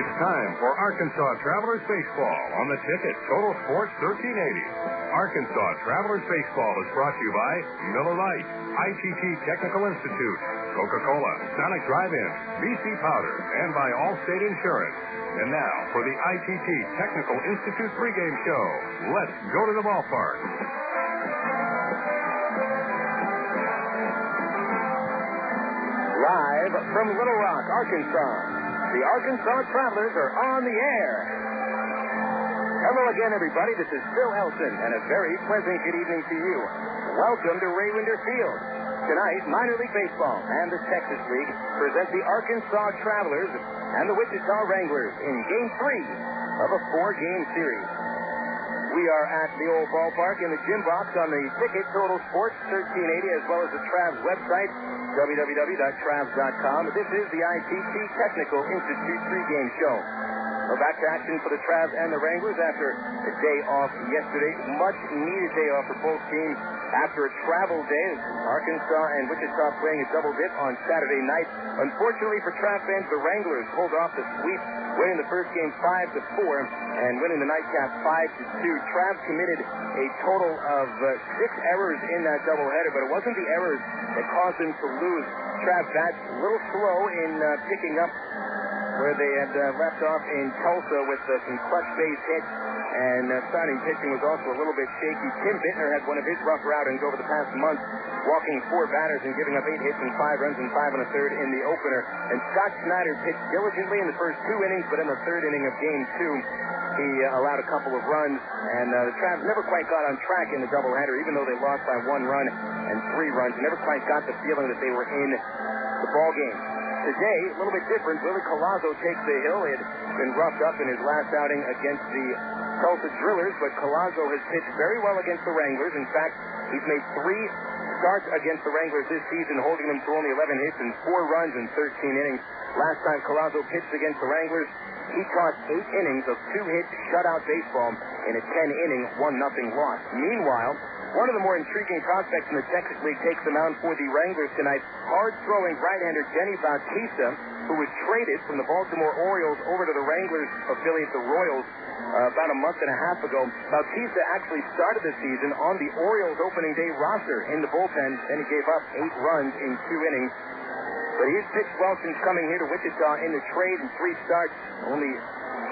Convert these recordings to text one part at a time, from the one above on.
It's time for Arkansas Travelers Baseball on the ticket. Total Sports 1380. Arkansas Travelers Baseball is brought to you by Miller Lite, ITT Technical Institute, Coca-Cola, Sonic Drive-In, BC Powder, and by Allstate Insurance. And now for the ITT Technical Institute pregame show. Let's go to the ballpark. Live from Little Rock, Arkansas, the Arkansas Travelers are on the air. Hello again, everybody. This is Phil Elson, and a very pleasant good evening to you. Welcome to Raywinder Field. Tonight, minor league baseball and the Texas League present the Arkansas Travelers and the Wichita Wranglers in Game 3 of a 4-game series. We are at the old ballpark in the gym box on the ticket, Total Sports 1380, as well as the Travs website, www.travs.com. This is the ITT Technical Institute pregame show. We're back to action for the Travs and the Wranglers after a day off yesterday. Much needed day off for both teams after a travel day. Arkansas and Wichita playing a double dip on Saturday night. Unfortunately for Trav fans, the Wranglers pulled off the sweep, winning the first game 5-4 and winning the nightcap 5-2. Trav committed a total of 6 errors in that doubleheader, but it wasn't the errors that caused them to lose. Trav bats a little slow in picking up where they had left off in Tulsa with some clutch base hits, and starting pitching was also a little bit shaky. Tim Bittner had one of his rough outings over the past month, walking 4 batters and giving up 8 hits and 5 runs and 5 1/3 in the opener. And Scott Snyder pitched diligently in the first 2 innings, but in the 3rd inning of Game 2, he allowed a couple of runs, and the Travs never quite got on track in the doubleheader, even though they lost by 1 run and 3 runs. They never quite got the feeling that they were in the ball game. Today, a little bit different. Willie Callaspo takes the hill. He had been roughed up in his last outing against the Tulsa Drillers, but Callaspo has pitched very well against the Wranglers. In fact, he's made 3 starts against the Wranglers this season, holding them to only 11 hits and 4 runs in 13 innings. Last time Callaspo pitched against the Wranglers, he tossed 8 innings of 2-hit shutout baseball in a 10-inning 1-0 loss. Meanwhile, one of the more intriguing prospects in the Texas League takes the mound for the Wranglers tonight. Hard-throwing right-hander Denny Bautista, who was traded from the Baltimore Orioles over to the Wranglers affiliate, the Royals, about a month and a half ago. Bautista actually started the season on the Orioles opening day roster in the bullpen. Then he gave up 8 runs in 2 innings. But he's pitched well since coming here to Wichita in the trade in 3 starts. Only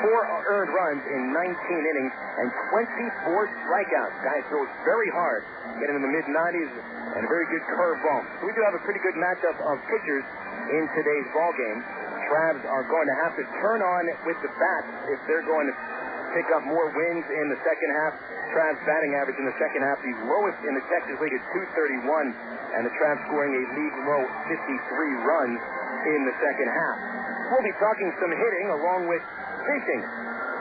4 earned runs in 19 innings and 24 strikeouts. Guy throws very hard, getting in the mid-90s, and a very good curveball. So we do have a pretty good matchup of pitchers in today's ball game. Travs are going to have to turn on with the bats if they're going to pick up more wins in the second half. Travs batting average in the second half, the lowest in the Texas League at .231, and the Travs scoring a league-low 53 runs in the second half. We'll be talking some hitting along with pitching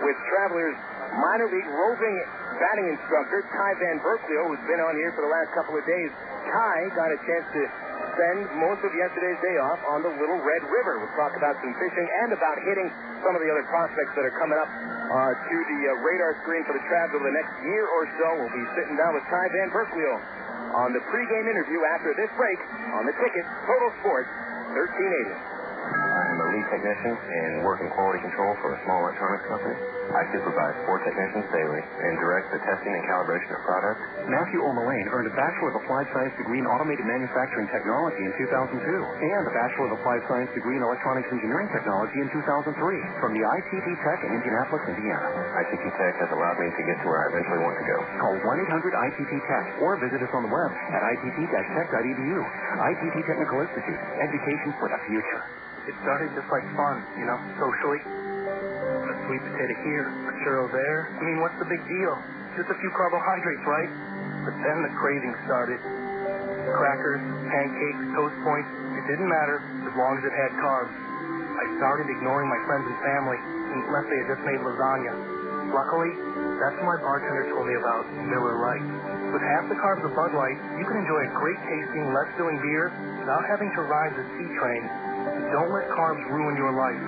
with Travelers minor league roving batting instructor Ty Van Berkeley, who's been on here for the last couple of days. Ty got a chance to spend most of yesterday's day off on the Little Red River. We'll talk about some fishing and about hitting some of the other prospects that are coming up to the radar screen for the Travs over the next year or so. We'll be sitting down with Ty Van Berkeley on the pregame interview after this break on the ticket, Total Sports 1380. I'm a lead technician in work and quality control for a small electronics company. I supervise 4 technicians daily and direct the testing and calibration of products. Matthew O'Mullane earned a Bachelor of Applied Science degree in Automated Manufacturing Technology in 2002 and a Bachelor of Applied Science degree in Electronics Engineering Technology in 2003 from the ITT Tech in Indianapolis, Indiana. ITT Tech has allowed me to get to where I eventually want to go. Call 1-800-ITT-TECH or visit us on the web at itt-tech.edu. ITT Technical Institute, education for the future. It started just like fun, socially. A sweet potato here, a churro there. I mean, what's the big deal? Just a few carbohydrates, right? But then the craving started. Crackers, pancakes, toast points, it didn't matter as long as it had carbs. I started ignoring my friends and family unless they had just made lasagna. Luckily, that's what my bartender told me about Miller Lite. With half the carbs of Bud Light, you can enjoy a great tasting, less filling beer without having to ride the C train. Don't let carbs ruin your life.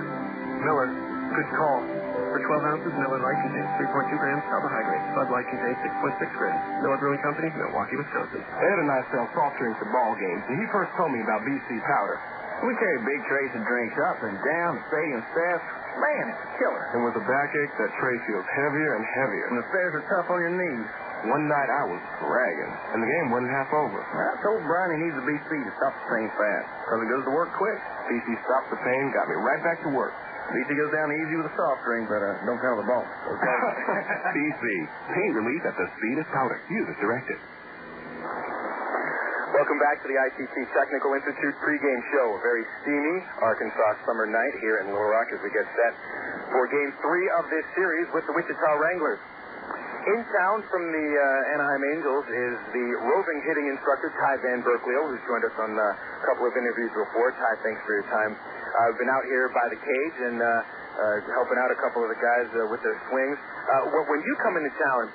Miller, good call. For 12 ounces, Miller Lite contains 3.2 grams carbohydrates. Bud Light contains 6.6 grams. Miller Brewing Company, Milwaukee, Wisconsin. Ed and I sell soft drinks at ball games, and he first told me about BC Powder. We carry big trays of drinks up and down the stadium steps. Man, it's a killer. And with a backache, that tray feels heavier and heavier. And the stairs are tough on your knees. One night I was dragging, and the game wasn't half over. I told Brian he needs a BC to stop the pain fast, because it goes to work quick. BC stopped the pain, got me right back to work. BC goes down easy with a soft drink, but don't count the ball. Okay? BC, pain relief at the speed of powder. Use as directed. Welcome back to the ITT Technical Institute pregame show. A very steamy Arkansas summer night here in Little Rock as we get set for Game 3 of this series with the Wichita Wranglers. In town from the Anaheim Angels is the roving hitting instructor, Ty Van Berkeley, who's joined us on a couple of interviews before. Ty, thanks for your time. I've been out here by the cage and helping out a couple of the guys with their swings. When you come into town,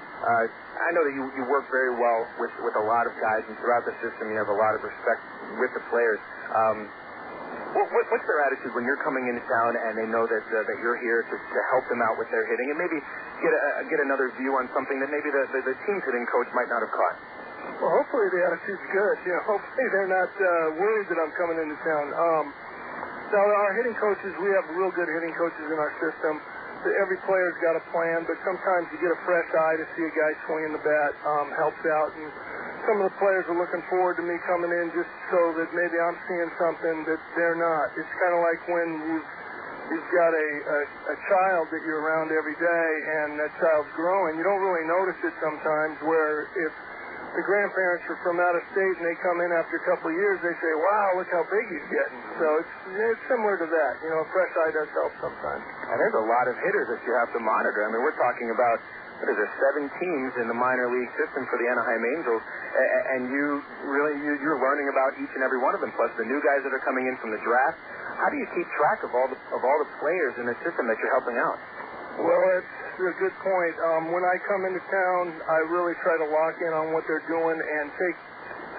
I know that you work very well with a lot of guys, and throughout the system you have a lot of respect with the players. What's their attitude when you're coming into town and they know that you're here to help them out with their hitting and maybe get another view on something that maybe the team's hitting coach might not have caught? Well, hopefully the attitude's good. Hopefully they're not worried that I'm coming into town. Now, our hitting coaches, we have real good hitting coaches in our system. Every player's got a plan, but sometimes you get a fresh eye to see a guy swinging the bat, helps out. And some of the players are looking forward to me coming in just so that maybe I'm seeing something that they're not. It's kind of like when you've got a child that you're around every day and that child's growing. You don't really notice it sometimes, where if the grandparents are from out of state and they come in after a couple of years, they say, wow, look how big he's getting. So it's similar to that. A fresh eye does help sometimes. And there's a lot of hitters that you have to monitor. I mean, we're talking about, what is there, 7 teams in the minor league system for the Anaheim Angels, and you're learning about each and every one of them, plus the new guys that are coming in from the draft. How do you keep track of all the players in the system that you're helping out? Well, it's a good point. When I come into town, I really try to lock in on what they're doing and take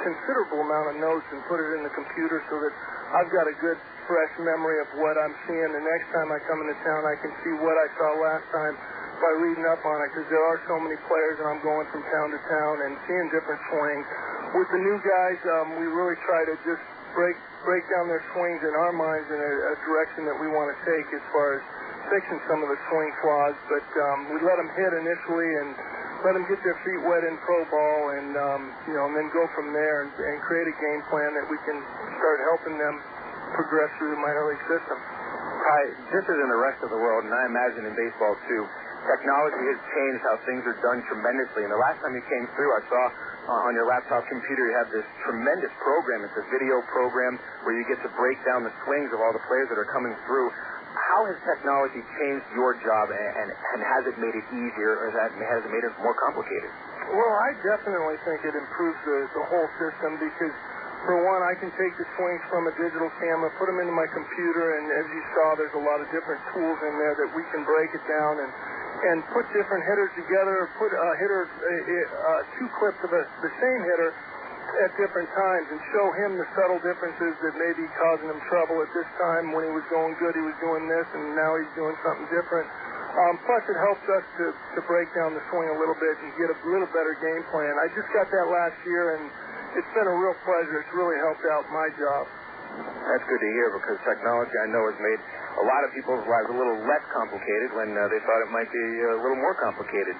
considerable amount of notes and put it in the computer so that I've got a good, fresh memory of what I'm seeing. The next time I come into town, I can see what I saw last time by reading up on it, because there are so many players and I'm going from town to town and seeing different swings. With the new guys, we really try to just break down their swings in our minds in a direction that we want to take as far as fixing some of the swing flaws, but we let them hit initially and let them get their feet wet in pro ball, and then go from there and create a game plan that we can start helping them progress through the minor league system. Hi, this is in the rest of the world, and I imagine in baseball too. Technology has changed how things are done tremendously, and the last time you came through, I saw on your laptop computer you have this tremendous program. It's a video program where you get to break down the swings of all the players that are coming through. How has technology changed your job, and has it made it easier, or has it made it more complicated? Well, I definitely think it improves the whole system, because for one, I can take the swings from a digital camera, put them into my computer, and as you saw, there's a lot of different tools in there that we can break it down and put different hitters together, put two clips of the same hitter at different times and show him the subtle differences that may be causing him trouble. At this time, when he was going good, he was doing this, and now he's doing something different. Plus, it helps us to break down the swing a little bit and get a little better game plan. I just got that last year, and it's been a real pleasure. It's really helped out my job. That's good to hear, because technology, I know, has made a lot of people's lives a little less complicated when they thought it might be a little more complicated.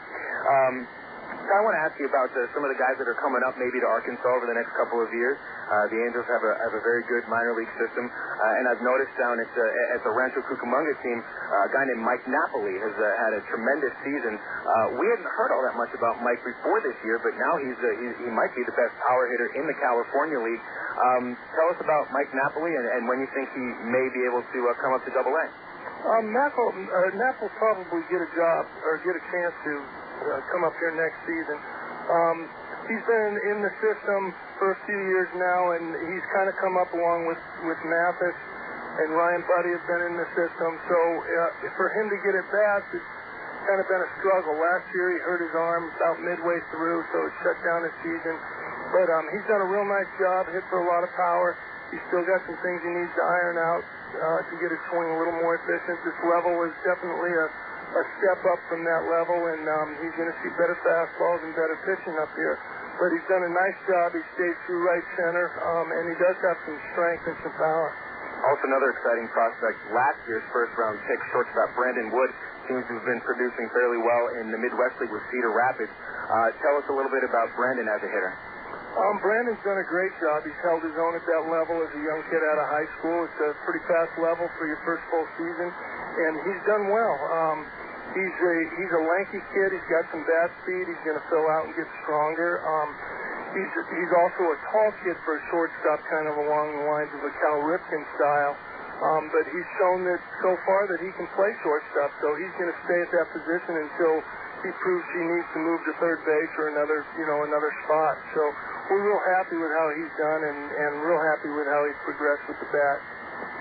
I want to ask you about some of the guys that are coming up maybe to Arkansas over the next couple of years. The Angels have a very good minor league system, and I've noticed down at the Rancho Cucamonga team, a guy named Mike Napoli has had a tremendous season. We hadn't heard all that much about Mike before this year, but now he might be the best power hitter in the California League. Tell us about Mike Napoli and when you think he may be able to come up to Double-A. Nap will probably get a job or get a chance to come up here next season. He's been in the system for a few years now, and he's kind of come up along with Mathis, and Ryan Buddy have been in the system. So for him to get at bats, it's kind of been a struggle. Last year he hurt his arm about midway through, so it shut down his season. But he's done a real nice job, hit for a lot of power. He's still got some things he needs to iron out to get his swing a little more efficient. This level is definitely a step up from that level, and he's going to see better fastballs and better pitching up here. But he's done a nice job. He stayed through right center, and he does have some strength and some power. Also, another exciting prospect, last year's first-round pick, shortstop Brandon Wood, seems to have been producing fairly well in the Midwest League with Cedar Rapids. Tell us a little bit about Brandon as a hitter. Brandon's done a great job. He's held his own at that level as a young kid out of high school. It's a pretty fast level for your first full season, and he's done well. He's a lanky kid. He's got some bat speed. He's going to fill out and get stronger. He's also a tall kid for a shortstop, kind of along the lines of a Cal Ripken style. But he's shown that so far that he can play shortstop, so he's going to stay at that position until he proves he needs to move to third base or another spot. So we're real happy with how he's done and real happy with how he's progressed with the bat.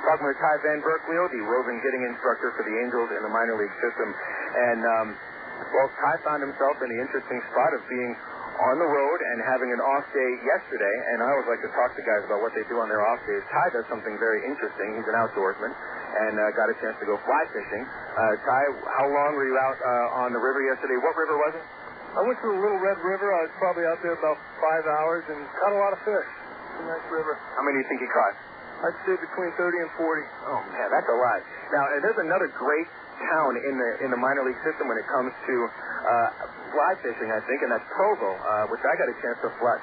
Talking with Ty Van Berkeley, the roving hitting instructor for the Angels in the minor league system. And, Ty found himself in the interesting spot of being on the road and having an off day yesterday, and I always like to talk to guys about what they do on their off days. Ty does something very interesting. He's an outdoorsman and got a chance to go fly fishing. Ty, how long were you out on the river yesterday? What river was it? I went to the Little Red River. I was probably out there about 5 hours and caught a lot of fish. It's a nice river. How many do you think you caught? I'd say between 30 and 40. Oh, man, that's a lot. Now, there's another great town in the minor league system when it comes to fly fishing, I think, and that's Provo, which I got a chance to fly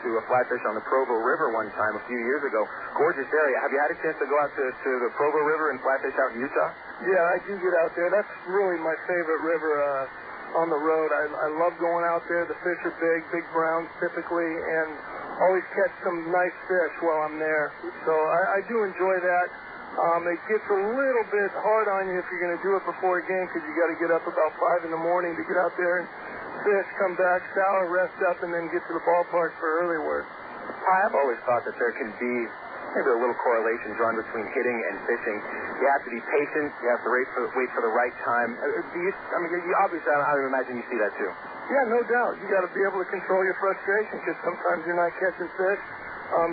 fish on the Provo River one time a few years ago. Gorgeous area. Have you had a chance to go out to the Provo River and fly fish out in Utah? Yeah, I do get out there. That's really my favorite river on the road. I love going out there. The fish are big browns typically, and always catch some nice fish while I'm there. So I do enjoy that. It gets a little bit hard on you if you're going to do it before a game because you got to get up about 5 in the morning to get out there and fish, come back, shower, rest up, and then get to the ballpark for early work. I've always thought that there can be maybe a little correlation drawn between hitting and fishing. You have to be patient. You have to wait for the right time. Obviously, I would imagine you see that too. Yeah, no doubt. You got to be able to control your frustration because sometimes you're not catching fish.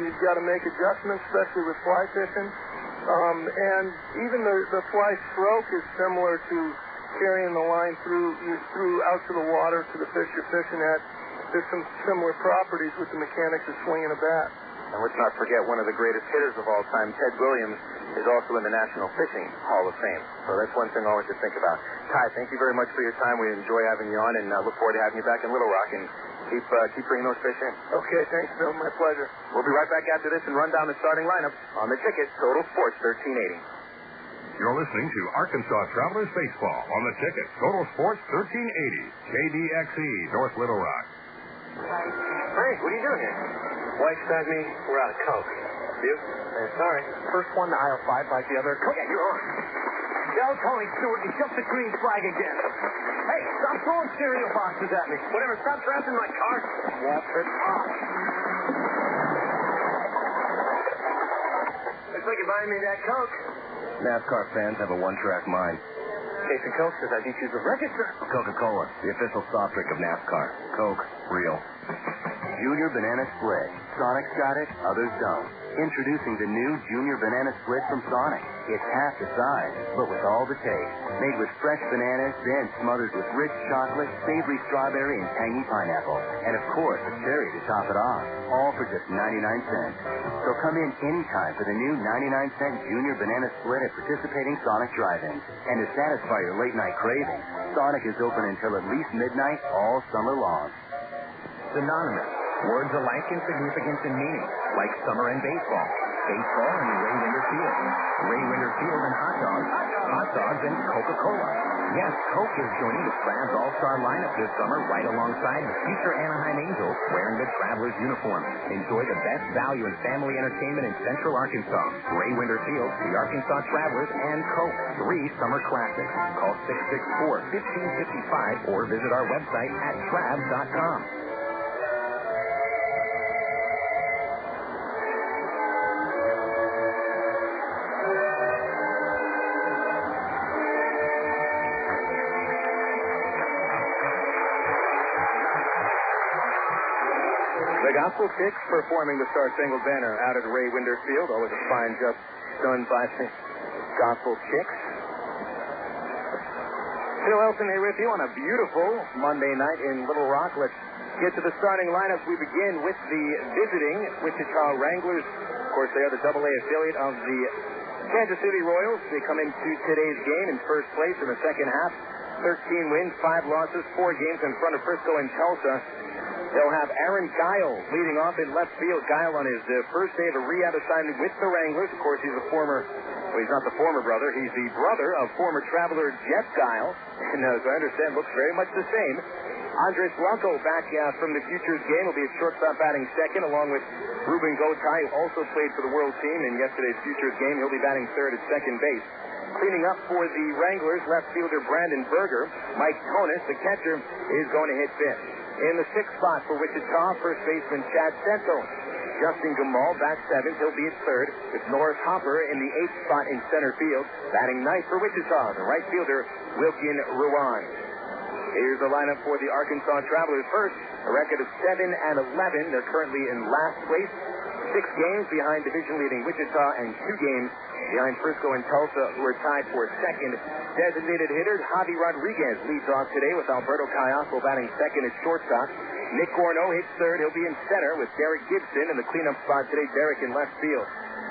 You've got to make adjustments, especially with fly fishing. And even the fly stroke is similar to carrying the line through out to the water to the fish you're fishing at. There's some similar properties with the mechanics of swinging a bat. And let's not forget one of the greatest hitters of all time, Ted Williams, is also in the National Fishing Hall of Fame. So that's one thing always to think about. Ty, thank you very much for your time. We enjoy having you on, and look forward to having you back in Little Rock. And keep bringing those fish in. Okay, thanks, Bill. My pleasure. We'll be right back after this and run down the starting lineup on the ticket, Total Sports 1380. You're listening to Arkansas Travelers Baseball on the ticket, Total Sports 1380, KDXE, North Little Rock. Frank, what are you doing here? Wife sent me. We're out of Coke. You? Sorry. First one to aisle 5 like the other. Coke. Yeah, you're on. Tell Tony Stewart he jumped the green flag again. Hey, stop throwing cereal boxes at me. Whatever, stop trapping my car. Walter. Looks like you're buying me that Coke. NASCAR fans have a one-track mind. Case of Coke says I need you to register. Coca-Cola, the official soft drink of NASCAR. Coke, real. Junior Banana Split. Sonic's got it, others don't. Introducing the new Junior Banana Split from Sonic. It's half the size, but with all the taste. Made with fresh bananas, then smothered with rich chocolate, savory strawberry, and tangy pineapple. And of course, a cherry to top it off. All for just 99 cents. So come in anytime for the new 99-cent Junior Banana Split at participating Sonic drive-ins. And to satisfy your late-night cravings, Sonic is open until at least midnight all summer long. Synonymous. Words alike in significance and meaning, like summer and baseball, baseball and Ray Winder Field, Ray Winder Field and hot dogs and Coca-Cola. Yes, Coke is joining the Travs All-Star lineup this summer right alongside the future Anaheim Angels wearing the Travelers uniform. Enjoy the best value in family entertainment in Central Arkansas. Ray Winder Field, the Arkansas Travelers, and Coke, 3 summer classics. Call 664-1555 or visit our website at travs.com. The Gospel Kicks performing the Star Spangled Banner out at Ray Winder Field. Always a fine job done by the Gospel Kicks. Phil Elson here with you on a beautiful Monday night in Little Rock. Let's get to the starting lineups. We begin with the visiting Wichita Wranglers. Of course, they are the AA affiliate of the Kansas City Royals, they come into today's game in first place in the second half. 13 wins, 5 losses, 4 games in front of Frisco and Tulsa. They'll have Aaron Guiel leading off in left field. Guiel on his first day of a rehab assignment with the Wranglers. Of course, he's he's not the former brother. He's the brother of former Traveler Jeff Guiel. And as I understand, looks very much the same. Andres Blanco back from the Futures game will be at shortstop batting second, along with Ruben Gotay, who also played for the World Team in yesterday's Futures game. He'll be batting third at second base. Cleaning up for the Wranglers, left fielder Brandon Berger. Mike Tonis, the catcher, is going to hit fifth. In the 6th spot for Wichita, first baseman Chad Santos. Justin Gamal bats 7th. He'll be at third. It's Norris Harper in the 8th spot in center field. Batting ninth for Wichita, the right fielder Wilkin Ruan. Here's the lineup for the Arkansas Travelers. First, a record of 7-11. They're currently in last place. 6 games behind division-leading Wichita and 2 games behind Frisco and Tulsa, who are tied for second. Designated hitter Javi Rodriguez leads off today with Alberto Callaspo batting second at shortstop. Nick Gorneault hits third. He'll be in center with Derek Gibson in the cleanup spot today. Derek in left field.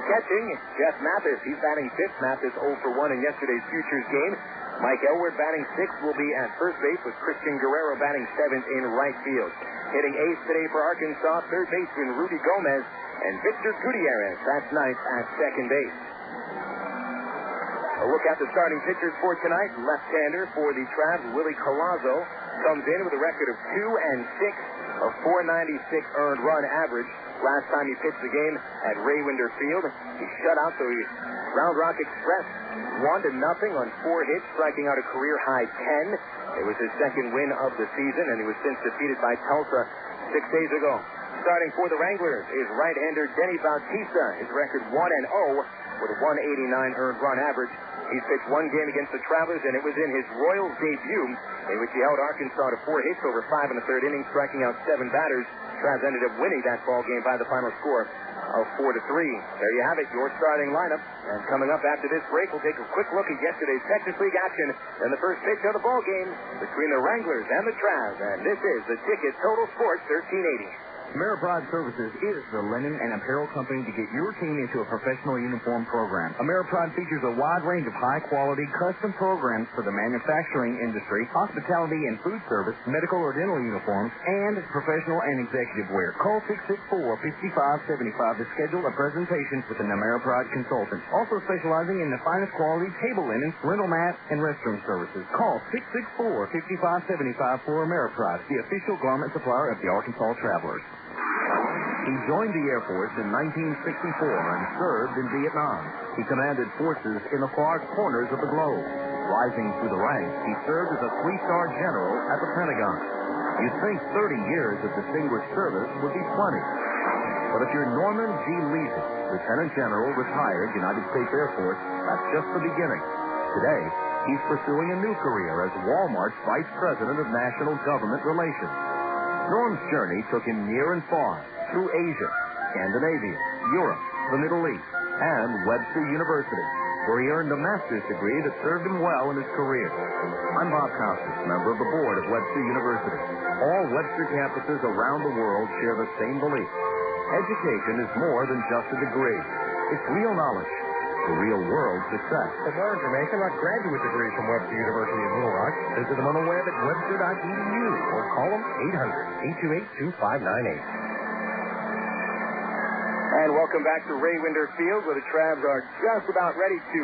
Catching, Jeff Mathis. He's batting fifth. Mathis 0 for 1 in yesterday's Futures game. Mike Elward batting sixth will be at first base with Christian Guerrero batting seventh in right field. Hitting eighth today for Arkansas, third baseman Rudy Gomez and Victor Gutierrez. That's ninth at second base. A look at the starting pitchers for tonight. Left-hander for the Travs, Willie Collazo, comes in with a record of 2-6, a .496 earned run average. Last time he pitched the game at Raywinder Field, he shut out the Round Rock Express 1-0 on 4 hits, striking out a career-high 10. It was his second win of the season, and he was since defeated by Tulsa 6 days ago. Starting for the Wranglers is right-hander Denny Bautista. His record 1-0 with a 189 earned run average. He's pitched 1 game against the Travelers, and it was in his Royals debut, in which he held Arkansas to 4 hits over 5 in the third inning, striking out 7 batters. Travs ended up winning that ball game by the final score of 4-3. There you have it, your starting lineup. And coming up after this break, we'll take a quick look at yesterday's Texas League action and the first pitch of the ball game between the Wranglers and the Travs. And this is the Ticket Total Sports 1380. Ameripride Services is the linen and apparel company to get your team into a professional uniform program. Ameripride features a wide range of high-quality custom programs for the manufacturing industry, hospitality and food service, medical or dental uniforms, and professional and executive wear. Call 664-5575 to schedule a presentation with an Ameripride consultant. Also specializing in the finest quality table linen, rental mat, and restroom services. Call 664-5575 for Ameripride, the official garment supplier of the Arkansas Travelers. He joined the Air Force in 1964 and served in Vietnam. He commanded forces in the far corners of the globe. Rising through the ranks, he served as a 3-star general at the Pentagon. You'd think 30 years of distinguished service would be plenty. But if you're Norman G. Leeson, Lieutenant General, retired United States Air Force, that's just the beginning. Today, he's pursuing a new career as Walmart's Vice President of National Government Relations. Norm's journey took him near and far, through Asia, Scandinavia, Europe, the Middle East, and Webster University, where he earned a master's degree that served him well in his career. I'm Bob Costas, member of the board of Webster University. All Webster campuses around the world share the same belief. Education is more than just a degree. It's real knowledge, for real-world success. For more information about graduate degrees from Webster University in Little Rock, visit them on the web at webster.edu or call them 800-828-2598. And welcome back to Raywinder Field, where the Travs are just about ready to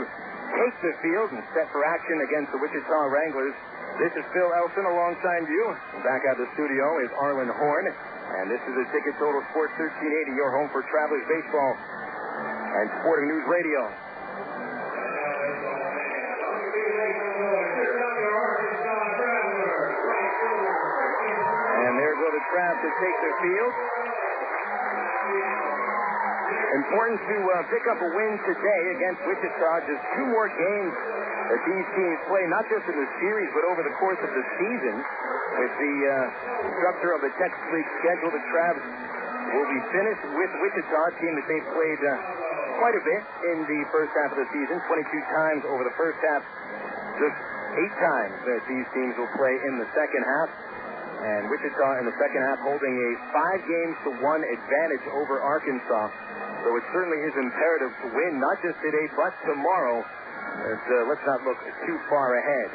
take the field and set for action against the Wichita Wranglers. This is Phil Elson alongside you. Back at the studio is Arlen Horn. And this is the Ticket Total Sports 1380, your home for Travelers baseball and Sporting News Radio. And there go the Travs to take the field. Important to pick up a win today against Wichita. Just 2 more games that these teams play, not just in the series, but over the course of the season. With the structure of the Texas League schedule, the Travs will be finished with Wichita, a team that they've played quite a bit in the first half of the season, 22 times over the first half, just 8 times that these teams will play in the second half. And Wichita in the second half holding a 5-1 advantage over Arkansas. So it certainly is imperative to win, not just today, but tomorrow. Let's not look too far ahead.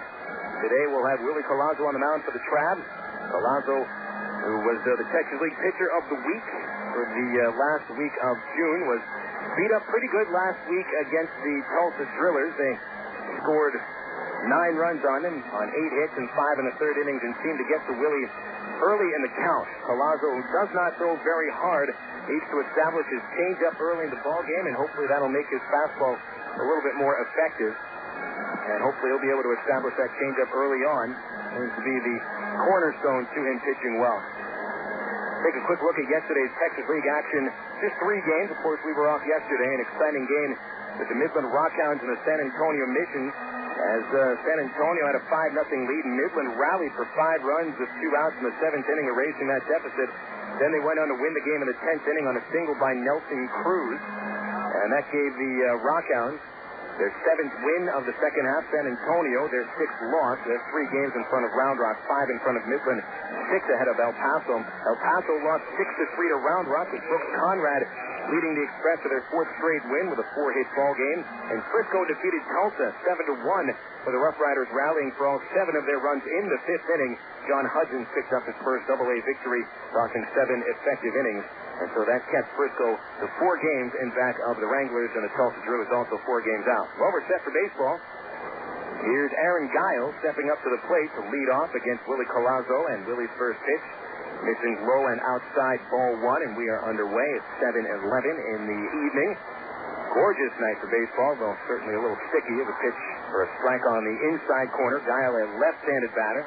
Today we'll have Willie Callaspo on the mound for the Trabs. Callaspo, who was the Texas League Pitcher of the Week for the last week of June, was beat up pretty good last week against the Tulsa Drillers. They scored 9 runs on him on 8 hits and 5 in the third innings and seemed to get to Willie early in the count. Callaspo, who does not throw very hard, needs to establish his changeup early in the ballgame, and hopefully that'll make his fastball a little bit more effective. And hopefully he'll be able to establish that changeup early on. Seems to be the cornerstone to him pitching well. Take a quick look at yesterday's Texas League action. Just 3 games. Of course, we were off yesterday. An exciting game with the Midland Rockhounds and the San Antonio Missions. As San Antonio had a 5-0 lead, and Midland rallied for 5 runs with 2 outs in the 7th inning, erasing that deficit. Then they went on to win the game in the 10th inning on a single by Nelson Cruz. And that gave the Rockhounds their 7th win of the second half. San Antonio, their 6th loss. They're 3 games in front of Round Rock, 5 in front of Midland, 6 ahead of El Paso. El Paso lost 6-3 to Round Rock with Brooks Conrad leading the Express to their 4th straight win with a 4-hit ball game. And Frisco defeated Tulsa 7-1 with the Rough Riders rallying for all 7 of their runs in the 5th inning. John Hudgens picked up his first AA victory, tossing 7 effective innings. And so that kept Frisco to 4 games in back of the Wranglers, and the Tulsa Drillers also 4 games out. Well, we're set for baseball. Here's Aaron Guiel stepping up to the plate to lead off against Willie Callaspo, and Willie's first pitch missing low and outside, ball 1, and we are underway. It's 7:11 in the evening. Gorgeous night for baseball, though certainly a little sticky. Of a pitch for a strike on the inside corner. Guiel, a left-handed batter.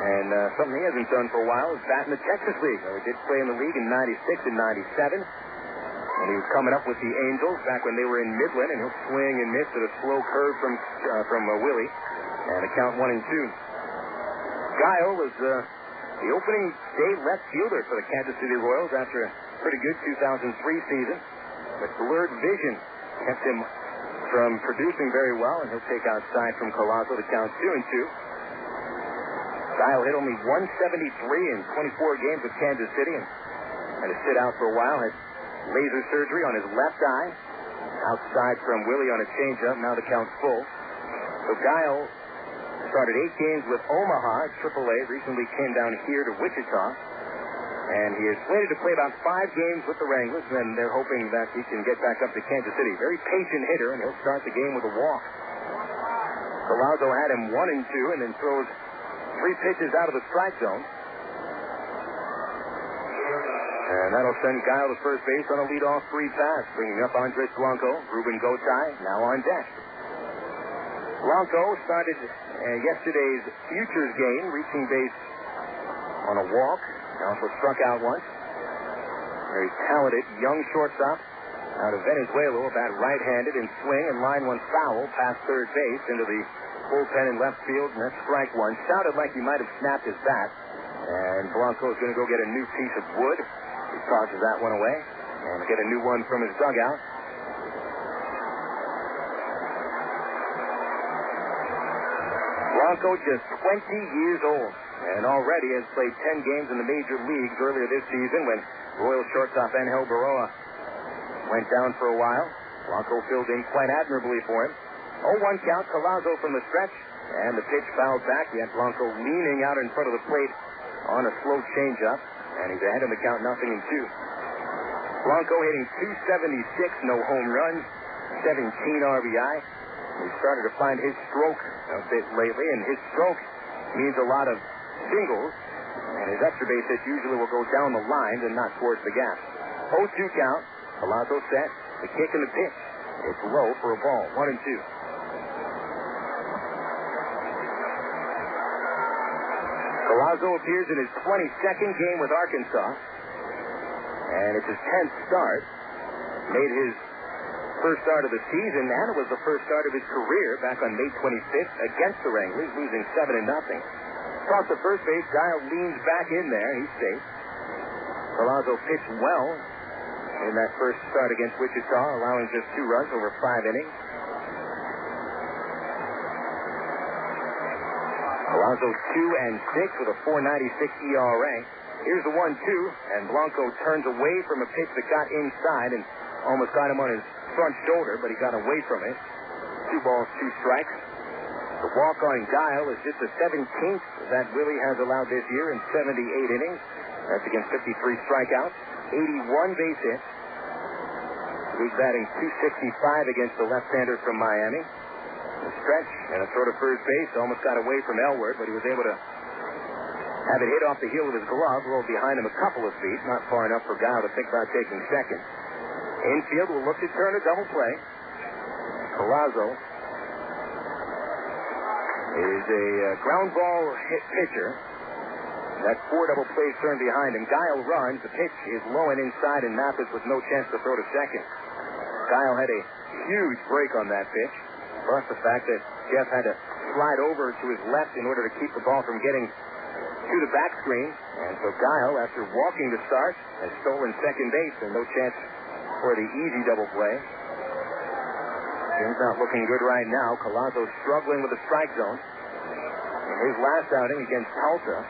And something he hasn't done for a while is bat in the Texas League. He did play in the league in 96 and 97. And he was coming up with the Angels back when they were in Midland, and he'll swing and miss with a slow curve from Willie. And a count 1-2. Guiel was the opening day left fielder for the Kansas City Royals after a pretty good 2003 season. But blurred vision kept him from producing very well, and he'll take outside from Callaspo to count 2-2. Guiel hit only 173 in 24 games with Kansas City and had to sit out for a while. Had laser surgery on his left eye. Outside from Willie on a changeup. Now the count's full. So Guiel started 8 games with Omaha at AAA. Recently came down here to Wichita. And he is slated to play about 5 games with the Wranglers, and they're hoping that he can get back up to Kansas City. Very patient hitter, and he'll start the game with a walk. Callaspo had him 1-2 and then throws 3 pitches out of the strike zone. And that'll send Guiel to first base on a leadoff free pass, bringing up Andres Blanco. Ruben Gotay now on deck. Blanco started yesterday's futures game, reaching base on a walk. He also struck out once. Very talented young shortstop out of Venezuela, about right-handed in swing, and line one foul past third base into the bullpen in left field, and that's strike 1. Sounded like he might have snapped his bat. And Blanco's going to go get a new piece of wood. He tosses that one away and get a new one from his dugout. Blanco just 20 years old and already has played 10 games in the major leagues earlier this season when Royal shortstop Angel Baroa went down for a while. Blanco filled in quite admirably for him. 0-1 count, Callaspo from the stretch, and the pitch fouled back. Yet Blanco leaning out in front of the plate on a slow changeup, and he's ahead in the count, 0-2. Blanco hitting .276, no home runs, 17 RBI. He started to find his stroke a bit lately, and his stroke means a lot of singles, and his extra base hits usually will go down the lines and not towards the gap. 0-2 count, Callaspo set, the kick and the pitch. It's low for a ball, 1-2. Callaspo appears in his 22nd game with Arkansas, and it's his 10th start. Made his first start of the season, and it was the first start of his career back on May 25th against the Wranglers, losing 7-0. Across the first base, Guiel leans back in there. He's safe. Callaspo pitched well in that first start against Wichita, allowing just 2 runs over 5 innings. Callaspo 2-6 with a .496 ERA. Here's the 1-2, and Blanco turns away from a pitch that got inside and almost got him on his front shoulder, but he got away from it. 2 balls, 2 strikes. The walk on Guiel is just the 17th that Willie has allowed this year in 78 innings. That's against 53 strikeouts, 81 base hits. He's batting .265 against the left-hander from Miami. A stretch and a throw to first base, almost got away from Elward, but he was able to have it hit off the heel of his glove, rolled behind him a couple of feet, not far enough for Guiel to think about taking second. Infield will look to turn a double play. Callaspo is a ground ball hit pitcher. That's 4 double plays turned behind him. Guiel runs. The pitch is low and inside, and Mathis with no chance to throw to second. Guiel had a huge break on that pitch, plus the fact that Jeff had to slide over to his left in order to keep the ball from getting to the back screen. And so Guiel, after walking to start, has stolen second base and no chance for the easy double play. Things not looking good right now. Callaspo struggling with the strike zone. In his last outing against Tulsa,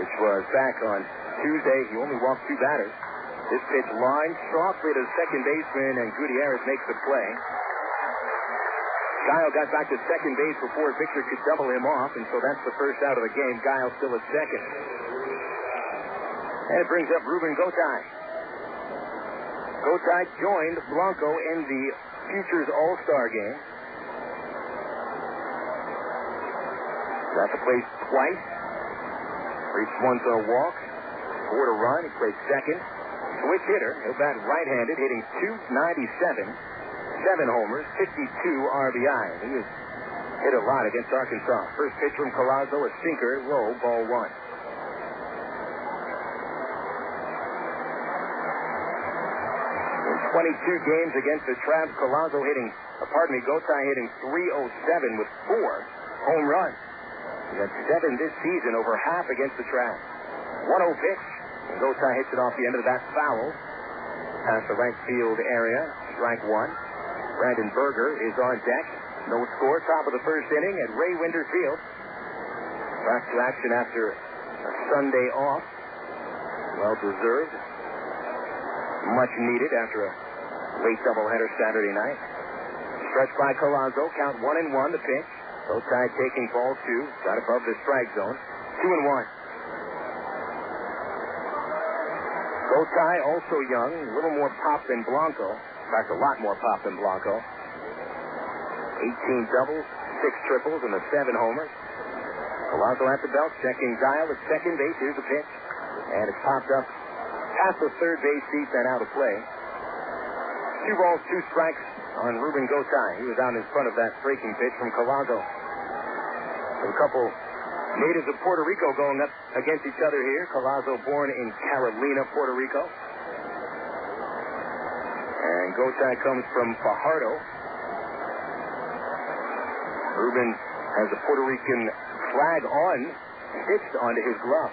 which was back on Tuesday, he only walked 2 batters. This pitch lines softly to the second baseman, and Gutierrez makes the play. Guiel got back to second base before Victor could double him off, and so that's the first out of the game. Guiel still at second. And it brings up Ruben Gotay. Gotay joined Blanco in the Futures All-Star game. Got to play twice. Reached once on a walk. Scored a run. He played second. Switch hitter. He'll bat right-handed, hitting .297. 7 homers, 52 RBI. He has hit a lot against Arkansas. First pitch from Callaspo, a sinker, low, ball 1. In 22 games against the Travs, Gotay hitting .307 with 4 home runs. He had 7 this season, over half against the Travs. 1-0 pitch, and Gotay hits it off the end of the bat, foul. Past the right field area, strike 1. Brandon Berger is on deck. No score, top of the first inning at Ray Winder Field. Back to action after a Sunday off. Well deserved. Much needed after a late doubleheader Saturday night. Stretch by Callaspo, count 1-1 the pitch. Gotay taking ball 2, got above the strike zone. 2-1. Gotay also young, a little more pop than Blanco. In fact, a lot more pop than Blanco. 18 doubles, 6 triples, and the 7 homers. Callaspo at the belt, checking Guiel at second base. Here's the pitch. And it's popped up past the third base seats and out of play. 2 balls, 2 strikes on Ruben Gotay. He was out in front of that breaking pitch from Callaspo. A couple natives of Puerto Rico going up against each other here. Callaspo born in Carolina, Puerto Rico. And Gotay comes from Fajardo. Ruben has a Puerto Rican flag stitched onto his glove.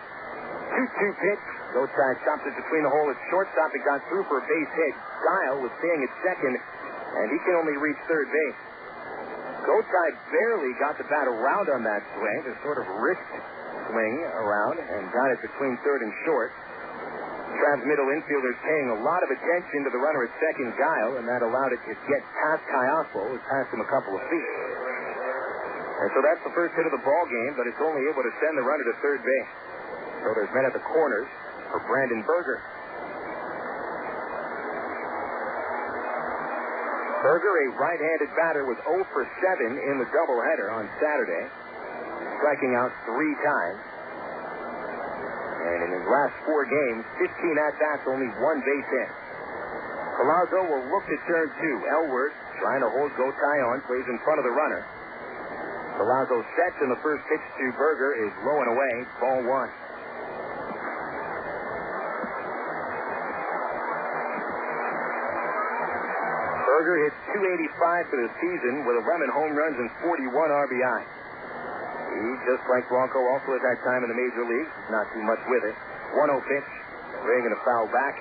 2-2 pitch. Gotay chopped it between the hole at shortstop. It got through for a base hit. Guiel was staying at second, and he can only reach third base. Gotay barely got the bat around on that swing, a sort of wrist swing around, and got it between third and short. Trav's middle infielders paying a lot of attention to the runner at second, Guiel, and that allowed it to get past Callaspo. It passed him a couple of feet. And so that's the first hit of the ball game, but it's only able to send the runner to third base. So there's men at the corners for Brandon Berger. Berger, a right-handed batter, was 0 for 7 in the doubleheader on Saturday, striking out 3 times. And in his last 4 games, 15 at-bats, only 1 base hit. Callaspo will look to turn 2. Elward, trying to hold Gotay on, plays in front of the runner. Callaspo sets, and the first pitch to Berger is low and away, ball 1. Berger hits .285 for the season with 11 home runs and 41 RBI. He, just like Blanco, also at that time in the major leagues, not too much with it. 1-0 pitch, swing and a foul back.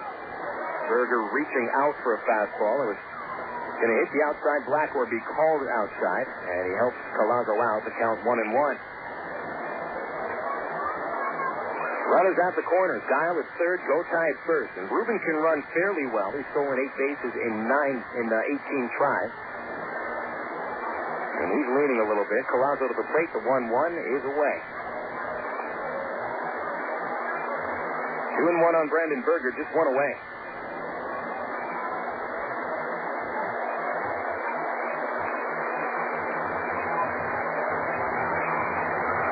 Berger reaching out for a fastball. It was going to hit the outside black or be called outside, and he helps Callaspo out to count 1-1. Runners at the corners. Guiel at third, Gotay at first. And Ruben can run fairly well. He's stolen 8 bases in 18 tries. And he's leaning a little bit. Callaspo to the plate. The 1-1 is away. 2-1 on Brandon Berger, just one away.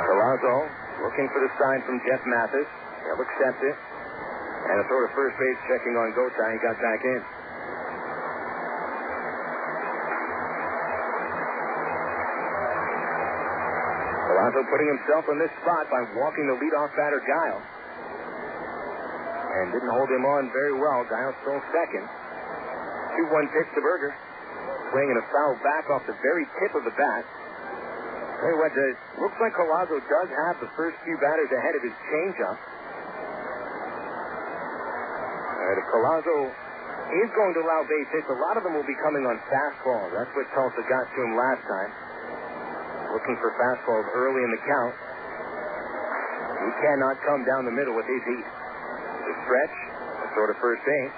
Callaspo looking for the sign from Jeff Mathis. He'll accept it. And a throw to first base, checking on Gotay. He got back in. Callaspo putting himself in this spot by walking the leadoff batter, Guiel. And didn't hold him on very well. Guiel stole second. 2-1 pitch to Berger. Swinging a foul back off the very tip of the bat. Hey, what looks like Callaspo does have the first few batters ahead of his changeup. If Callaspo is going to allow base hits, a lot of them will be coming on fastballs. That's what Tulsa got to him last time. Looking for fastballs early in the count. He cannot come down the middle with his heat. The stretch, a throw to first base.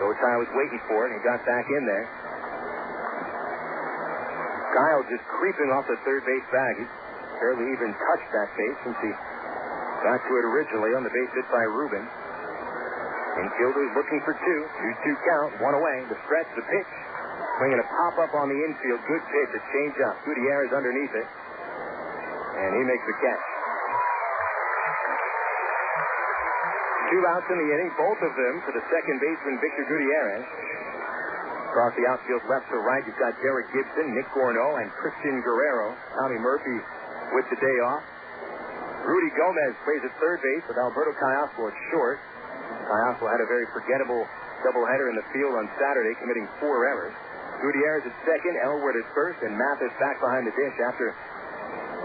Gotay was waiting for it, and he got back in there. Guiel just creeping off the third base bag. He barely even touched that base since he got to it originally on the base hit by Ruben. Infielders looking for 2. 2-2 count, one away. The stretch, the pitch. Swinging a pop-up on the infield. Good pitch, a change-up. Gutierrez underneath it. And he makes the catch. 2 outs in the inning, both of them to the second baseman, Victor Gutierrez. Across the outfield left to right, you've got Derek Gibson, Nick Gorneault, and Christian Guerrero. Tommy Murphy with the day off. Rudy Gomez plays at third base with Alberto Callaspo at short. Callaspo had a very forgettable doubleheader in the field on Saturday, committing 4 errors. Gutierrez at second, Elwood at first, and Mathis back behind the dish after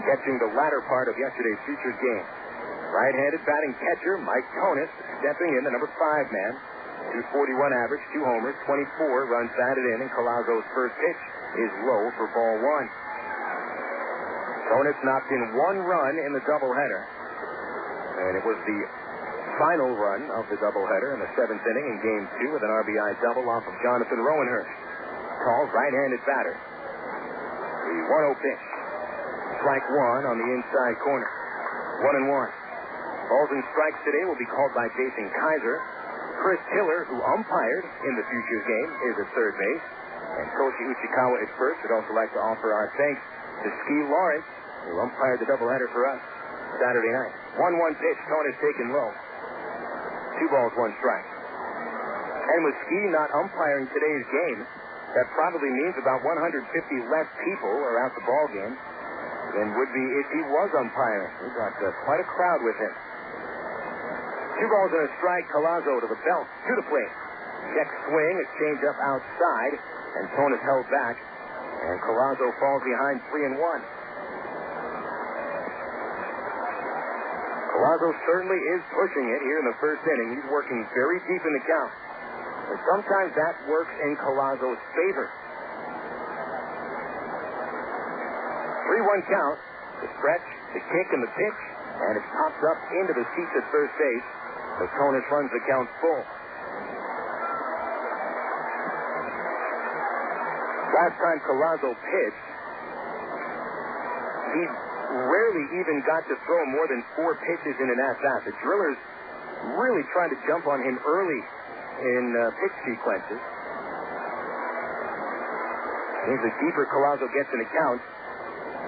catching the latter part of yesterday's featured game. Right-handed batting catcher Mike Tonis stepping in, the number 5 man. 241 average, 2 homers, 24 runs batted in, and Callaspo's first pitch is low for ball 1. Tonis knocked in 1 run in the doubleheader, and it was the final run of the doubleheader in the 7th inning in Game 2 with an RBI double off of Jonathan Rowenhurst. Tall right-handed batter. The 1-0 pitch. Strike 1 on the inside corner. 1-1. Balls and strikes today will be called by Jason Kaiser. Chris Hiller, who umpired in the Futures game, is at third base. And Toshi Uchikawa at first. We'd also like to offer our thanks to Ski Lawrence, who umpired the doubleheader for us Saturday night. 1-1 pitch, Tonis taken low. 2 balls, 1 strike. And with Ski not umpiring today's game, that probably means about 150 less people are at the ball game than would be if he was umpiring. He got quite a crowd with him. 2 balls and a strike. Callaspo to the belt, to the plate. Check swing, a changeup outside, and Tonis held back. And Callaspo falls behind 3-1. Callaspo certainly is pushing it here in the first inning. He's working very deep in the count. But sometimes that works in Callaspo's favor. 3-1 count. The stretch, the kick, and the pitch. And it pops up into the seats at first base. So Tonis runs the count full. Last time Callaspo pitched, he rarely even got to throw more than 4 pitches in an at-bat. The drillers really tried to jump on him early in pitch sequences. Seems the deeper Callaspo gets in the count,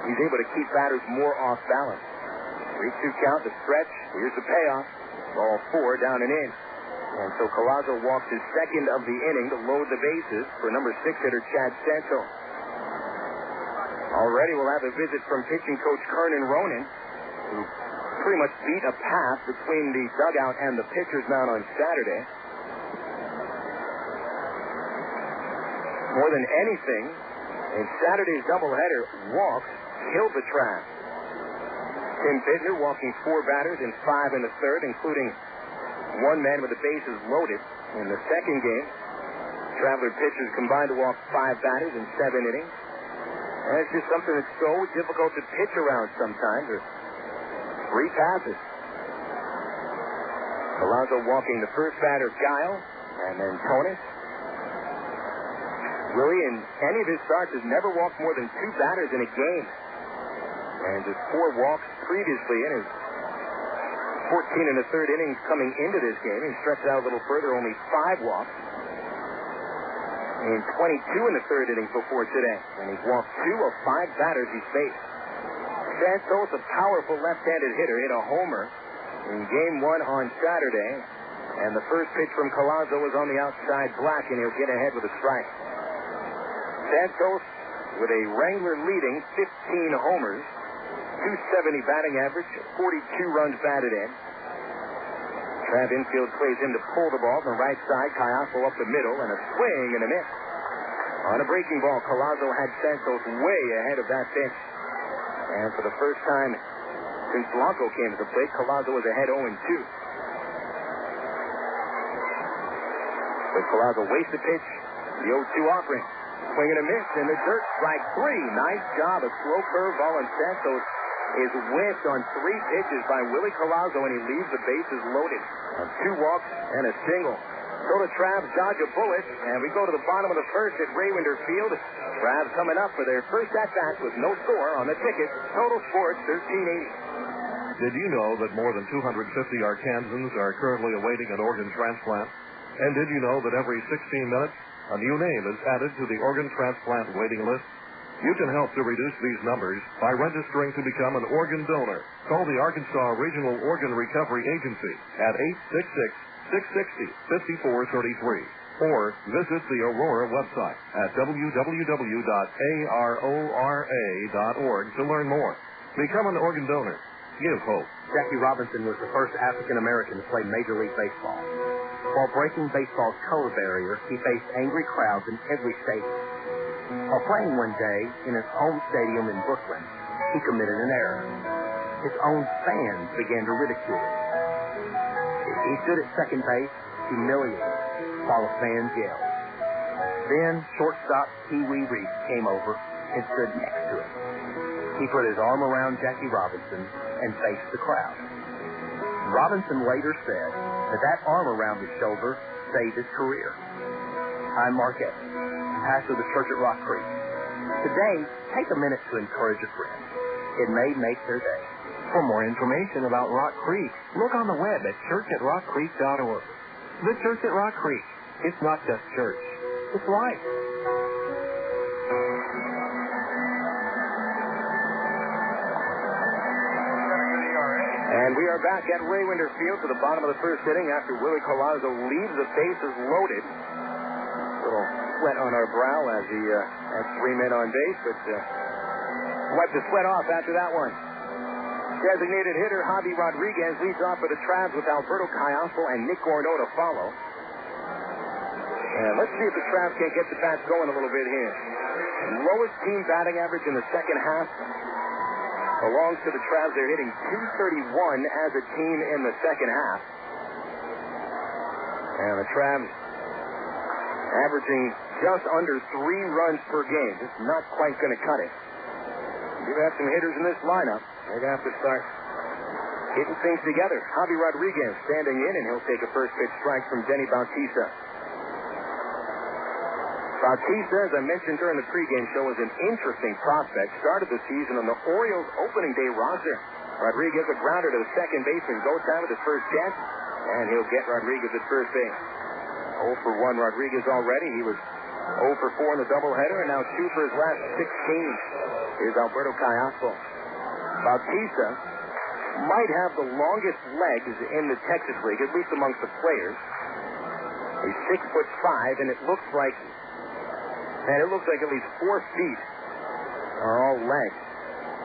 he's able to keep batters more off balance. 3-2 count, the stretch. Here's the payoff. Ball 4 down and in. And so Callaspo walks his second of the inning to load the bases for number 6 hitter Chad Santos. Already we'll have a visit from pitching coach Kernan Ronan, who pretty much beat a path between the dugout and the pitcher's mound on Saturday. More than anything, in Saturday's doubleheader, walks killed the Trav. Tim Bittner walking 4 batters and 5 in the third, including 1 man with the bases loaded. In the second game, Traveler pitchers combined to walk 5 batters in 7 innings. And it's just something that's so difficult to pitch around sometimes. There's 3 passes. Callaspo walking the first batter, Guiel, and then Tonis. Willie, in any of his starts, has never walked more than 2 batters in a game. And just 4 walks previously in his 14 and a third innings coming into this game. He stretched out a little further, only 5 walks. In 22 in the third innings before today. And he's walked 2 of 5 batters he's faced. Santos, a powerful left-handed hitter, hit a homer in Game 1 on Saturday. And the first pitch from Callaspo was on the outside black, and he'll get ahead with a strike. Santos, with a Wrangler leading 15 homers, 270 batting average, 42 runs batted in. Trav infield plays him to pull the ball from the right side. Callaspo up the middle, and a swing and a miss. On a breaking ball, Callaspo had Santos way ahead of that pitch. And for the first time since Blanco came to the plate, Callaspo was ahead 0-2. But Callaspo wastes the pitch. The 0-2 offering. Swing and a miss in the dirt. Strike 3. Nice job. A slow curveball, and Santos is whiffed on 3 pitches by Willie Callaspo, and he leaves the bases loaded on 2 walks and a single. So the Travs dodge a bullet, and we go to the bottom of the first at Raywinder Field. Travs coming up for their first at-bat with no score on the ticket. Total Sports 1380. Did you know that more than 250 Arkansans are currently awaiting an organ transplant? And did you know that every 16 minutes, a new name is added to the organ transplant waiting list? You can help to reduce these numbers by registering to become an organ donor. Call the Arkansas Regional Organ Recovery Agency at 866-660-5433 or visit the Aurora website at www.arora.org to learn more. Become an organ donor. Give hope. Jackie Robinson was the first African-American to play Major League Baseball. While breaking baseball's color barrier, he faced angry crowds in every stadium. While playing one day in his home stadium in Brooklyn, he committed an error. His own fans began to ridicule him. He stood at second base, humiliated, while the fans yelled. Then shortstop Pee Wee Reese came over and stood next to him. He put his arm around Jackie Robinson and faced the crowd. Robinson later said that arm around his shoulder saved his career. I'm Mark Evans, pastor of the church at Rock Creek. Today, take a minute to encourage a friend. It may make their day. For more information about Rock Creek, look on the web at churchatrockcreek.org. The Church at Rock Creek. It's not just church. It's life. And we are back at Raywinder Field to the bottom of the first inning after Willie Callaspo leaves the bases loaded. A little sweat on our brow as he had 3 men on base, but wiped the sweat off after that one. Designated hitter Javi Rodriguez leads off for the Travs with Alberto Callaspo and Nick Gorneault to follow. And let's see if the Travs can't get the bats going a little bit here. Lowest team batting average in the second half belongs to the Travs. They're hitting .231 as a team in the second half. And the Travs averaging just under 3 runs per game. Just not quite going to cut it. You have some hitters in this lineup. They're going to have to start getting things together. Javi Rodriguez standing in, and he'll take a first pitch strike from Denny Bautista. Bautista, as I mentioned during the pregame show, is an interesting prospect. Started the season on the Orioles opening day roster. Rodriguez a grounder to the second baseman Gotay with his first catch, and he'll get Rodriguez at first base. 0 for 1 Rodriguez already. He was 0 for 4 in the doubleheader, and now 2 for his last 16. Here's Alberto Callaspo. Bautista might have the longest legs in the Texas League, at least amongst the players. He's 6'5", and it looks like at least 4 feet are all legs.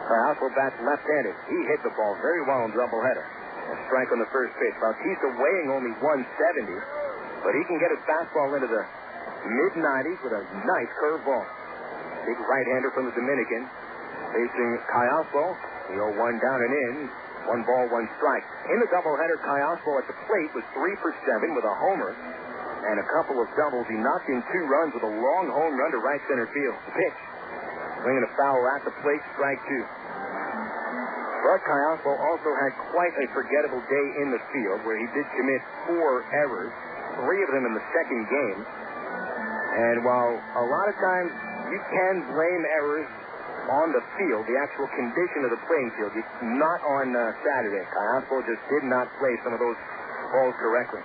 Callaspo bats left-handed. He hit the ball very well in doubleheader. A strike on the first pitch. Bautista weighing only 170, but he can get his fastball into the mid-90s with a nice curveball. Big right-hander from the Dominican. Facing Callaspo. The 0-1 down and in. 1 ball, 1 strike. In the doubleheader, Callaspo at the plate was 3 for 7 with a homer and a couple of doubles. He knocked in 2 runs with a long home run to right center field. The pitch. Swinging a foul at the plate, strike 2. But Callaspo also had quite a forgettable day in the field where he did commit 4 errors, 3 of them in the second game. And while a lot of times you can blame errors on the field, the actual condition of the playing field, not on Saturday. Callaspo just did not play some of those balls correctly.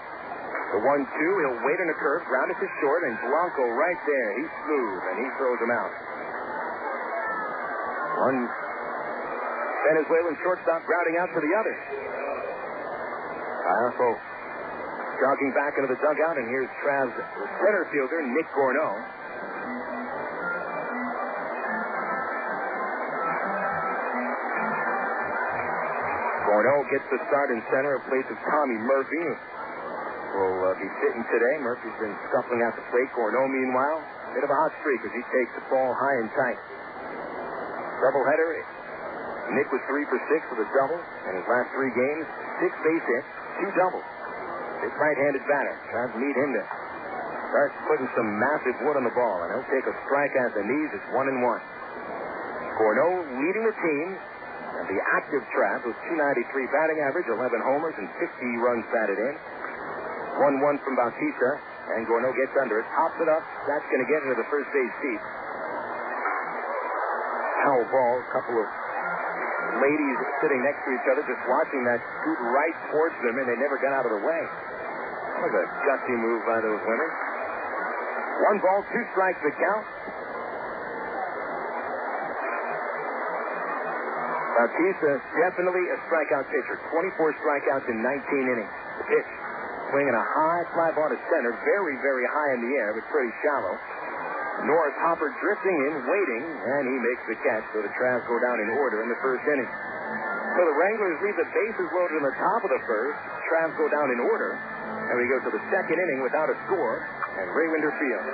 The 1-2, he'll wait in a curve, ground it to short, and Blanco right there. He's smooth, and he throws him out. One Venezuelan shortstop grounding out to the other. Callaspo jogging back into the dugout, and here's Trav's center fielder, Nick Gorneault. Gorneault gets the start in center in place of Tommy Murphy. Will be sitting today. Murphy's been scuffling out the plate. Gorneault, meanwhile, bit of a hot streak as he takes the ball high and tight. Doubleheader. Nick was 3 for 6 with a double, and his last 3 games, 6 base hits, 2 doubles. Big right-handed batter. Trying to meet him to start putting some massive wood on the ball, and he'll take a strike at the knees. It's 1-1. Gorneault leading the team, and the active Trav with 293 batting average, 11 homers, and 50 runs batted in. 1-1 from Bautista, and Gorneault gets under it, pops it up. That's going to get into the first base seat. Foul ball, a couple of ladies sitting next to each other just watching that scoot right towards them, and they never got out of the way. That was a gutsy move by those women. 1 ball, 2 strikes to count. Bautista definitely a strikeout pitcher. 24 strikeouts in 19 innings. The pitch. Swinging a high fly ball to center, very, very high in the air, but pretty shallow. Norris Harper drifting in, waiting, and he makes the catch, so the Travs go down in order in the first inning. So the Wranglers leave the bases loaded in the top of the first. Travs go down in order, and we go to the second inning without a score at Raymond Field.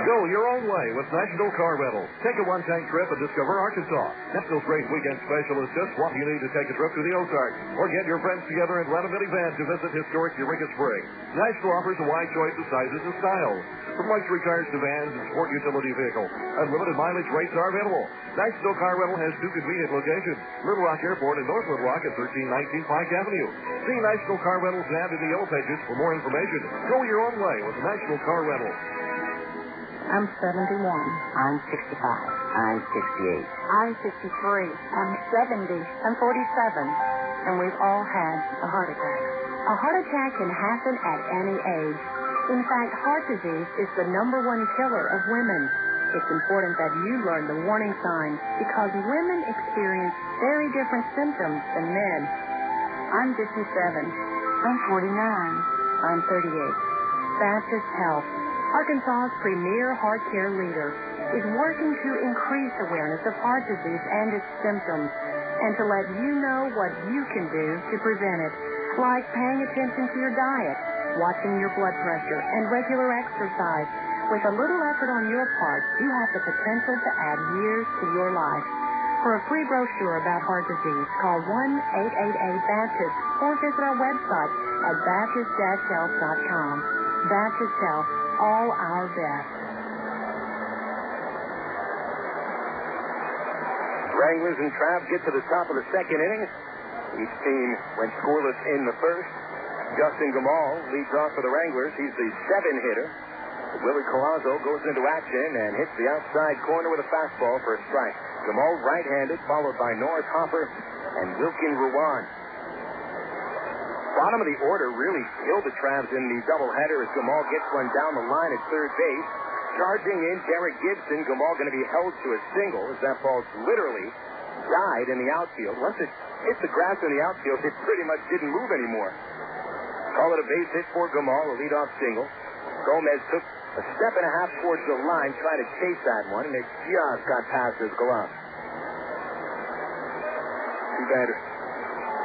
Go your own way with National Car Rental. Take a one-tank trip and discover Arkansas. National's great weekend special is just what you need to take a trip to the Ozarks. Or get your friends together and rent a minivan to visit historic Eureka Springs. National offers a wide choice of sizes and styles. From luxury cars to vans and sport utility vehicles. Unlimited mileage rates are available. National Car Rental has 2 convenient locations. Little Rock Airport and North Little Rock at 1319 Pike Avenue. See National Car Rental's ad in the Yellow Pages for more information. Go your own way with National Car Rental. I'm 71. I'm 65. I'm 68. I'm 53. I'm 70. I'm 47. And we've all had a heart attack. A heart attack can happen at any age. In fact, heart disease is the #1 killer of women. It's important that you learn the warning signs because women experience very different symptoms than men. I'm 57. I'm 49. I'm 38. Baptist Health, Arkansas's premier heart care leader, is working to increase awareness of heart disease and its symptoms and to let you know what you can do to prevent it, like paying attention to your diet, watching your blood pressure, and regular exercise. With a little effort on your part, you have the potential to add years to your life. For a free brochure about heart disease, call 1-888-BAPTIST or visit our website at baptist-health.com. Baptist Health, all our best. Wranglers and Trav get to the top of the second inning. Each team went scoreless in the first. Justin Gamal leads off for the Wranglers. He's the 7-hitter. Willie Collazo goes into action and hits the outside corner with a fastball for a strike. Gamal right-handed, followed by Norris Harper and Wilkin Ruan. Bottom of the order really killed the Travs in the doubleheader as Gamal gets one down the line at third base. Charging in Derek Gibson. Gamal going to be held to a single as that ball literally died in the outfield. Once it hit the grass in the outfield, it pretty much didn't move anymore. Call it a base hit for Gamal, a leadoff single. Gomez took a step and a half towards the line, trying to chase that one, and it just got past his glove. Too bad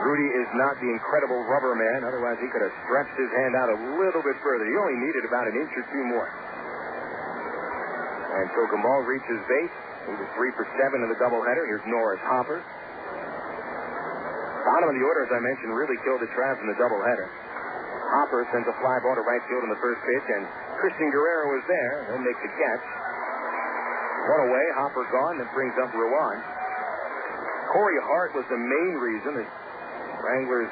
Rudy is not the incredible rubber man. Otherwise, he could have stretched his hand out a little bit further. He only needed about an inch or two more. And so Gamal reaches base. He was 3 for 7 in the doubleheader. Here's Norris Harper. Bottom of the order, as I mentioned, really killed the Travs in the doubleheader. Harper sends a fly ball to right field on the first pitch, and Christian Guerrero is there. He'll make the catch. One away, Harper gone, then brings up Ruan. Corey Hart was the main reason the Wranglers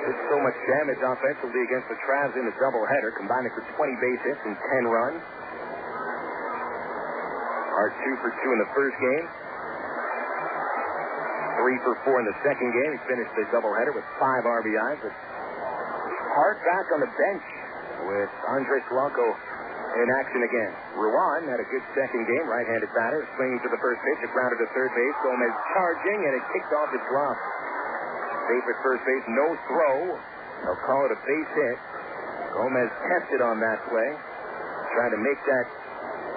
did so much damage offensively against the Travs in the doubleheader, combining for 20 base hits and 10 runs. Hart 2 for 2 in the first game. 3 for 4 in the second game. He finished the doubleheader with 5 RBIs. But Hart back on the bench with Andres Blanco in action again. Ruan had a good second game. Right-handed batter, swinging to the first pitch. It grounded to third base. Gomez charging, and it kicked off the drop. Safe at first base. No throw. They'll call it a base hit. Gomez tested on that play. Trying to make that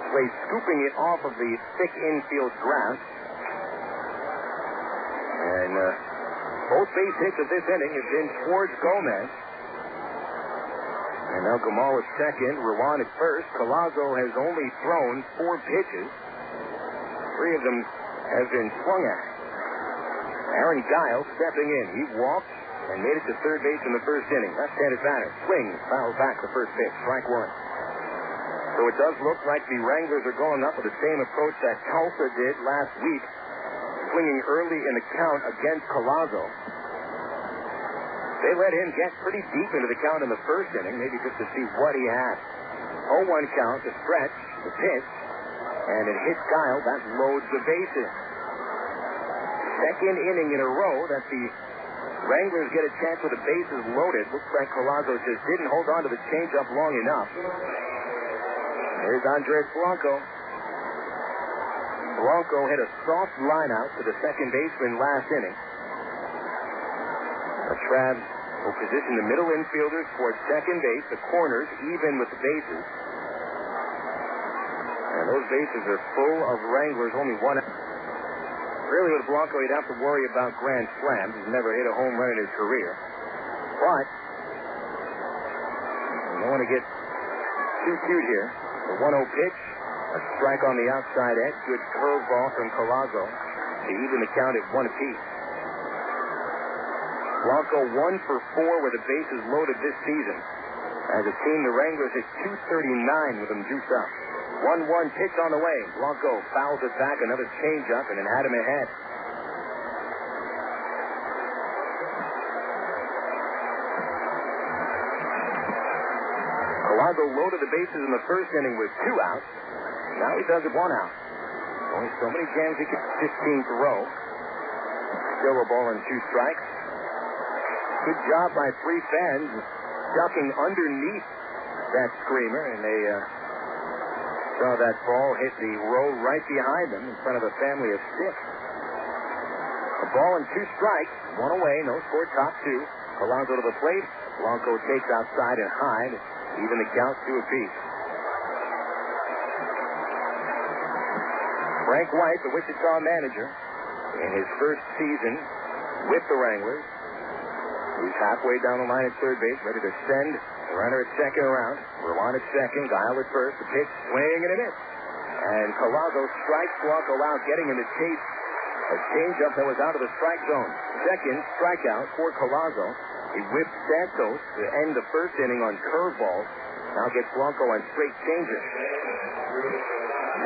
play, scooping it off of the thick infield grass. And both base hits of this inning have been towards Gomez. And now Gamal is second, Ruan at first. Callaspo has only thrown 4 pitches. 3 of them have been swung at. Aaron Guiel stepping in. He walked and made it to third base in the first inning. Left-handed batter. Swings, fouls back the first pitch. Strike 1. So it does look like the Wranglers are going up with the same approach that Tulsa did last week, swinging early in the count against Callaspo. They let him get pretty deep into the count in the first inning, maybe just to see what he had. 0-1 count, the stretch, the pitch, and it hits Guiel. That loads the bases. Second inning in a row that the Wranglers get a chance with the bases loaded. Looks like Callaspo just didn't hold on to the changeup long enough. Here's Andres Blanco. Blanco hit a soft line out to the second baseman last inning. The Travs will position the middle infielders towards second base, the corners even with the bases. And those bases are full of Wranglers, only one. Really, with Blanco, he'd have to worry about grand slams. He's never hit a home run in his career. But you don't want to get too cute here. The 1-0 pitch, a strike on the outside edge, good curveball from Callaspo to even the count at 1 apiece. Blanco 1 for 4 with the bases loaded this season. As a team, the Wranglers hit .239 with them juiced up. 1-1 pitch on the way. Blanco fouls it back, another changeup, and it had him ahead. Callaspo loaded the bases in the first inning with 2 outs. Now he does it 1 out. Only so many jams he could 15th row. Still a ball and 2 strikes. Good job by 3 fans ducking underneath that screamer, and they saw that ball hit the row right behind them in front of a family of 6. A ball and 2 strikes, 1 away, no score, top 2. Callaspo to the plate. Blanco takes outside and high, even the count 2 apiece. Frank White, the Wichita manager, in his first season with the Wranglers. He's halfway down the line at third base, ready to send the runner at second around. Ruan at second, Guiel at first. The pitch, swing, and a miss. And Callaspo strikes Blanco out, getting him to chase a changeup that was out of the strike zone. Second strikeout for Callaspo. He whipped Santos to end the first inning on curveballs. Now gets Blanco on straight changes.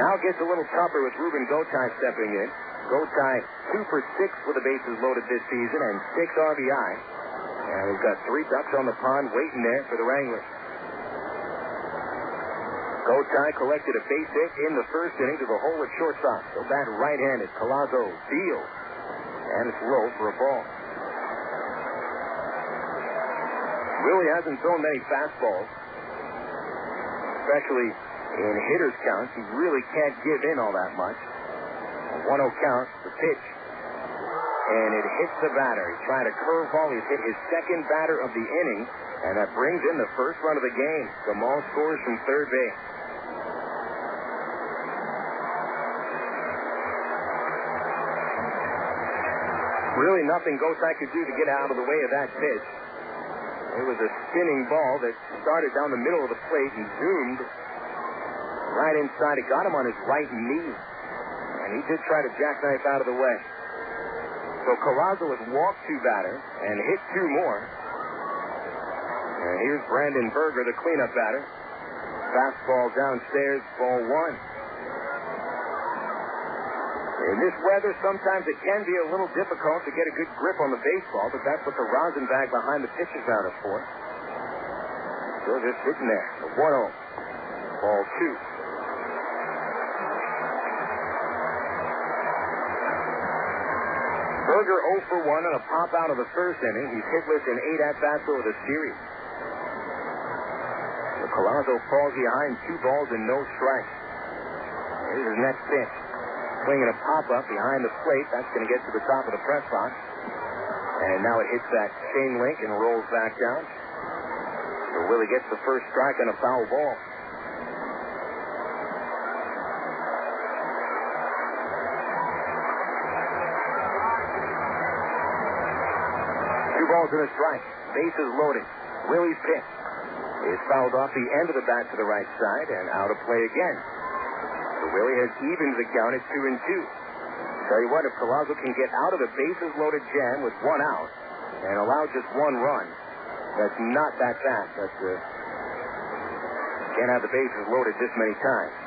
Now gets a little tougher with Ruben Gotay stepping in. Gotay 2 for 6 with the bases loaded this season and 6 RBI. And we've got 3 ducks on the pond waiting there for the Wranglers. Gotay collected a base hit in the first inning to the hole at shortstop. So bat right-handed. Callaspo deals. And it's low for a ball. Really hasn't thrown many fastballs. Especially in hitters' counts. He really can't give in all that much. A 1-0 count, the pitch. And it hits the batter. He tried a curveball. He's hit his second batter of the inning. And that brings in the first run of the game. Gamal scores from third base. Really nothing Gotay could do to get out of the way of that pitch. It was a spinning ball that started down the middle of the plate and zoomed right inside. It got him on his right knee. And he did try to jackknife out of the way. So Callaspo has walked 2 batters and hit 2 more. And here's Brandon Berger, the cleanup batter. Fastball downstairs, ball 1. In this weather, sometimes it can be a little difficult to get a good grip on the baseball, but that's what the rosin bag behind the pitcher's mound is for. So just sitting there. The 1-0. Ball 2. Berger 0 for 1 on a pop out of the first inning. He's hitless in 8 at-bats over the series. So Callaspo falls behind 2 balls and no strikes. Here's his next pitch. Swinging a pop-up behind the plate. That's going to get to the top of the press box. And now it hits that chain link and rolls back down. So Willie gets the first strike on a foul ball. Balls and a strike. Bases loaded. Willie's pitch is fouled off the end of the bat to the right side and out of play again. So Willie has evened the count at 2-2. Tell you what, if Callaspo can get out of the bases loaded jam with 1 out and allow just 1 run, that's not that fast. That's can't have the bases loaded this many times.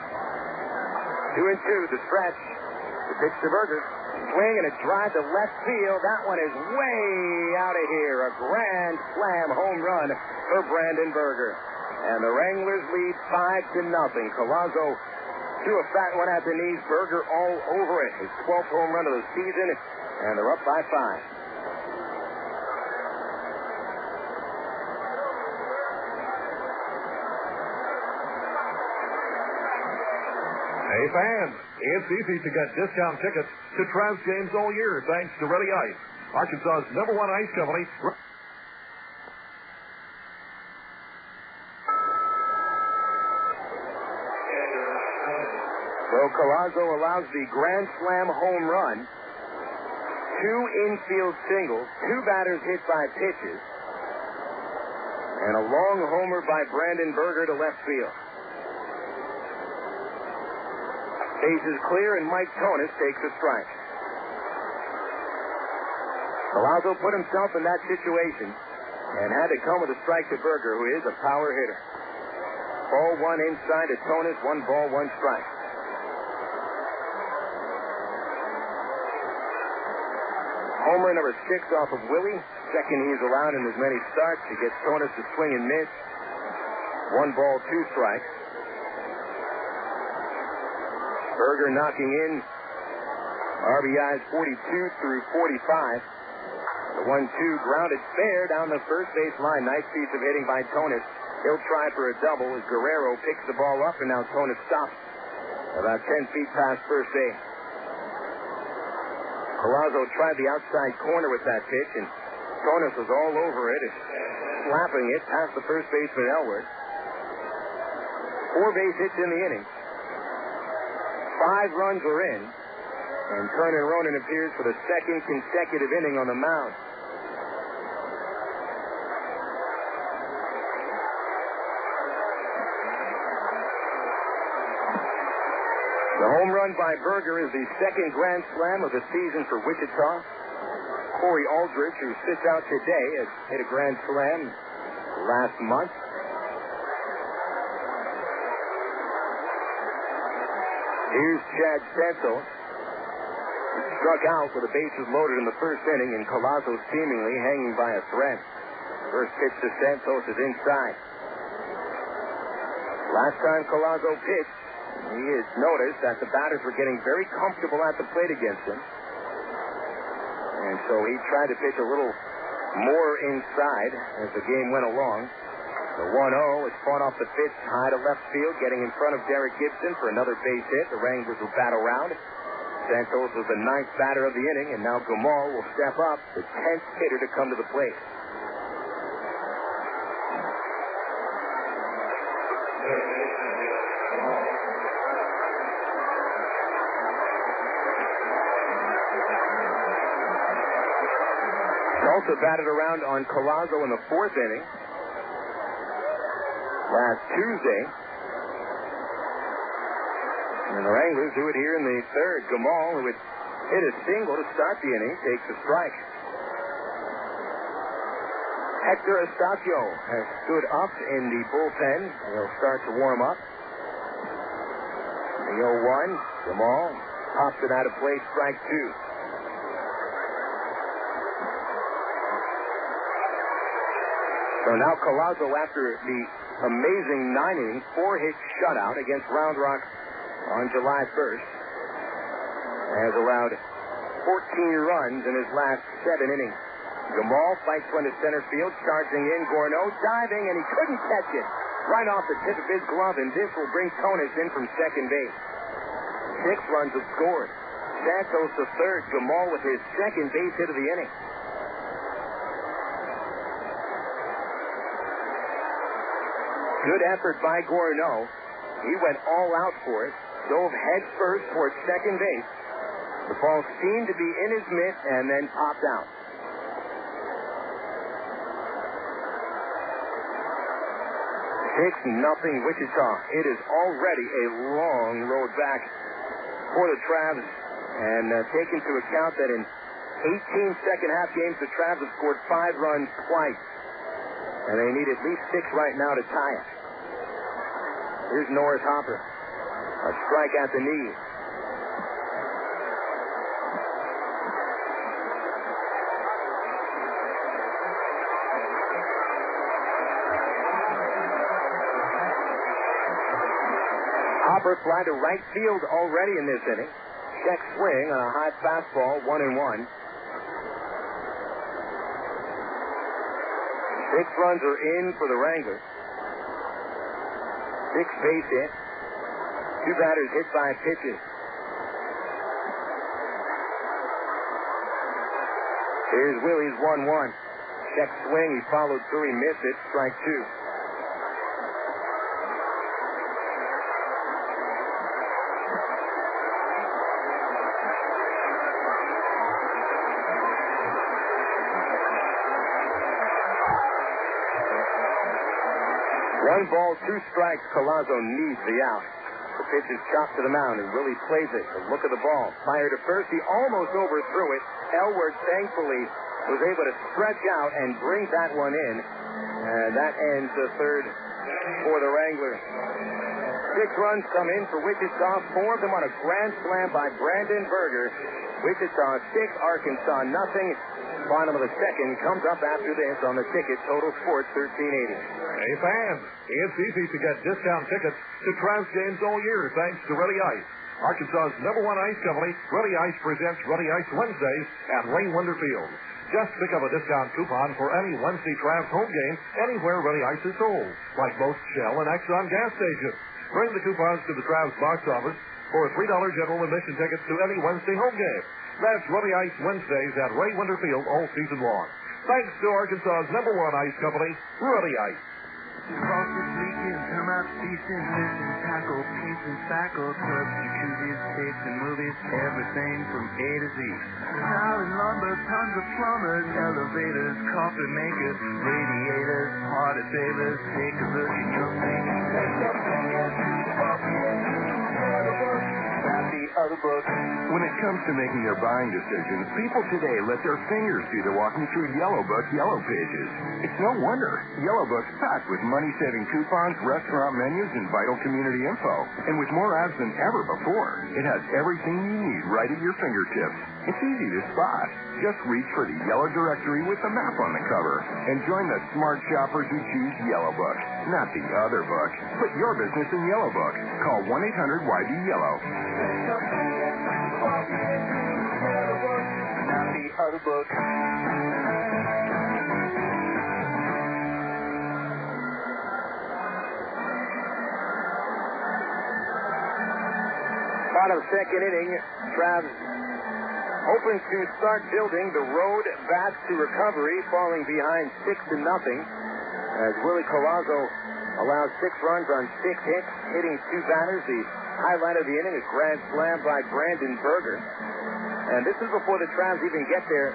2-2. The stretch. The pitch to Berger. Swing and a drive to left field. That one is way out of here. A grand slam home run for Brandon Berger. And the Wranglers lead 5-0. Callaspo threw a fat one at the knees. Berger all over it. His 12th home run of the season. And they're up by 5. Hey, fans, it's easy to get discount tickets to Trav's games all year thanks to Ready Ice, Arkansas's #1 ice company. So Callaspo allows the grand slam home run, 2 infield singles, 2 batters hit by pitches, and a long homer by Brandon Berger to left field. Bases clear, and Mike Tonis takes a strike. Callaspo put himself in that situation and had to come with a strike to Berger, who is a power hitter. Ball 1 inside to Tonis, 1 ball, 1 strike. Homer number 6 off of Willie. Second he's allowed in as many starts. He gets Tonis to swing and miss. 1 ball, 2 strikes. Berger knocking in RBIs 42 through 45. The 1-2 grounded fair down the first base line. Nice piece of hitting by Tonis. He'll try for a double as Guerrero picks the ball up, and now Tonis stops about 10 feet past first base. Callaspo tried the outside corner with that pitch, and Tonis was all over it, slapping it past the first baseman Elwood. 4 base hits in the inning. 5 runs are in, and Kernan Ronan appears for the 2nd consecutive inning on the mound. The home run by Berger is the 2nd grand slam of the season for Wichita. Corey Aldrich, who sits out today, has hit a grand slam last month. Here's Chad Santos. He struck out with the bases loaded in the first inning, and Callaspo seemingly hanging by a thread. First pitch to Santos is inside. Last time Callaspo pitched, he has noticed that the batters were getting very comfortable at the plate against him. And so he tried to pitch a little more inside as the game went along. The 1-0 is fought off the pitch high to left field, getting in front of Derek Gibson for another base hit. The Wranglers will bat around. Santos was the 9th batter of the inning, and now Gamal will step up, the 10th hitter to come to the plate. Also batted around on Callaspo in the 4th inning last Tuesday. And the Wranglers do it here in the 3rd. Gamal, who had hit a single to start the inning, takes a strike. Hector Estacio has stood up in the bullpen. He'll start to warm up. The 0-1, Gamal Pops it out of play, strike two. So now Callaspo, after the amazing 9-inning, 4-hit shutout against Round Rock on July 1st, has allowed 14 runs in his last 7 innings. Gamal fights one to center field, charging in. Gorneault diving, and he couldn't catch it. Right off the tip of his glove, and this will bring Tonis in from second base. 6 runs have scored. Santos the third. Gamal with his second base hit of the inning. Good effort by Gorneault. He went all out for it. Dove head first towards second base. The ball seemed to be in his mitt and then popped out. 6-0 Wichita. It is already a long road back for the Travs. And take into account that in 18 second-half games, the Travs have scored 5 runs twice. And they need at least 6 right now to tie it. Here's Norris Harper. A strike at the knee. Harper fly to right field already in this inning. Check swing on a high fastball, 1-1. 6 runs are in for the Wranglers. 6 base hits. 2 batters hit by pitches. Here's Willie's 1-1. Check swing. He followed through. He missed it. Strike 2. One ball, 2 strikes. Callaspo needs the out. The pitch is chopped to the mound, and Willie plays it. A look at the ball. Fire to first. He almost overthrew it. Elward, thankfully, was able to stretch out and bring that one in. And that ends the third for the Wranglers. 6 runs come in for Wichita. 4 of them on a grand slam by Brandon Berger. Wichita 6, Arkansas nothing. Bottom of the second comes up after this on the ticket. Total Sports 1380. Hey, fans, it's easy to get discount tickets to Travs games all year thanks to Ready Ice. Arkansas's #1 ice company, Ready Ice presents Ready Ice Wednesdays at Ray Wonder Field. Just pick up a discount coupon for any Wednesday Travs home game anywhere Ready Ice is sold, like most Shell and Exxon gas stations. Bring the coupons to the Travs box office for $3 general admission tickets to any Wednesday home game. That's Ready Ice Wednesdays at Ray Wonder Field all season long. Thanks to Arkansas's #1 ice company, Ready Ice. Faucets leaking, termites feasting, listen, tackle, paints and spackle, tubs, jacuzzis, tapes and movies, everything from A to Z. Tile and lumber, tons of plumbers, elevators, coffee makers, radiators, party savers. Take a look at your fingers. Other books. When it comes to making their buying decisions, people today let their fingers do the walking through Yellow Book Yellow Pages. It's no wonder. Yellow Book's packed with money-saving coupons, restaurant menus, and vital community info. And with more ads than ever before, it has everything you need right at your fingertips. It's easy to spot. Just reach for the Yellow Directory with the map on the cover and join the smart shoppers who choose Yellow Book, not the other book. Put your business in Yellow Book. Call 1-800-YB-YELLOW. Not the other book. Bottom second inning, Travs hoping to start building the road back to recovery, falling behind 6-0 as Willie Callaspo allows 6 runs on 6 hits, hitting 2 batters. The highlight of the inning, a grand slam by Brandon Berger. And this is before the Travs even get their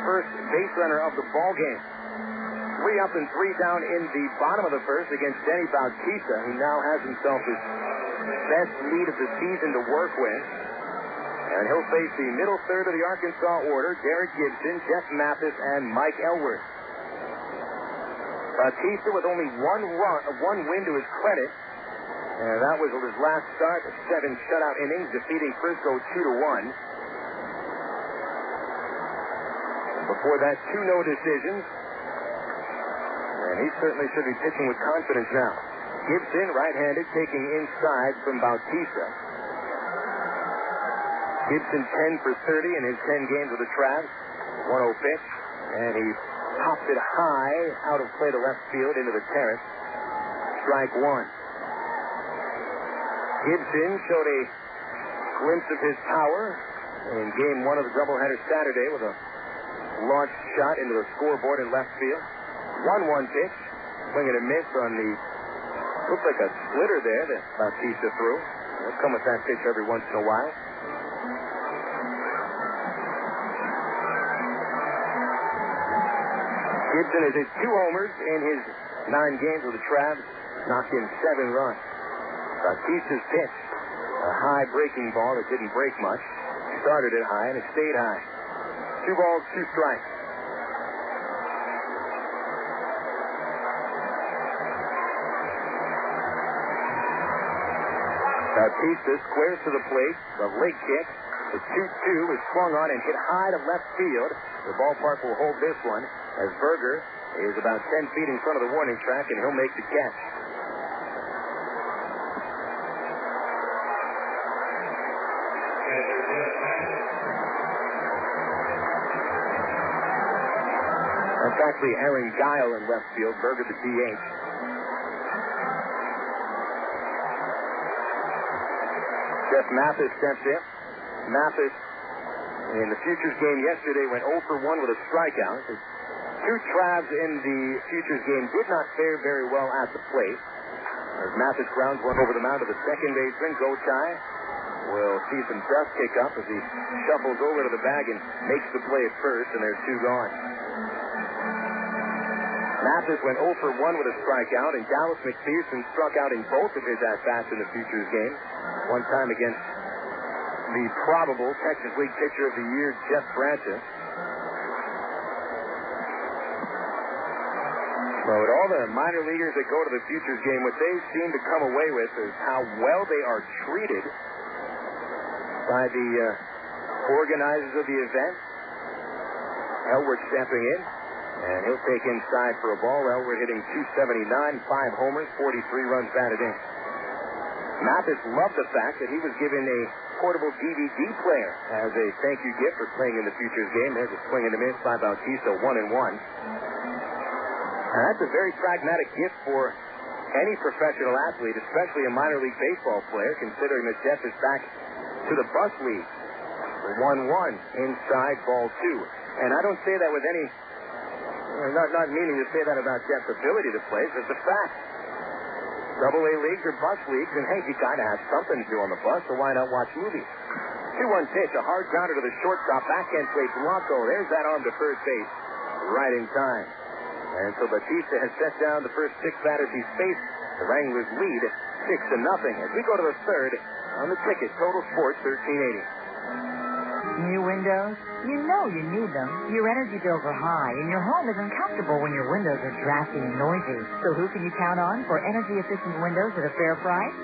first base runner of the ball game. 3 up and 3 down in the bottom of the first against Denny Bautista, who now has himself his best lead of the season to work with. And he'll face the middle third of the Arkansas order, Derek Gibson, Jeff Mathis, and Mike Elward. Bautista with only one win to his credit And that was his last start, 7 shutout innings, defeating Frisco 2-1. Before that, 2 no decisions. And he certainly should be pitching with confidence now. Gibson, right-handed, taking inside from Bautista. Gibson 10 for 30 in his 10 games with the Travs. 1-0 pitch. And he popped it high out of play to left field into the terrace. Strike 1. Gibson showed a glimpse of his power in game 1 of the doubleheader Saturday with a launched shot into the scoreboard in left field. 1-1 pitch. Swing and a miss on the, looked like a splitter there that Bautista threw. He'll come with that pitch every once in a while. Gibson has hit 2 homers in his 9 games with the Travs. Knocked in 7 runs. Bautista's pitch, a high breaking ball that didn't break much. Started it high and it stayed high. 2 balls, 2 strikes. Bautista squares to the plate. The leg kick. The 2-2 is swung on and hit high to left field. The ballpark will hold this one as Berger is about 10 feet in front of the warning track and he'll make the catch. That's actually Aaron Guiel in left field. Berger the DH. Jeff Mathis steps in. Mathis, in the Futures game yesterday, went 0 for 1 with a strikeout. The 2 Travs in the Futures game did not fare very well at the plate. As Mathis grounds one over the mound of the second baseman, Gotay will see some dust kick up as he shuffles over to the bag and makes the play at first, and there's 2 gone. Mathis went 0 for 1 with a strikeout, and Dallas McPherson struck out in both of his at-bats in the Futures game. One time against the probable Texas League Pitcher of the Year, Jeff Francis. But with all the minor leaguers that go to the Futures game, what they seem to come away with is how well they are treated by the organizers of the event. Elwood stepping in, and he'll take inside for a ball. Elwood hitting .279, 5 homers, 43 runs batted in. Mathis loved the fact that he was given a portable DVD player as a thank you gift for playing in the Futures game. There's a swing and a miss by Bautista, 1-1. And that's a very pragmatic gift for any professional athlete, especially a minor league baseball player, considering that Jeff is back to the bus league. 1-1 inside, ball 2. And I don't say that with any, not meaning to say that about Jeff's ability to play, but the fact. Double-A leagues or bus leagues, and hey, you kind of have something to do on the bus, so why not watch movies? 2-1 pitch, a hard grounder to the shortstop, backhand play, Blanco. There's that arm to first base, right in time. And so Bautista has set down the first 6 batters he's faced. The Wranglers lead 6-0. As we go to the third on the ticket, Total Sports 1380. New windows? You know you need them. Your energy bills are high, and your home isn't comfortable when your windows are drafty and noisy. So who can you count on for energy-efficient windows at a fair price?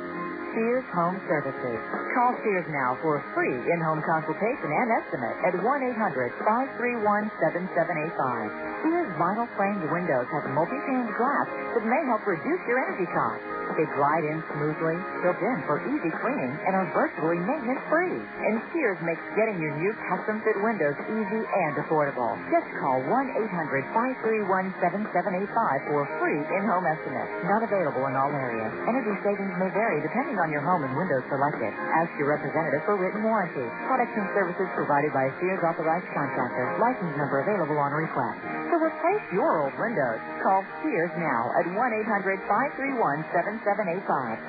Sears Home Services. Call Sears now for a free in-home consultation and estimate at 1-800-531-7785. Sears vinyl framed windows have multi-paned glass that may help reduce your energy costs. They glide in smoothly, built in for easy cleaning, and are virtually maintenance-free. And Sears makes getting your new custom-fit windows easy and affordable. Just call 1-800-531-7785 for a free in-home estimate. Not available in all areas. Energy savings may vary depending on your home and windows selected. Ask your representative for written warranty. Products and services provided by a Sears authorized contractor. License number available on request. So replace your old windows. Call Sears now at 1-800-531-7785.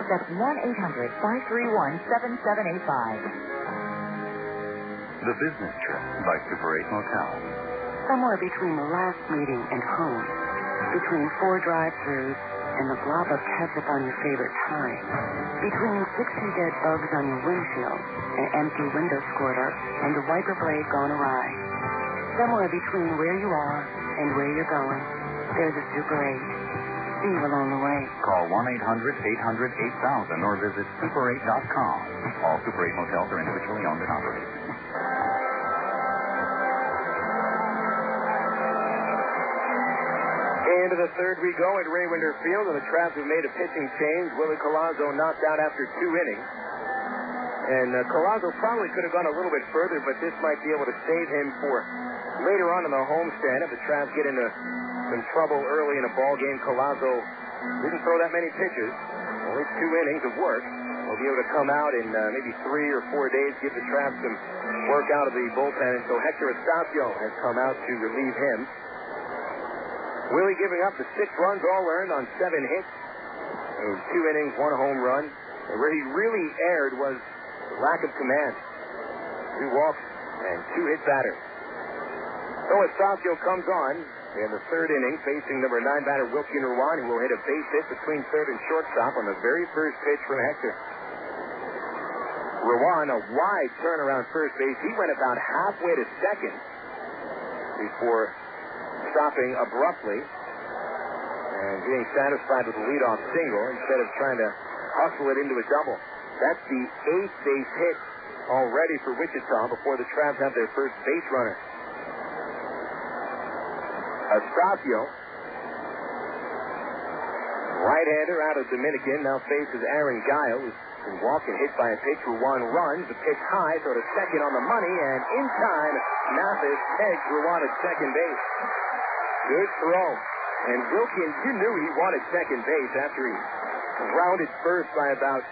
That's 1-800-531-7785. The Business Trip by Super 8 Motel. Somewhere between the last meeting and home, between 4 drive-thrus and the blob of ketchup on your favorite tie, between 60 dead bugs on your windshield, an empty window squirter, and a wiper blade gone awry. Somewhere between where you are and where you're going, there's a Super 8. receive along the way. Call 1-800-800-8000 or visit Super8.com. All Super 8 motels are individually owned and operated. Into the third we go at Raywinder Field, and the Travs have made a pitching change. Willie Callaspo knocked out after 2 innings. And Callaspo probably could have gone a little bit further, but this might be able to save him for later on in the homestand. If the Travs get into some trouble early in a ball game, Callaspo didn't throw that many pitches. Only 2 innings of work. He'll be able to come out in maybe 3 or 4 days, give the Travs some work out of the bullpen. And so Hector Estacio has come out to relieve him. Willie giving up the 6 runs all earned on 7 hits in 2 innings, 1 home run. And where he really erred was the lack of command. 2 walks and 2 hit batters. So Estacio comes on in the 3rd inning, facing number 9 batter Wilkin Ruan, who will hit a base hit between 3rd and shortstop on the very first pitch from Hector. Ruan, a wide turnaround first base. He went about halfway to second before stopping abruptly and being satisfied with the leadoff single instead of trying to hustle it into a double. That's the 8th base hit already for Wichita before the Travs have their first base runner. Estacio, right-hander out of Dominican, now faces Aaron Guiel, who's been walking, hit by a pitch. Ruan runs, the pitch high, throw to second on the money, and in time, Mathis pegs Ruan at second base. Good throw. And Wilkin, you knew he wanted second base after he rounded first by about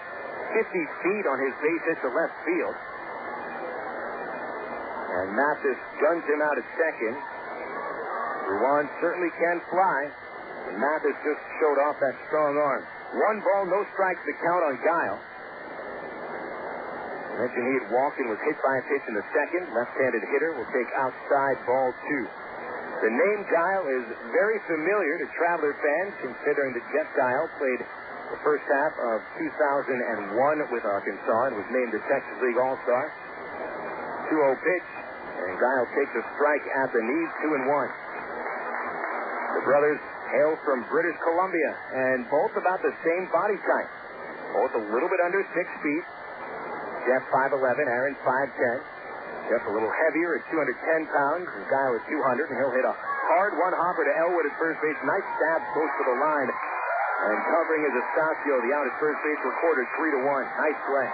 50 feet on his base hit to left field. And Mathis guns him out at second. Ruan certainly can fly. And Mathis just showed off that strong arm. 1 ball, no strikes to count on Guiel. I mentioned he had walked and was hit by a pitch in the second. Left-handed hitter will take outside ball 2. The name Guiel is very familiar to Traveler fans, considering that Jeff Guiel played the first half of 2001 with Arkansas and was named the Texas League All-Star. 2-0 pitch, and Guiel takes a strike at the knees, 2-1. The brothers hail from British Columbia, and both about the same body type. Both a little bit under 6 feet. Jeff 5'11", Aaron 5'10". Jeff a little heavier at 210 pounds, and Guiel at 200, and he'll hit a hard 1-hopper to Elwood at first base. Nice stab close to the line. And covering is Estacio, the out at first base recorded 3-1. Nice play.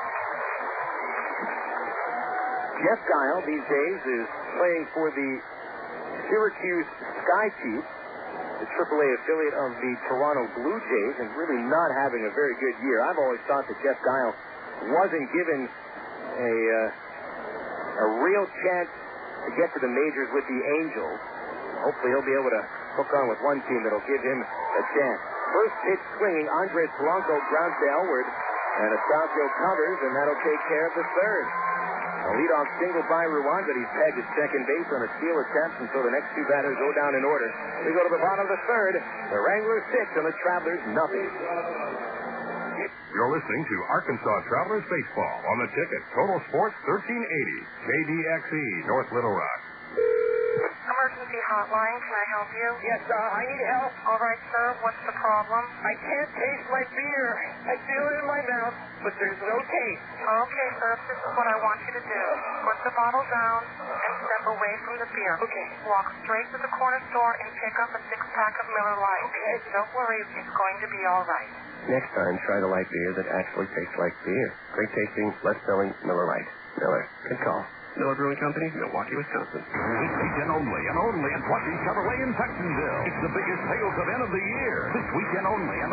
Jeff Guiel these days is playing for the Syracuse Sky Chiefs, the AAA affiliate of the Toronto Blue Jays, and really not having a very good year. I've always thought that Jeff Guiel wasn't given a real chance to get to the majors with the Angels. Hopefully he'll be able to hook on with one team that'll give him a chance. First pitch swinging, Andres Blanco grounds to Elwood, and Estacio covers, and that'll take care of the 3rd. A leadoff single by Ruan, but he's pegged at second base on a steal attempt, and so the next 2 batters go down in order. We go to the bottom of the 3rd. The Wranglers 6 and the Travelers nothing. You're listening to Arkansas Travelers Baseball on the ticket. Total Sports 1380. KDXE, North Little Rock. Emergency hotline, can I help you? Yes, I need help. All right, sir, what's the problem? I can't taste my beer. I feel it in my mouth, but there's no taste. Okay, sir, this is what I want you to do. Put the bottle down and step away from the beer. Okay. Walk straight to the corner store and pick up a 6-pack of Miller Lite. Okay. Don't worry, it's going to be all right. Next time, try the light beer that actually tastes like beer. Great tasting, less filling Miller Lite. Miller, good call. Miller Brewing Company, Milwaukee, Wisconsin. This weekend only at Quatney Chevrolet in Jacksonville. It's the biggest sales event of the year. This weekend only at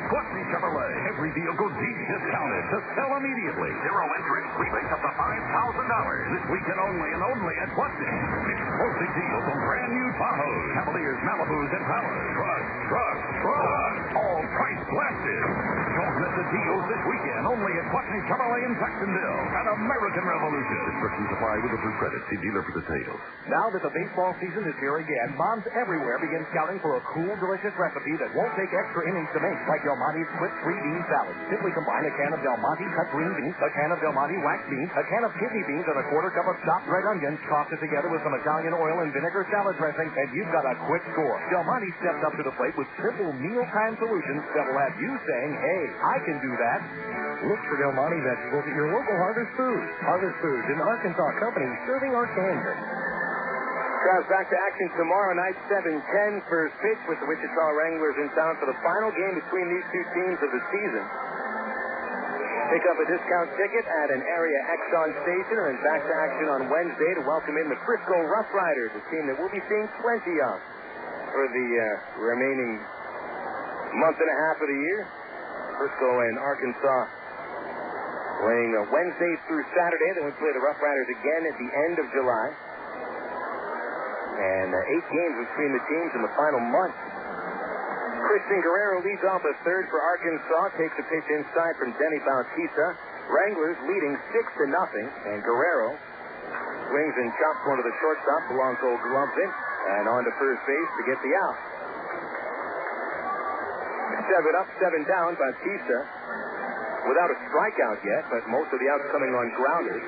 Quatney Chevrolet. Every vehicle deep discounted to sell immediately. 0 interest, rebates up to $5,000. This weekend only at Quatney. Explosive deals on brand new Tahoes, Cavaliers, Malibus, and Prowlers. Trucks. All price blasted. Don't miss the deals this weekend only at Quatney Chevrolet in Jacksonville. An American Revolution. Restrictions apply with approved credit. See dealer for details. Now that the baseball season is here again, moms everywhere begin scouting for a cool, delicious recipe that won't take extra innings to make, like Del Monte's Split 3-Bean Salad. Simply combine a can of Del Monte cut green beans, a can of Del Monte waxed beans, a can of kidney beans, and a quarter cup of chopped red onions. Toss it together with some Italian oil and vinegar salad dressing, and you've got a quick score. Del Monte steps up to the plate with simple mealtime solutions that will have you saying, hey, I can do that. Look for Del Monte vegetables at your local Harvest Foods. Harvest Foods, an Arkansas company serving Arkansas. Travs back to action tomorrow night, 7:10. First pitch with the Wichita Wranglers in town for the final game between these two teams of the season. Pick up a discount ticket at an area Exxon station and then back to action on Wednesday to welcome in the Frisco Rough Riders, a team that we'll be seeing plenty of for the remaining month and a half of the year. Frisco and Arkansas playing Wednesday through Saturday. Then we play the Rough Riders again at the end of July. And 8 games between the teams in the final month. Christian Guerrero leads off a third for Arkansas. Takes a pitch inside from Denny Bautista. Wranglers leading 6-0. And Guerrero swings and chops one to the shortstop. Blanco gloves it. And on to first base to get the out. 7 up, 7 down. Bautista without a strikeout yet, but most of the outs coming on grounders.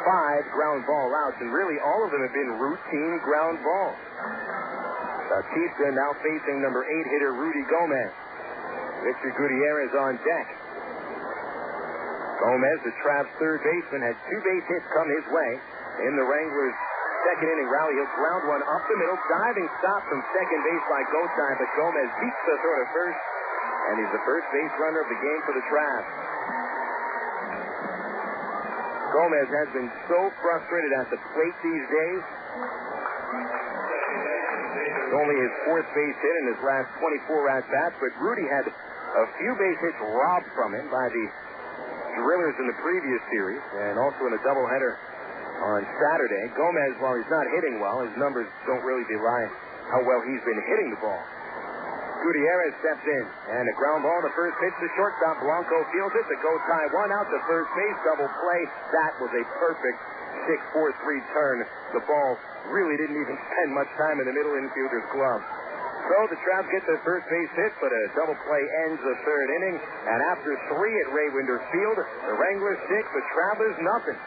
5 ground ball outs, and really all of them have been routine ground balls. Bautista now facing number 8 hitter Rudy Gomez. Victor Gutierrez on deck. Gomez, the Travs third baseman, had 2 base hits come his way in the Wranglers' second inning rally. He'll ground one up the middle, diving stop from second base by Gotay, but Gomez beats the throw to first, and he's the first base runner of the game for the Travs. Gomez has been so frustrated at the plate these days. It's only his 4th base hit in his last 24 at-bats, but Rudy had a few base hits robbed from him by the Drillers in the previous series, and also in a doubleheader on Saturday. Gomez, while he's not hitting well, his numbers don't really belie how well he's been hitting the ball. Gutierrez steps in, and a ground ball to first pitch to shortstop. Blanco fields it. The Gotay one out to first base. Double play. That was a perfect 6-4-3 turn. The ball really didn't even spend much time in the middle infielder's glove. So the Travs get their first base hit, but a double play ends the third inning. And after 3 at Ray Winder Field, the Wranglers 6, the Travelers nothing.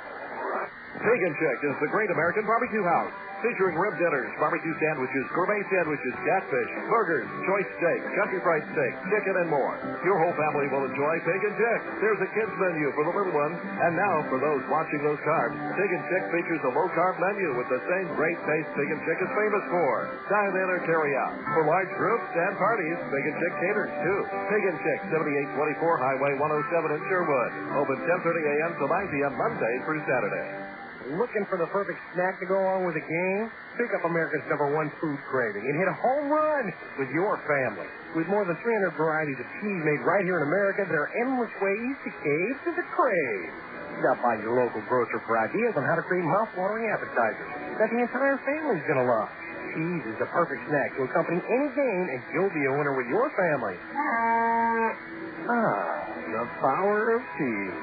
Take and Check is the Great American Barbecue House, featuring rib dinners, barbecue sandwiches, gourmet sandwiches, catfish, burgers, choice steak, country fried steak, chicken, and more. Your whole family will enjoy Take and Check. There's a kids menu for the little ones, and now for those watching those carbs, Take and Check features a low-carb menu with the same great taste Take and Check is famous for. Dine in or carry out. For large groups and parties, Take and Check caters too. Take and Check, 7824 Highway 107 in Sherwood. Open 10:30 a.m. to 9 p.m. Monday through Saturday. Looking for the perfect snack to go along with the game? Pick up America's #1 food craving and hit a home run with your family. With more than 300 varieties of cheese made right here in America, there are endless ways to cave to the crave. Stop by your local grocer for ideas on how to create mouth-watering appetizers that the entire family's going to love. Cheese is the perfect snack to accompany any game, and you'll be a winner with your family. The power of cheese.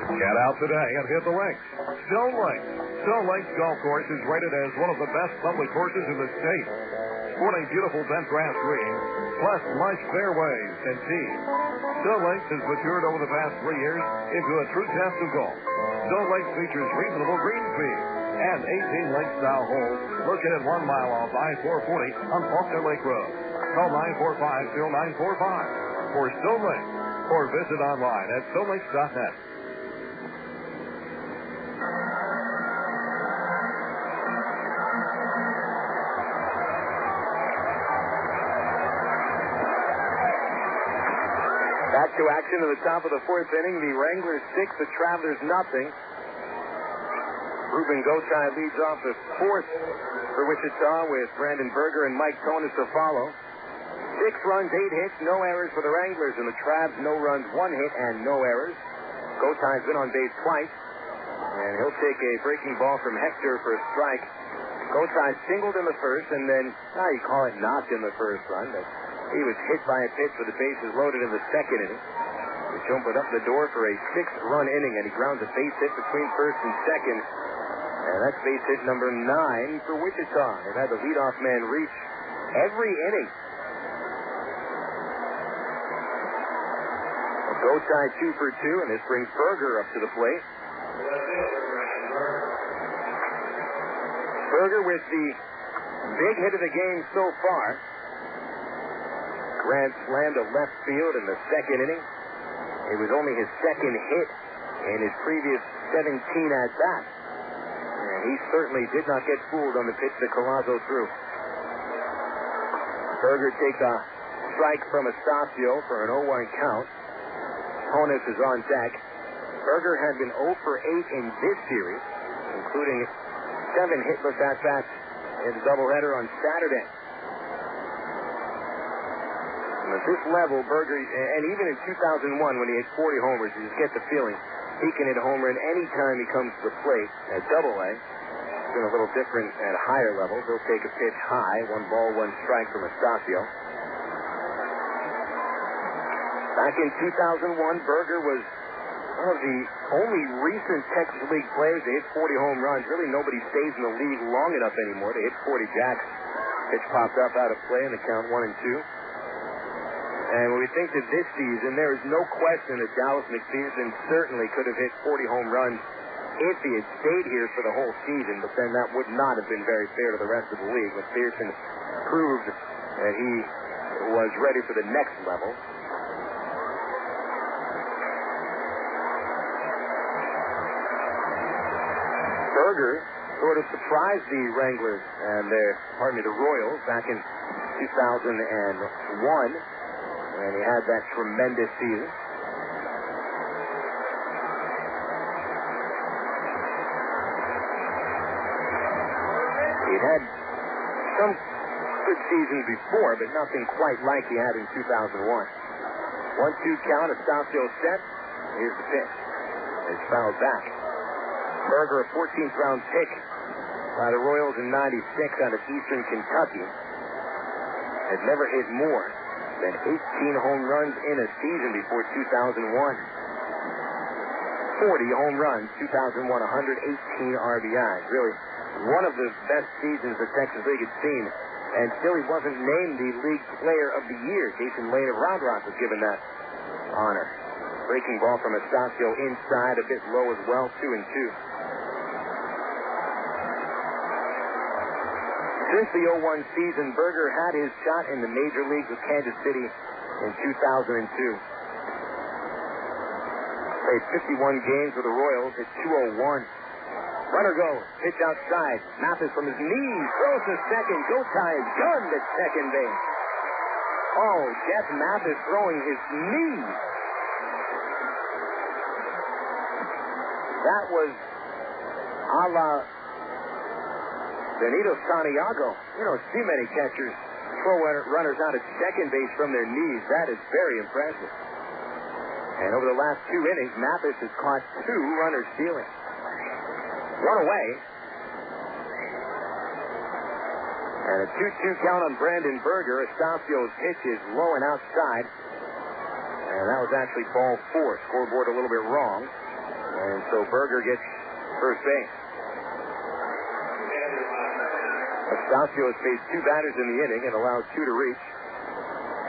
Get out today and hit the links. Stone Links. Stone Links Golf Course is rated as one of the best public courses in the state. Sporting beautiful bent grass greens, plus lush fairways and tees. Stone Links has matured over the past 3 years into a true test of golf. Stone Links features reasonable green speed and 18 link-style holes located 1 mile off I-440 on Faulkner Lake Road. Call 945-0945 for Stone Links or visit online at stonelinks.net. Back to action in the top of the 4th inning. The Wranglers 6, the Travelers nothing. Ruben Gotay leads off the 4th for Wichita with Brandon Berger and Mike Tonis to follow. 6 runs, 8 hits, no errors for the Wranglers, and the Travs, no runs, 1 hit, and no errors. Gotay's been on base twice, and he'll take a breaking ball from Hector for a strike. Gotay singled in the first, and then, you call it knocked in the first run, but he was hit by a pitch with the bases loaded in the second inning, which opened up the door for a 6-run inning, and he grounds a base hit between first and second. And that's base hit number 9 for Wichita. They've had the leadoff man reach every inning. Gotay 2 for 2, and this brings Berger up to the plate. Berger with the big hit of the game so far. Grand slam to left field in the second inning. It was only his second hit in his previous 17 at-bats. And he certainly did not get fooled on the pitch that Callaspo threw. Berger takes a strike from Estacio for an 0-1 count. Tonis is on deck. Berger had been 0 for 8 in this series, including 7 hitless at-bats in the doubleheader on Saturday. And at this level, Berger, and even in 2001 when he hit 40 homers, you just get the feeling he can hit a home run any time he comes to the plate at Double-A. It's been a little different at higher levels. He'll take a pitch high, 1 ball, 1 strike from Estacio. Back in 2001, Berger was one of the only recent Texas League players to hit 40 home runs. Really, nobody stays in the league long enough anymore to hit 40 jacks. Pitch popped up out of play in the count 1-2. And when we think of this season, there is no question that Dallas McPherson certainly could have hit 40 home runs if he had stayed here for the whole season, but then that would not have been very fair to the rest of the league. McPherson proved that he was ready for the next level. Berger sort of surprised the Wranglers and the Royals back in 2001. And he had that tremendous season. He'd had some good seasons before, but nothing quite like he had in 2001. 1-2 count, Estacio set. Here's the pitch. It's fouled back. Berger, a 14th round pick by the Royals in '96 out of Eastern Kentucky, had never hit more than 18 home runs in a season before 2001. 40 home runs, 2001, 118 RBIs. Really one of the best seasons the Texas League had seen. And still he wasn't named the League Player of the Year. Jason Lane of Round Rock was given that honor. Breaking ball from Estacio inside, a bit low as well, 2-2. Since the 0-1 season, Berger had his shot in the major leagues with Kansas City in 2002. Played 51 games with the Royals at 201. Runner goes, pitch outside. Mathis from his knees throws to second. Gotay is gunned at second base. Oh, Jeff Mathis throwing his knees. That was a la Benito Santiago. You don't see many catchers throw runners out at second base from their knees. That is very impressive. And over the last 2 innings, Mathis has caught 2 runners stealing. One away. And a 2-2 count on Brandon Berger. Estacio's pitch is low and outside. And that was actually ball 4. Scoreboard a little bit wrong. And so Berger gets first base. Estacio has faced 2 batters in the inning and allowed 2 to reach.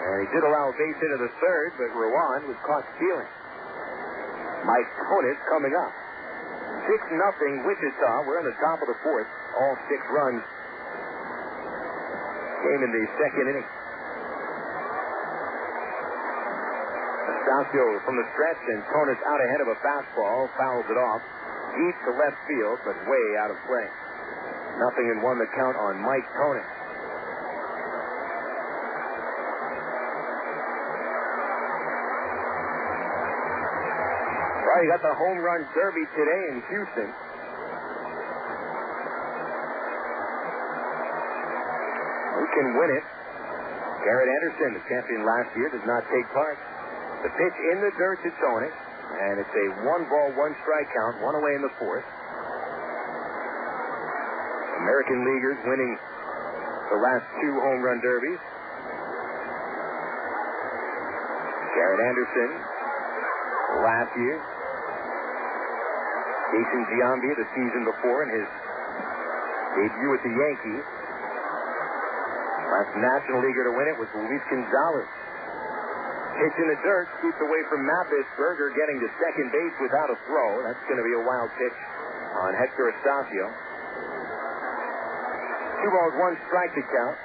And he did allow a base hit in the third, but Ruan was caught stealing. Mike Tonis coming up. 6-0 Wichita. We're in the top of the fourth. All 6 runs came in the second inning. Estacio from the stretch, and Tonis out ahead of a fastball. Fouls it off. Deep to left field, but way out of play. 0-1 the count on Mike Tonis. Well, you got the home run derby today in Houston. Who can win it? Garrett Anderson, the champion last year, does not take part. The pitch in the dirt to Tonis, and it's a 1-ball, 1-strike count, 1 away in the fourth. American leaguers winning the last 2 home run derbies. Garrett Anderson last year. Jason Giambi the season before in his debut with the Yankees. Last National Leaguer to win it was Luis Gonzalez. Pitch in the dirt, scoops away from Mathis. Berger getting to second base without a throw. That's going to be a wild pitch on Hector Estacio. 2 balls, 1 strike to count.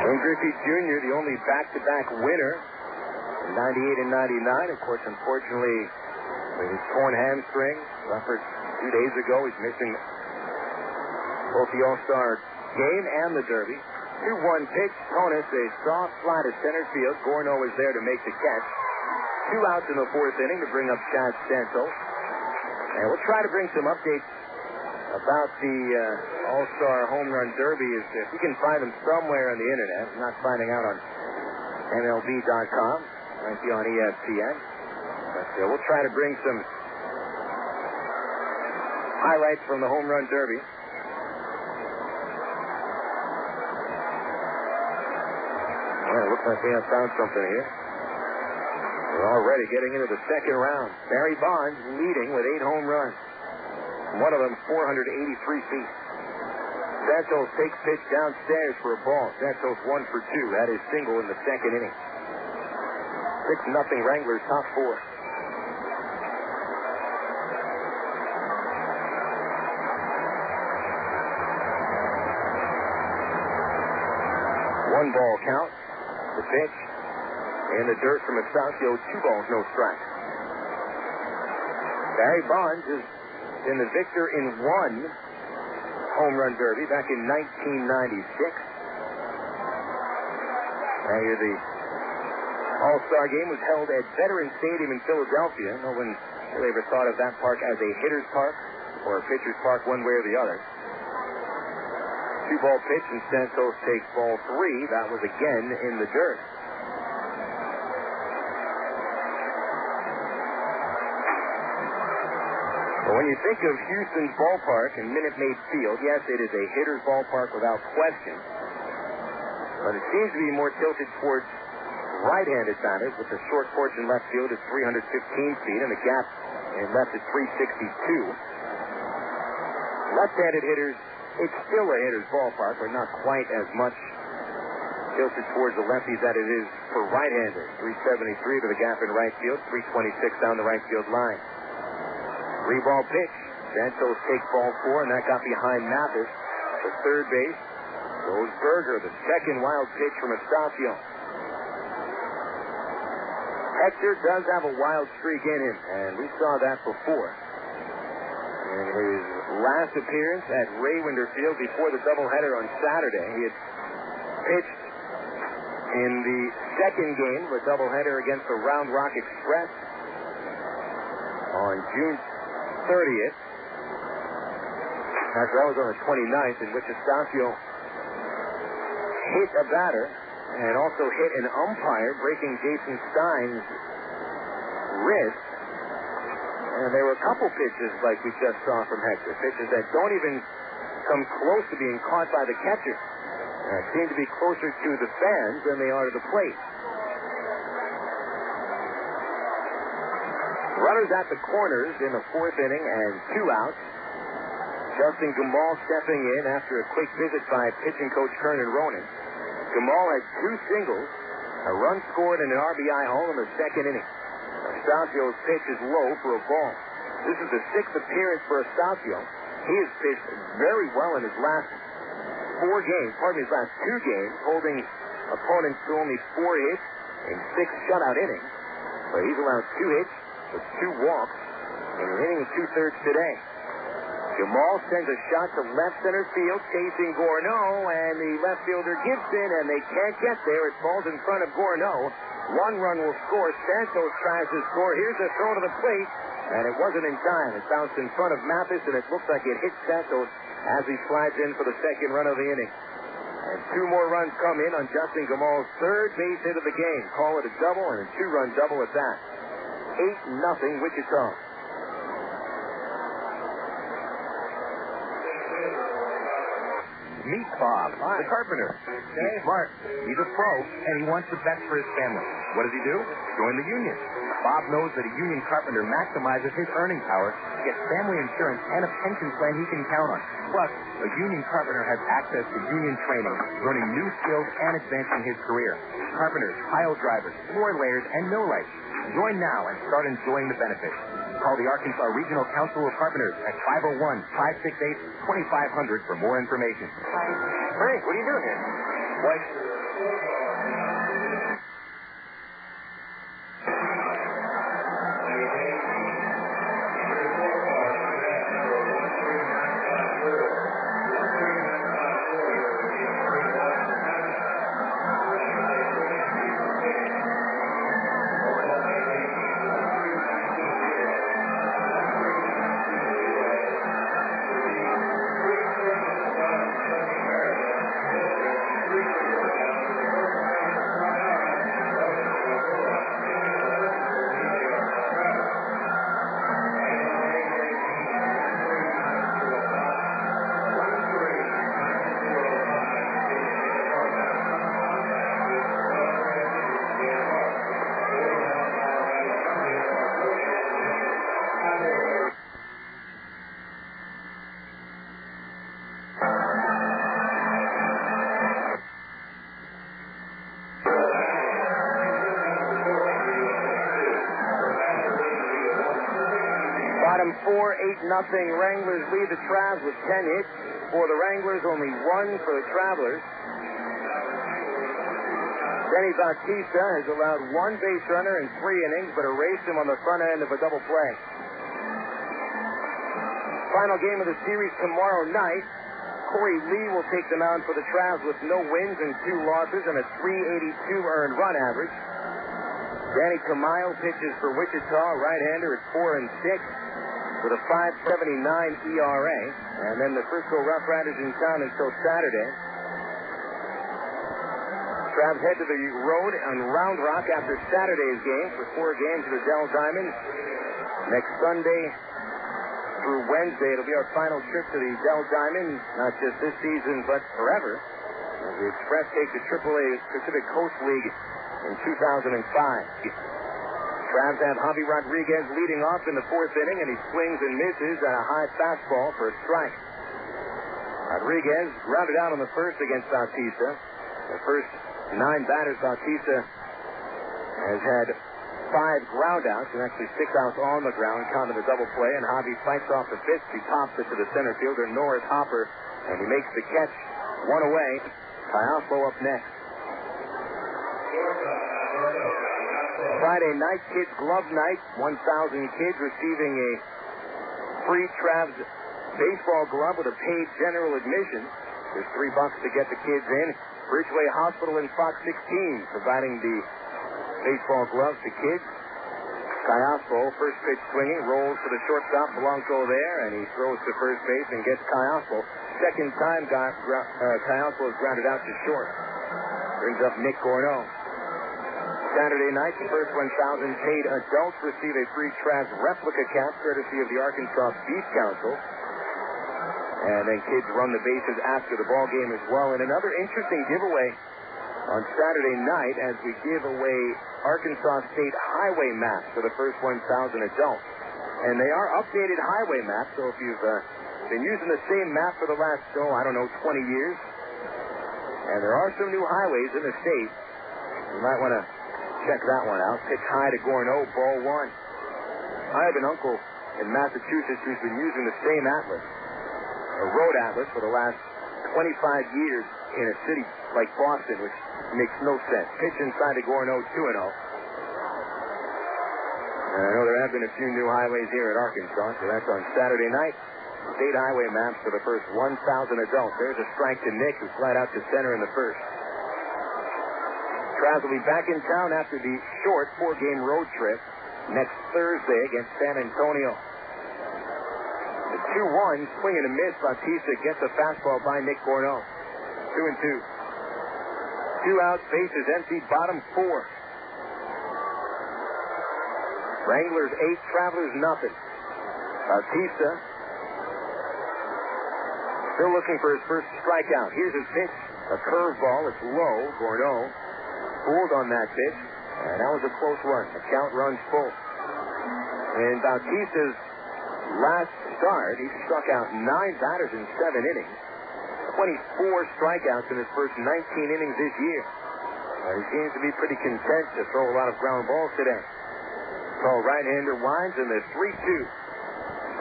Wayne Griffey Jr., the only back-to-back winner in 98 and 99. Of course, unfortunately, with his torn hamstring, suffered 2 days ago. He's missing both the All-Star game and the Derby. 2-1 pitch. Tonis, a soft fly to center field. Gorneault is there to make the catch. 2 outs in the 4th inning to bring up Chad Santos. And we'll try to bring some updates about the All-Star Home Run Derby. If we can find them somewhere on the internet. I'm not finding out on MLB.com. Might be on ESPN. But we'll try to bring some highlights from the Home Run Derby. Well, it looks like we have found something here. We're already getting into the 2nd round. Barry Bonds leading with 8 home runs. One of them 483 feet. Santos takes pitch downstairs for a ball. Santos 1 for 2. That is single in the 2nd inning. 6-0 Wranglers, top 4. 1 ball count. The pitch. And the dirt from Estacio. 2 balls, no strikes. Barry Bonds is in the victor in 1 home run derby back in 1996. Now here the All-Star game was held at Veterans Stadium in Philadelphia. No one really ever thought of that park as a hitter's park or a pitcher's park one way or the other. 2-ball pitch and Santos takes ball 3. That was again in the dirt. Well, when you think of Houston's ballpark and Minute Maid Field, yes, it is a hitter's ballpark without question. But it seems to be more tilted towards right-handed batters, with the short porch in left field at 315 feet and the gap in left at 362. Left-handed hitters, it's still a hitter's ballpark, but not quite as much tilted towards the lefties that it is for right-handers. 373 to the gap in right field, 326 down the right field line. 3-ball pitch. Santos takes ball 4, and that got behind Mathis. To third base goes Berger, the 2nd wild pitch from Estacio. Hector does have a wild streak in him, and we saw that before. In his last appearance at Raywinter Field before the doubleheader on Saturday, he had pitched in the 2nd game of a doubleheader against the Round Rock Express on June 30th. Actually, that was on the 29th, in which Estacio hit a batter and also hit an umpire, breaking Jason Stein's wrist. And there were a couple pitches like we just saw from Hector, pitches that don't even come close to being caught by the catcher. Seem to be closer to the fans than they are to the plate. Runners at the corners in the 4th inning and 2 outs. Justin Gumball stepping in after a quick visit by pitching coach Kernan Ronan. Gumball had 2 singles, a run scored, and an RBI home in the 2nd inning. Estacio's pitch is low for a ball. This is the 6th appearance for Estacio. He has pitched very well in his last 2 games, holding opponents to only 4 hits in 6 shutout innings. But he's allowed 2 hits with 2 walks in an inning and 2/3 today. Jamal sends a shot to left center field, chasing Gorneault, and the left fielder Gibson, and they can't get there. It falls in front of Gorneault. 1 run will score. Santos tries to score. Here's a throw to the plate. And it wasn't in time. It bounced in front of Mathis, and it looks like it hit Santos as he slides in for the second run of the inning. And 2 more runs come in on Justin Gamal's third base hit of the game. Call it a double and a 2-run double at that. 8-0 Wichita. Meet Bob, the carpenter. He's smart. He's a pro, and he wants the best for his family. What does he do? Join the union. Bob knows that a union carpenter maximizes his earning power, gets family insurance, and a pension plan he can count on. Plus, a union carpenter has access to union training, learning new skills, and advancing his career. Carpenters, pile drivers, floor layers, and millwrights. Join now and start enjoying the benefits. Call the Arkansas Regional Council of Carpenters at 501-568-2500 for more information. Frank, what are you doing here? What? Bottom 4, 8-0. Wranglers lead the Travs with 10 hits. For the Wranglers, only 1 for the Travelers. Denny Bautista has allowed 1 base runner in 3 innings, but erased him on the front end of a double play. Final game of the series tomorrow night. Corey Lee will take the mound for the Travs with no wins and 2 losses and a 382 earned run average. Danny Tamayo pitches for Wichita, right-hander at 4-6 with a 5.79 ERA. And then the Frisco Rough Riders in town until Saturday. Travs head to the road on Round Rock after Saturday's game for 4 games at the Dell Diamond. Next Sunday through Wednesday, it'll be our final trip to the Dell Diamond, not just this season, but forever, as the Express take the AAA Pacific Coast League in 2005. Travs have Javi Rodriguez leading off in the 4th inning, and he swings and misses on a high fastball for a strike. Rodriguez grounded out on the first against Bautista. The first 9 batters, Bautista has had 5 groundouts and actually 6 outs on the ground, counting the double play, and Javi fights off the pitch. He pops it to the center fielder, Norris Harper, and he makes the catch. 1 away. Callaspo up next. Friday night, Kids Glove Night. 1,000 kids receiving a free Travs baseball glove with a paid general admission. There's $3 to get the kids in. Bridgeway Hospital and Fox 16 providing the baseball gloves to kids. Callaspo, first pitch swinging, rolls to the shortstop, Blanco there, and he throws to first base and gets Callaspo. Second time Callaspo is grounded out to short. Brings up Nick Gorneault. Saturday night, the first 1,000 paid adults receive a free Travs replica cap courtesy of the Arkansas Beef Council. And then kids run the bases after the ball game as well. And another interesting giveaway on Saturday night as we give away Arkansas State highway maps for the first 1,000 adults. And they are updated highway maps, so if you've been using the same map for the last, 20 years, and there are some new highways in the state, you might want to check that one out. Pitch high to Gorneault, ball 1. I have an uncle in Massachusetts who's been using the same atlas, a road atlas, for the last 25 years in a city like Boston, which makes no sense. Pitch inside to Gorneault, 2-0. And I know there have been a few new highways here at Arkansas, so that's on Saturday night. State highway maps for the first 1,000 adults. There's a strike to Nick, who flied out to center in the first. Travs will be back in town after the short 4-game road trip next Thursday against San Antonio. The 2-1, swing and a miss. Bautista gets a fastball by Nick Gorneault. 2-2. 2 outs, bases empty, bottom 4. Wranglers 8, Travelers nothing. Bautista still looking for his first strikeout. Here's his pitch. A curveball. It's low. Gorneault fooled on that pitch. And that was a close run. The count runs full. In Bautista's last start, he struck out 9 batters in 7 innings. 24 strikeouts in his first 19 innings this year. He seems to be pretty content to throw a lot of ground balls today. Tall right-hander winds in the 3-2.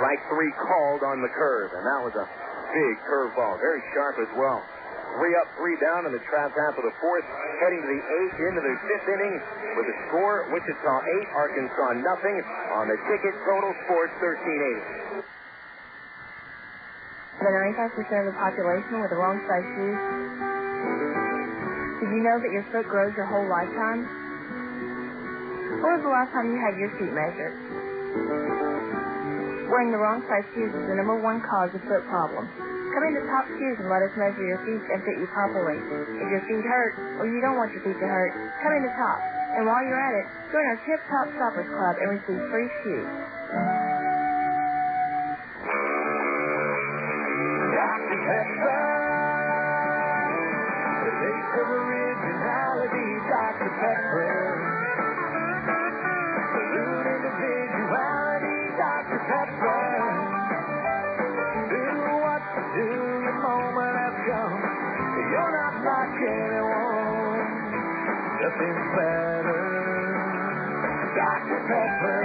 Strike 3 called on the curve, and that was a big curveball. Very sharp as well. 3 up, 3 down in the Travs half of the 4th. Heading to the 8th, into the 5th inning with the score, Wichita 8, Arkansas nothing. On the ticket, Total Sports 1380. The 95% of the population with the wrong size shoes. Did you know that your foot grows your whole lifetime? When was the last time you had your feet measured? Wearing the wrong size shoes is the #1 cause of foot problems. Come into Top Shoes and let us measure your feet and fit you properly. If your feet hurt or you don't want your feet to hurt, come into Top. And while you're at it, join our Tip Top Shoppers Club and receive free shoes. Dr. Pepper, the taste of originality, Dr. Pepper. Salute individuality, Dr. Pepper. Do what you do, your moment has come. You're not like anyone, nothing better, Dr. Pepper.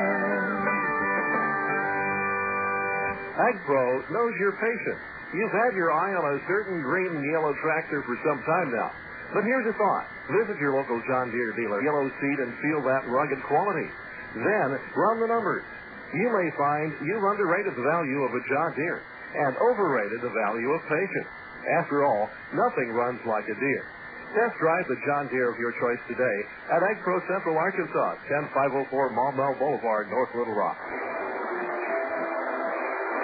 AgPro knows you're patient. You've had your eye on a certain green and yellow tractor for some time now. But here's a thought. Visit your local John Deere dealer, Yellow Seed, and feel that rugged quality. Then run the numbers. You may find you've underrated the value of a John Deere and overrated the value of patience. After all, nothing runs like a Deere. Test drive the John Deere of your choice today at AgPro Central Arkansas, 10504 Maumelle Boulevard, North Little Rock.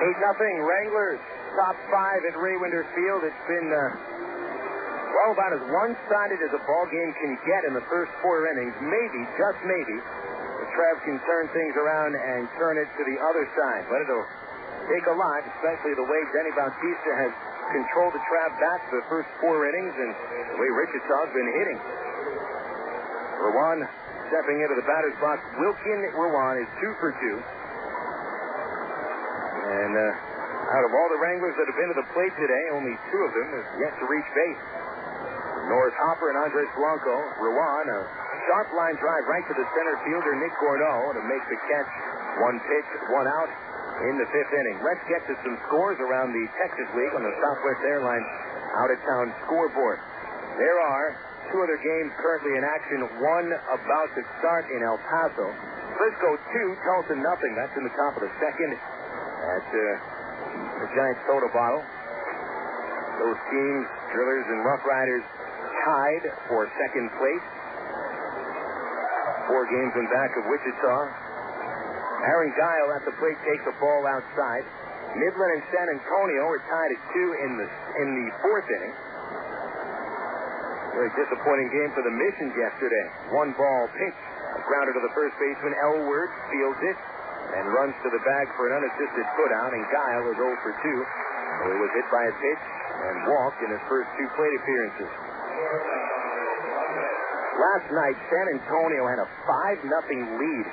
8-0 Wranglers, top 5 at Ray Winder Field. It's been, about as one-sided as a ball game can get in the first 4 innings. Maybe, just maybe, the Travs can turn things around and turn it to the other side. But it'll take a lot, especially the way Denny Bautista has controlled the Travs back for the first 4 innings and the way Wichita's been hitting. Ruan stepping into the batter's box. Wilkin Ruan is 2 for 2. And out of all the Wranglers that have been to the plate today, only 2 of them have yet to reach base. Norris Harper and Blanco. Ruan, a sharp line drive right to the center fielder, Nick Gorneault, to make the catch. 1 pitch, 1 out in the 5th inning. Let's get to some scores around the Texas League on the Southwest Airlines out-of-town scoreboard. There are 2 other games currently in action, one about to start in El Paso. Frisco 2, Tulsa nothing. That's in the top of the 2nd at the Giants soda bottle. Those teams, Drillers and Rough Riders, tied for 2nd place. 4 games in back of Wichita. Aaron Guiel at the plate takes the ball outside. Midland and San Antonio are tied at 2 in the 4th inning. Very disappointing game for the Missions yesterday. 1 ball pitch. A grounder to the first baseman. Elward fields it and runs to the bag for an unassisted putout, and Guiel is 0 for 2. So he was hit by a pitch and walked in his first 2 plate appearances. Last night, San Antonio had a 5-0 lead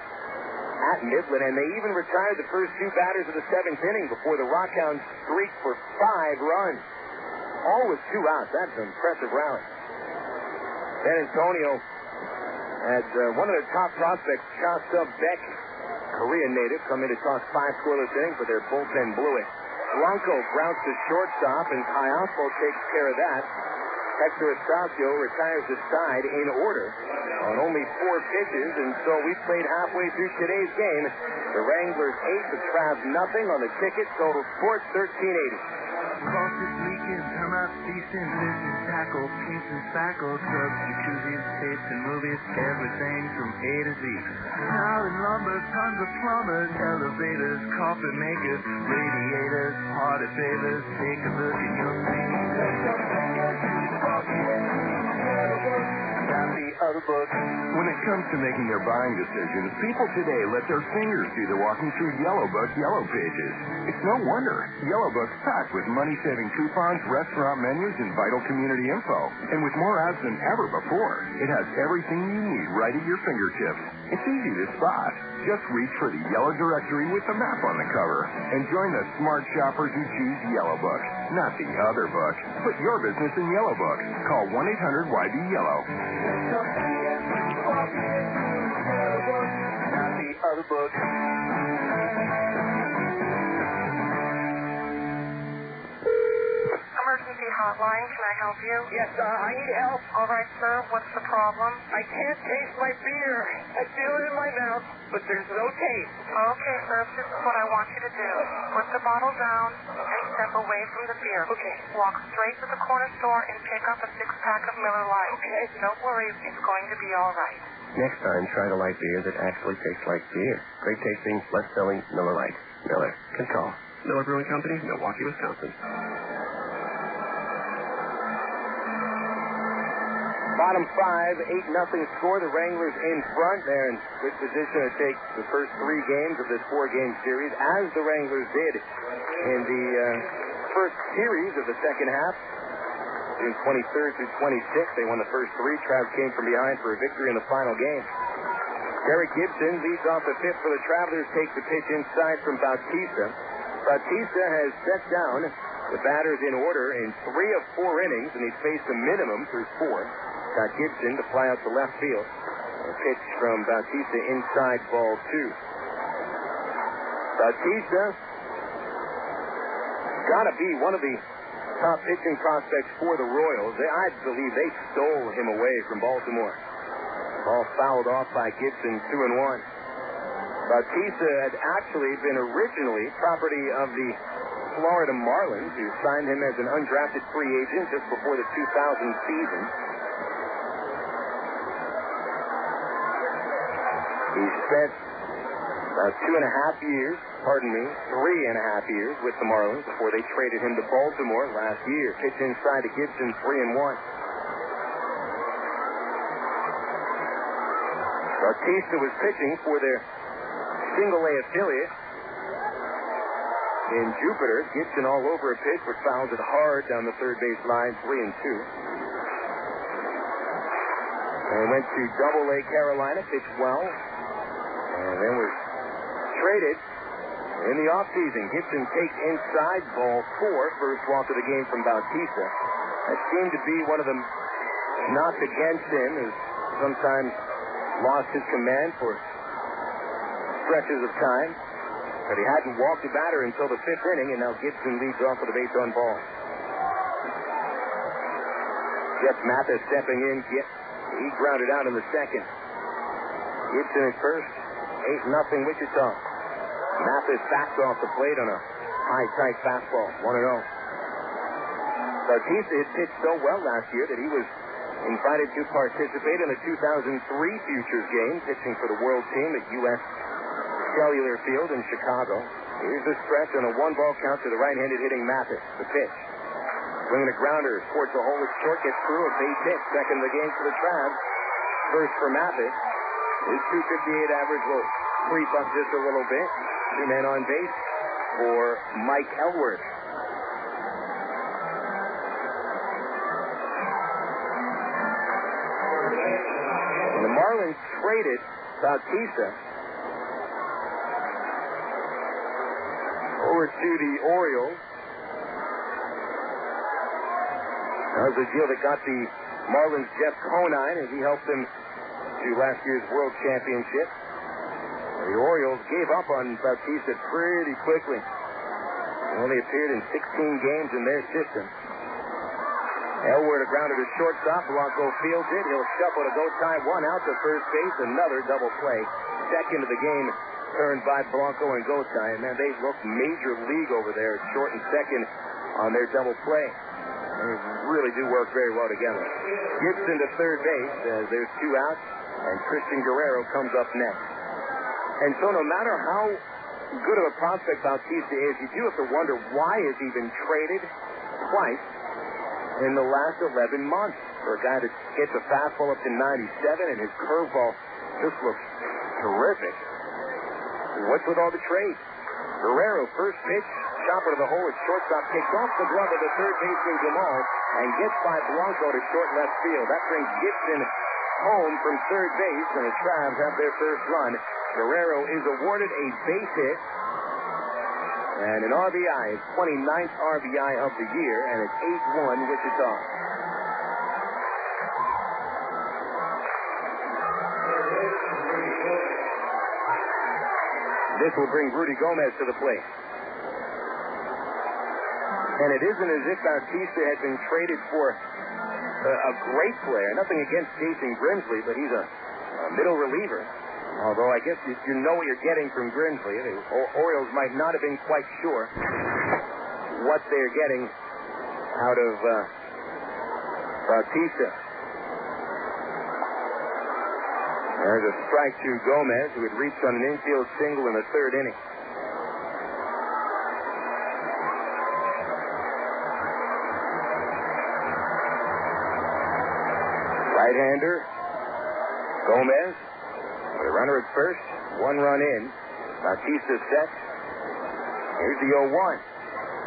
at Midland, and they even retired the first 2 batters of the 7th inning before the Rockhounds streaked for 5 runs. All with 2 outs. That's an impressive rally. San Antonio had one of their top prospects, Cha Beck, Korean native, come in to toss 5 scoreless innings, but their bullpen blew it. Blanco grounds to shortstop, and Callaspo takes care of that. Hector Estacio retires the side in order on only 4 pitches, and so we played halfway through today's game. The Wranglers 8, the Travs nothing on the ticket. Total Sports 1380. Across this league weekend, come out feasting, listen, tackle, paints and spackle, clubs, jacuzzis, tapes and movies, everything from A to Z. Now in lumber, tons of plumbers, elevators, coffee makers, radiators, party favors, take a look and you'll see. Other books. When it comes to making their buying decisions, people today let their fingers do the walking through Yellow Book yellow pages. It's no wonder. Yellow Book's packed with money-saving coupons, restaurant menus, and vital community info. And with more ads than ever before, it has everything you need right at your fingertips. It's easy to spot. Just reach for the yellow directory with the map on the cover and join the smart shoppers who choose Yellow Book, not the other book. Put your business in Yellow Book. Call 1-800-YB-YELLOW. Not the other book. Emergency hotline, can I help you? Yes, I need help. All right, sir, what's the problem? I can't taste my beer. I feel it in my mouth, but there's no taste. Okay, sir, this is what I want you to do. Put the bottle down and step away from the beer. Okay. Walk straight to the corner store and pick up a 6-pack of Miller Lite. Okay. Don't worry, it's going to be all right. Next time, try the light beer that actually tastes like beer. Great tasting, less selling Miller Lite. Miller can call. Miller Brewing Company, Milwaukee, Wisconsin. Bottom 5, 8-0 score. The Wranglers in front. They're in good position to take the first 3 games of this 4-game series, as the Wranglers did in the first series of the second half. June 23rd through 26th, they won the first 3. Trav came from behind for a victory in the final game. Derek Gibson leads off the 5th for the Travelers, takes the pitch inside from Bautista. Bautista has set down the batters in order in 3 of 4 innings, and he's faced a minimum through 4. Got Gibson to fly out to left field. A pitch from Bautista inside, ball 2. Bautista got to be one of the top pitching prospects for the Royals. I believe they stole him away from Baltimore. Ball fouled off by Gibson, 2-1. Bautista had actually been originally property of the Florida Marlins, who signed him as an undrafted free agent just before the 2000 season. He spent about 3.5 years with the Marlins before they traded him to Baltimore last year. Pitch inside to Gibson, 3-1. Bautista was pitching for their single-A affiliate in Jupiter. Gibson all over a pitch, but fouls it hard down the third base line, 3-2. And went to Double-A Carolina, pitched well, and then was traded in the offseason. Gibson takes inside, ball 4, first walk of the game from Bautista. That seemed to be one of the knocks against him, who sometimes lost his command for stretches of time. But he hadn't walked a batter until the 5th inning, and now Gibson leads off with a base run ball. Jeff Mathis stepping in. He grounded out in the 2nd. Gibson at first. 8-0 Wichita. Mathis backs off the plate on a high, tight fastball. 1-0. Bautista had pitched so well last year that he was invited to participate in the 2003 Futures game, pitching for the World Team at U.S. Cellular Field in Chicago. Here's the stretch on a 1-ball count to the right-handed hitting Mathis. The pitch. Swinging a grounder towards the hole at short, gets through a base hit. Second of the game for the Travs. First for Mathis. His .258 average will creep up just a little bit. 2 men on base for Mike Elworth. And the Marlins traded Bautista over to the Orioles. That was a deal that got the Marlins Jeff Conine as he helped them to last year's World Championship. The Orioles gave up on Bautista pretty quickly. He only appeared in 16 games in their system. Elward, a grounder to shortstop. Blanco fields it. He'll shuffle to Gotay. 1 out to first base. Another double play. Second of the game turned by Blanco and Gotay. Man, they look major league over there at short and second on their double play. They really do work very well together. Gibson to third base as there's 2 outs, and Christian Guerrero comes up next. And so no matter how good of a prospect Bautista is, you do have to wonder why has he been traded twice in the last 11 months for a guy that gets a fastball up to 97 and his curveball just looks terrific. What's with all the trades? Guerrero, first pitch, chopper to the hole, at shortstop, kicks off the glove of the third baseman Jamal and gets by Blanco to short left field. That brings Gibson home from third base, and the Travs have their first run. Guerrero is awarded a base hit and an RBI, his 29th RBI of the year, and it's 8-1 Wichita. This will bring Rudy Gomez to the plate. And it isn't as if Bautista had been traded for a great player. Nothing against Jason Grimsley, but he's a middle reliever. Although I guess you know what you're getting from Grimsley. The Orioles might not have been quite sure what they're getting out of Bautista. There's a strike to Gomez, who had reached on an infield single in the third inning. Right-hander, Gomez, with a runner at first, 1 run in. Bautista set. Here's the 0-1.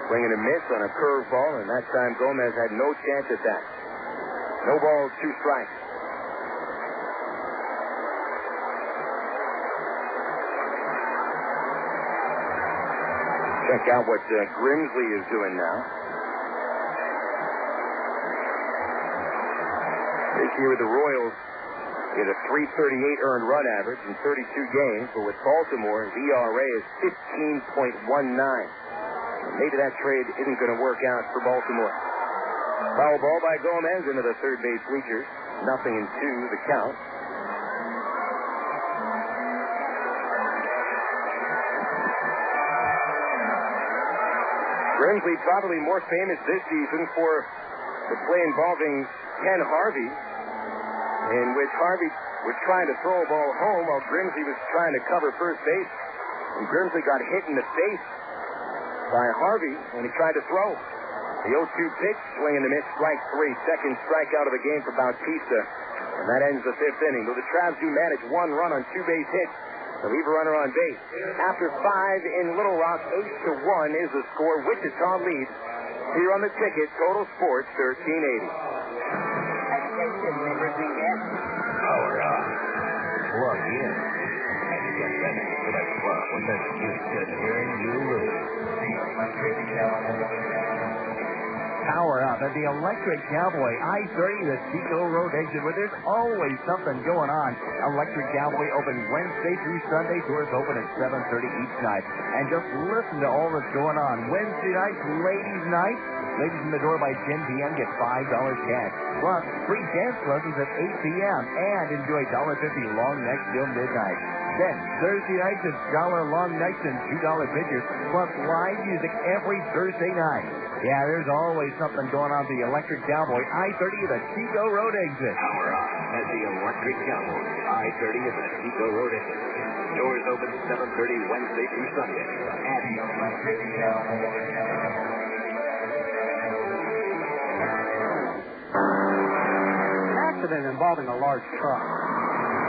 Swing and a miss on a curveball, and that time Gomez had no chance at that. No balls, 2 strikes. Check out what Grimsley is doing now. This year with the Royals, he had a .338 earned run average in 32 games, but with Baltimore, his ERA is 15.19. Maybe that trade isn't going to work out for Baltimore. Foul ball by Gomez into the third base bleachers. 0-2 the count. Grimsley probably more famous this season for the play involving Ken Harvey, in which Harvey was trying to throw a ball home while Grimsley was trying to cover first base. And Grimsley got hit in the face by Harvey when he tried to throw. The 0-2 pitch, swing and a miss, strike 3. Second strikeout of the game for Bautista. And that ends the 5th inning. Though the Travs do manage 1 run on 2 base hits, they leave a runner on base. After 5 in Little Rock, 8-1 is the score. Wichita leads here on the ticket. Total Sports 1380. Power on. Plug in. And you get ready for that club when there's just hearing you lose. Power up at the Electric Cowboy, I-30, the Chico Road exit, where there's always something going on. Electric Cowboy open Wednesday through Sunday. Doors open at 7:30 each night. And just listen to all that's going on. Wednesday night, ladies' night. Ladies in the door by 10 p.m. get $5 cash. Plus, free dance lessons at 8 p.m. And enjoy $1.50 long necks till midnight. Then, Thursday nights, it's $1 long necks and $2 pitchers. Plus, live music every Thursday night. Yeah, there's always something going on at the Electric Cowboy, I-30 at the Chico Road exit. Power on at the Electric Cowboy, I-30 at the Chico Road exit. Doors open 7:30 Wednesday through Sunday at the Electric Cowboy. An accident involving a large truck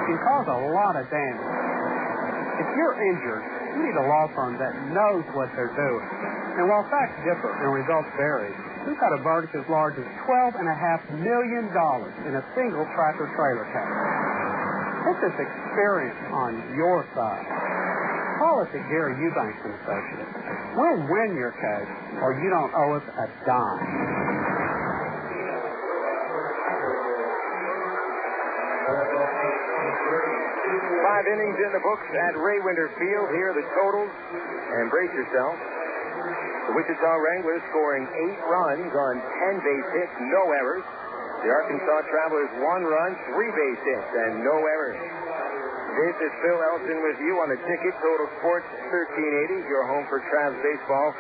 can cause a lot of damage. If you're injured, you need a law firm that knows what they're doing. And while facts differ and results vary, we've got a verdict as large as $12.5 million in a single tractor-trailer case. Put this experience on your side. Call us at Gary Eubanks & Associates. We'll win your case, or you don't owe us a dime. 5 innings in the books at Ray Winter Field. Here are the totals. And brace yourself. The Wichita Wranglers scoring 8 runs on 10 base hits, no errors. The Arkansas Travelers 1 run, 3 base hits, and no errors. This is Phil Elson with you on the ticket. Total Sports 1380, your home for Travs baseball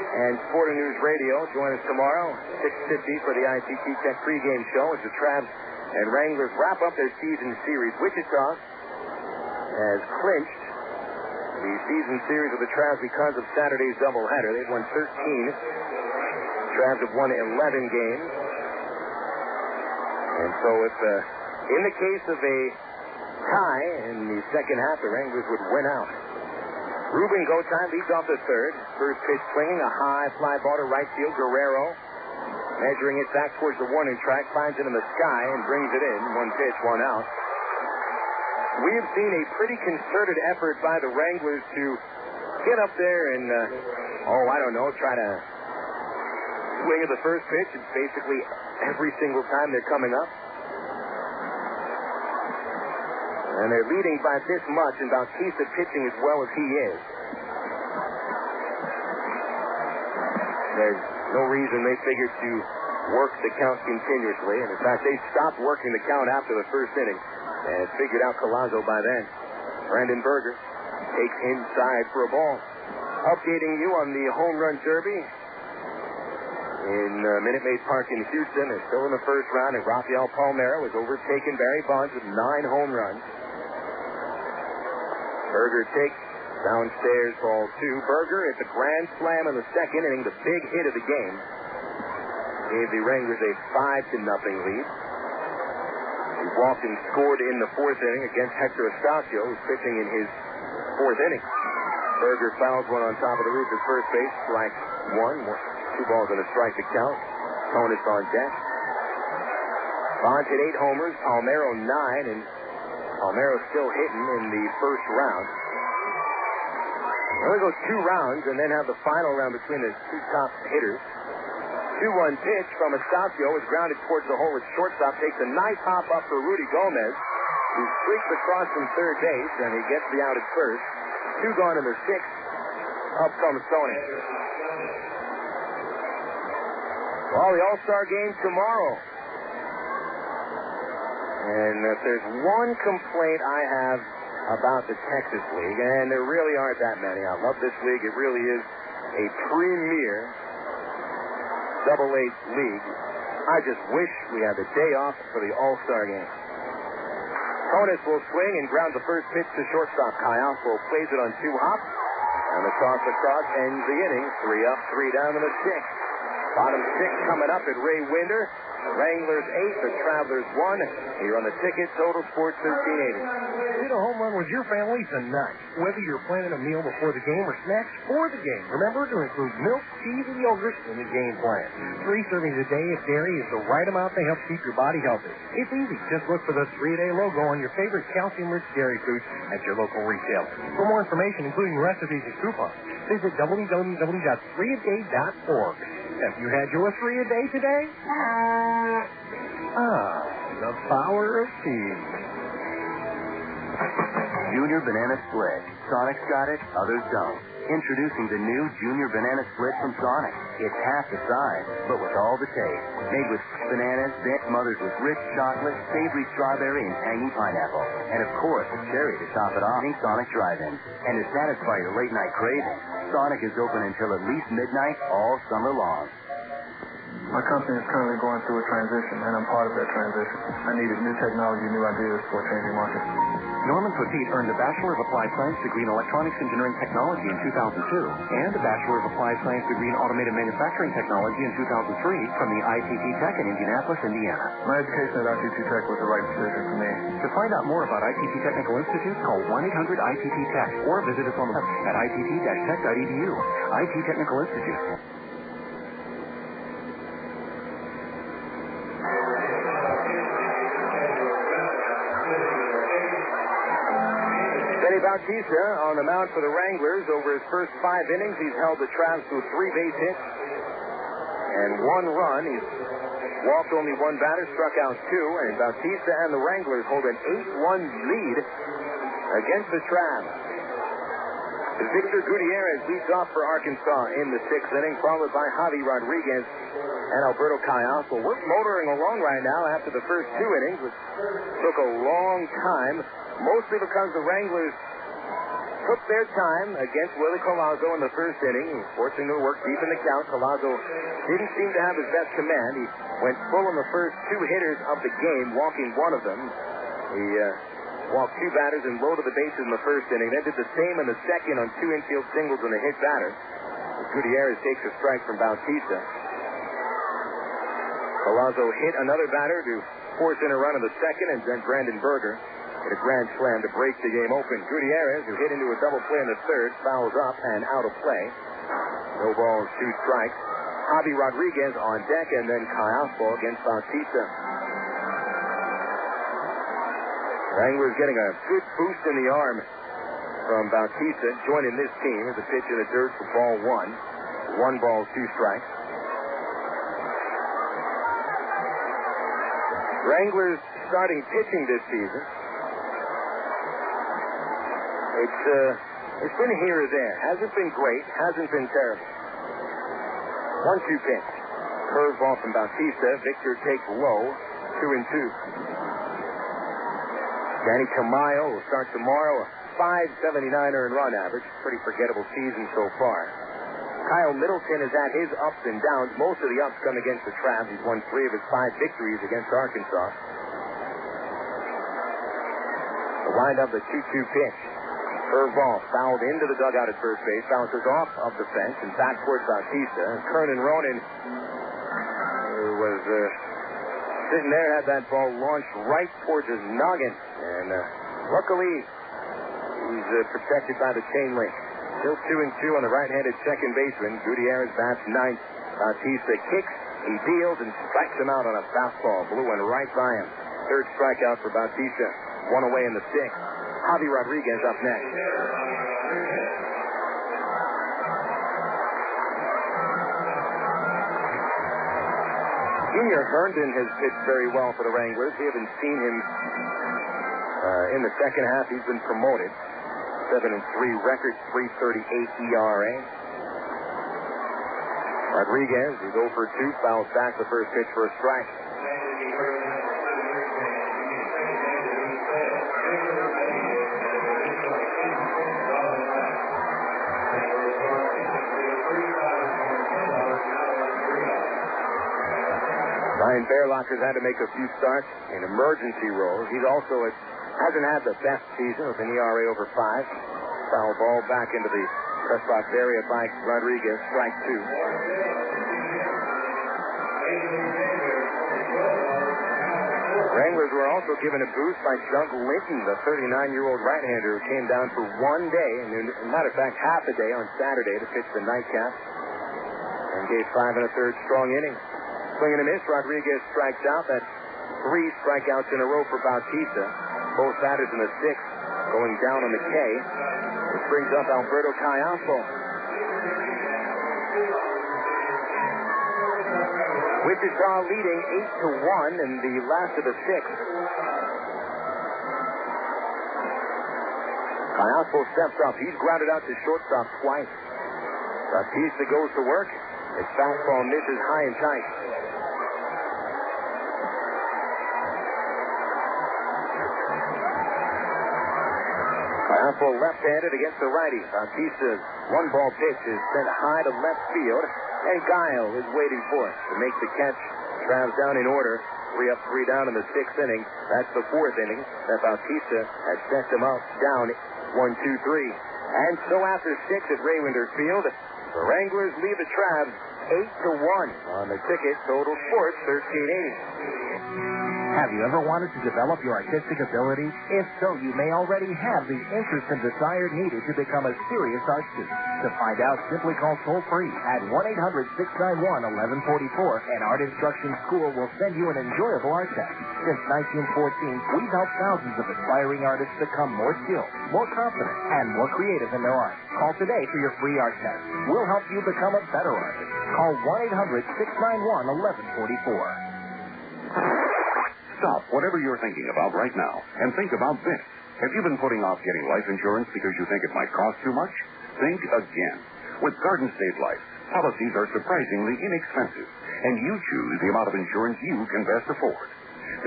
and Sporting News Radio. Join us tomorrow, 6:50 for the ITT Tech pregame show as the Travs and Wranglers wrap up their season series. Wichita has clinched the season series of the Travs because of Saturday's doubleheader. They've won 13. Travs have won 11 games. And so if in the case of a tie in the second half, the Wranglers would win out. Ruben Gotay leads off the third. First pitch swinging, a high fly ball to right field. Guerrero measuring it back towards the warning track, finds it in the sky and brings it in. One pitch, one out. We have seen a pretty concerted effort by the Wranglers to get up there and, try to swing at the first pitch. It's basically every single time they're coming up. And they're leading by this much, and Bautista pitching as well as he is. There's no reason they figured to work the count continuously. And in fact, they stopped working the count after the first inning and figured out Callaspo by then. Brandon Berger takes inside for a ball. Updating you on the home run derby in Minute Maid Park in Houston. They're still in the first round, and Rafael Palmeiro has overtaken Barry Bonds with 9 home runs. Berger takes downstairs, ball 2. Berger at the grand slam in the second inning, the big hit of the game. Gave the Wranglers a 5-0 lead. He walked and scored in the fourth inning against Hector Estacio, who's pitching in his fourth inning. Berger fouls one on top of the roof at first base, strike 1. 2 balls and a strike to count. Tonis on deck. Bonds hit 8 homers, Palmeiro 9, and Palmeiro's still hitting in the first round. They only go 2 rounds and then have the final round between the 2 top hitters. 2-1 pitch from Estacio is grounded towards the hole at shortstop. Takes a nice hop up for Rudy Gomez, who streaks across from third base, and he gets the out at first. 2 gone in the 6th. Up comes Tonis. Well, the All-Star game tomorrow. And if there's one complaint I have about the Texas League, and there really aren't that many. I love this league. It really is a premier Double-A league. I just wish we had the day off for the All-Star game. Tonis will swing and grounds the first pitch to shortstop. Callaspo plays it on 2 hops, and the toss across ends the inning. 3 up, 3 down to the 6th. Bottom 6 coming up at Ray Winder. Wranglers 8, the Travelers 1. Here on the ticket, Total Sports 1380. Hit a home run with your family tonight. Whether you're planning a meal before the game or snacks for the game, remember to include milk, cheese, and yogurt in the game plan. 3 servings a day of dairy is the right amount to help keep your body healthy. It's easy. Just look for the 3-a-day logo on your favorite calcium-rich dairy foods at your local retailer. For more information, including recipes and coupons, visit www.3aday.org. Have you had your 3-a-day today? The power of cheese. Junior Banana Split. Sonic's got it, others don't. Introducing the new Junior Banana Split from Sonic. It's half the size, but with all the taste. Made with bananas, bent mothered with rich chocolate, savory strawberry, and tangy pineapple. And of course, a cherry to top it off. Sonic Drive-In. And to satisfy your late-night craving, Sonic is open until at least midnight all summer long. My company is currently going through a transition, and I'm part of that transition. I needed new technology, new ideas for a changing market. Norman Petit earned a Bachelor of Applied Science degree in Electronics Engineering Technology in 2002 and a Bachelor of Applied Science degree in Automated Manufacturing Technology in 2003 from the ITT Tech in Indianapolis, Indiana. My education at ITT Tech was the right decision for me. To find out more about ITT Technical Institute, call 1-800-ITT-TECH or visit us on the web at itt-tech.edu. IT Technical Institute. Denny Bautista on the mound for the Wranglers. Over his first 5 innings, he's held the Travs to 3 base hits and 1 run. He's walked only 1 batter, struck out 2, and Bautista and the Wranglers hold an 8-1 lead against the Travs. Victor Gutierrez leads off for Arkansas in the 6th inning, followed by Javi Rodriguez and Alberto Callaspo. We're motoring along right now after the first 2 innings, which took a long time, mostly because the Wranglers took their time against Willie Collazo in the first inning, forcing him to work deep in the count. Collazo didn't seem to have his best command. He went full on the first two hitters of the game, walking one of them. He walked two batters and loaded the bases in the first inning, then did the same in the second on two infield singles and a hit batter. Gutierrez takes a strike from Bautista. Collazo hit another batter to force in a run in the second, and then Brandon Berger hit a grand slam to break the game open. Gutierrez, who hit into a double play in the third, fouls up and out of play. No balls, 2 strikes. Javi Rodriguez on deck, and then Callaspo against Bautista. Wranglers getting a good boost in the arm from Bautista, joining this team as a pitch in the dirt for ball 1. 1 ball, 2 strikes. Wranglers starting pitching this season. It's been here or there. Hasn't been great. Hasn't been terrible. 1-2 pitch. Curveball from Bautista. Victor takes low. 2-2. Danny Tamayo will start tomorrow. A .579 earned run average. Pretty forgettable season so far. Kyle Middleton is at his ups and downs. Most of the ups come against the Travs. He's won 3 of his 5 victories against Arkansas. The windup, the 2-2 pitch. Curveball fouled into the dugout at first base. Bounces off of the fence and back towards Bautista. And Kernan Ronan, who was sitting there, had that ball launched right towards his noggin. And luckily, he's protected by the chain link. Still 2-2 on the right-handed second baseman. Gutierrez bats 9th. Bautista kicks, he deals, and strikes him out on a fastball. Blew one right by him. Third strikeout for Bautista. 1 away in the 6th. Javi Rodriguez up next. Junior Herndon has pitched very well for the Wranglers. We haven't seen him in the second half. He's been promoted. 7-3 record, 3.38 ERA. Rodriguez is 0 for 2, fouls back the first pitch for a strike. Ryan Bearlocker's had to make a few starts in emergency roles. He's also hasn't had the best season with an ERA over 5. Foul ball back into the press box area by Rodriguez. Strike 2. Wranglers were also given a boost by Doug Linton, the 39-year-old right-hander who came down for 1 day, and as a matter of fact, half a day on Saturday to pitch the nightcap, and gave 5 1/3 strong innings. Swing and a miss. Rodriguez strikes out. That's 3 strikeouts in a row for Bautista. Both batters in the 6th going down on the K. This brings up Alberto Callaspo. Wichita leading 8-1 in the last of the 6th. Callaspo steps up. He's grounded out to shortstop twice. Bautista goes to work. His fastball misses high and tight. Callaspo left-handed against the righty. Bautista's 1-ball pitch is sent high to left field, and Guiel is waiting for it to make the catch. Travs down in order. 3 up, 3 down in the 6th inning. That's the 4th inning that Bautista has set them up down 1-2-3. And so after 6 at Raywinder Field, the Wranglers lead the Travs 8-1 on the ticket. Total Sports 1380. Have you ever wanted to develop your artistic ability? If so, you may already have the interest and desire needed to become a serious art student. To find out, simply call toll-free at 1-800-691-1144. An art instruction school will send you an enjoyable art test. Since 1914, we've helped thousands of aspiring artists become more skilled, more confident, and more creative in their art. Call today for your free art test. We'll help you become a better artist. Call 1-800-691-1144. Stop whatever you're thinking about right now and think about this. Have you been putting off getting life insurance because you think it might cost too much? Think again. With Garden State Life, policies are surprisingly inexpensive, and you choose the amount of insurance you can best afford.